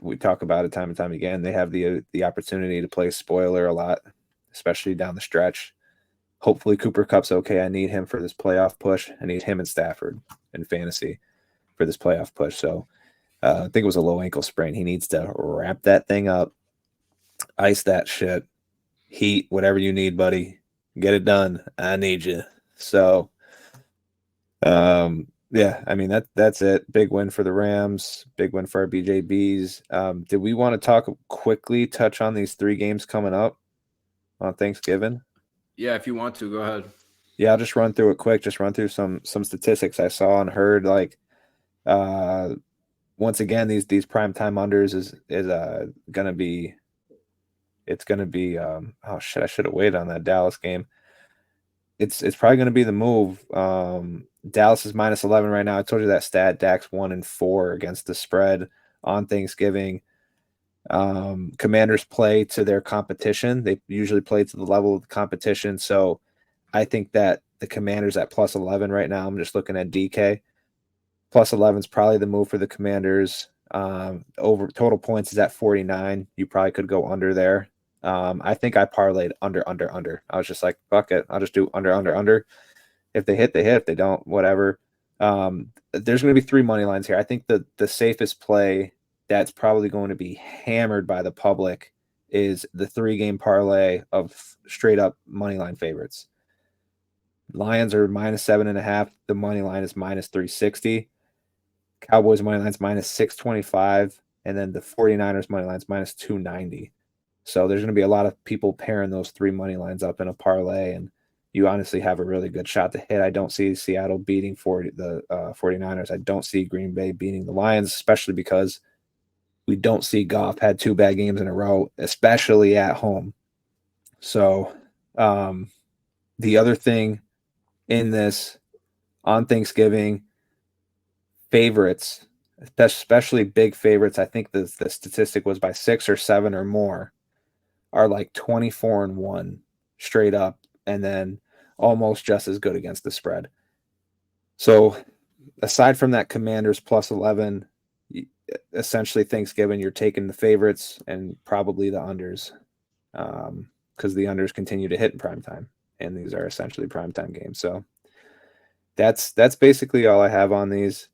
we talk about it time and time again. They have the opportunity to play spoiler a lot, especially down the stretch. Hopefully Cooper Kupp's okay. I need him for this playoff push. I need him and Stafford in fantasy for this playoff push. So I think it was a low ankle sprain. He needs to wrap that thing up, ice that shit, heat, whatever you need, buddy. Get it done. I need you. So, yeah, I mean, that's it. Big win for the Rams. Big win for our BJBs. Did we want to quickly touch on these 3 games coming up on Thanksgiving? Yeah, if you want to, go ahead. Yeah, I'll just run through it quick. Just run through some statistics I saw and heard. Like, once again, these primetime unders is gonna be. It's gonna be. Oh shit! I should have waited on that Dallas game. It's probably gonna be the move. Dallas is minus 11 right now. I told you that stat. Dak's 1-4 against the spread on Thanksgiving. Commanders play to their competition. They usually play to the level of the competition. So I think that the Commanders at plus 11 right now, I'm just looking at DK. Plus 11 is probably the move for the Commanders. Over total points is at 49. You probably could go under there. I think I parlayed under. I was just like, fuck it. I'll just do under. If they hit, they hit. If they don't, whatever. There's going to be 3 money lines here. I think the safest play that's probably going to be hammered by the public is the 3-game parlay of straight up money line favorites. Lions are minus 7.5. The money line is minus 360. Cowboys money line is minus 625. And then the 49ers money line is minus 290. So there's going to be a lot of people pairing those 3 money lines up in a parlay, and you honestly have a really good shot to hit. I don't see Seattle beating the 49ers. I don't see Green Bay beating the Lions, especially because we don't see Goff had 2 bad games in a row, especially at home. So the other thing in this on Thanksgiving, favorites, especially big favorites, I think the statistic was by 6 or 7 or more, are like 24-1 straight up, and then almost just as good against the spread. So aside from that Commanders plus 11, essentially Thanksgiving, you're taking the favorites and probably the unders, because the unders continue to hit in primetime, and these are essentially primetime games. So that's basically all I have on these.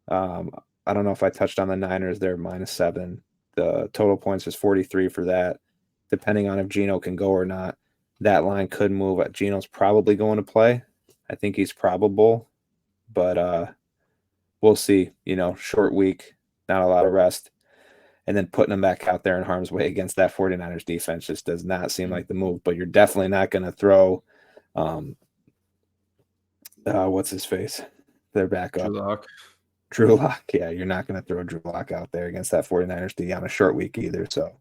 I don't know if I touched on the Niners. They're minus 7. The total points is 43 for that, depending on if Geno can go or not. that line could move. Geno's probably going to play. I think he's probable, but we'll see. Short week, not a lot of rest. And then putting him back out there in harm's way against that 49ers defense just does not seem like the move. But you're definitely not going to throw what's his face? Their backup. Drew Lock. Yeah, you're not going to throw Drew Lock out there against that 49ers D on a short week either. So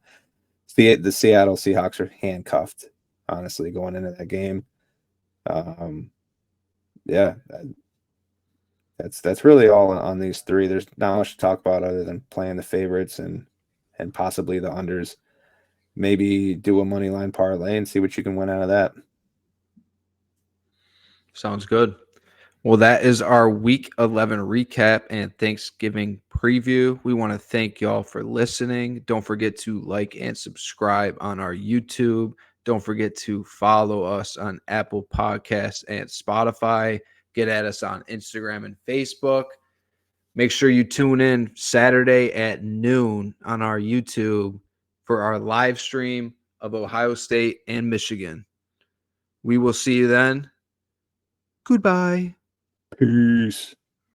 the Seattle Seahawks are handcuffed, honestly, going into that game. Yeah, that's really all on these three. There's not much to talk about other than playing the favorites and possibly the unders. Maybe do a money line parlay and see what you can win out of that. Sounds good. Well, that is our Week 11 recap and Thanksgiving preview. We want to thank y'all for listening. Don't forget to like and subscribe on our YouTube. Don't forget to follow us on Apple Podcasts and Spotify. Get at us on Instagram and Facebook. Make sure you tune in Saturday at noon on our YouTube for our live stream of Ohio State and Michigan. We will see you then. Goodbye. Peace.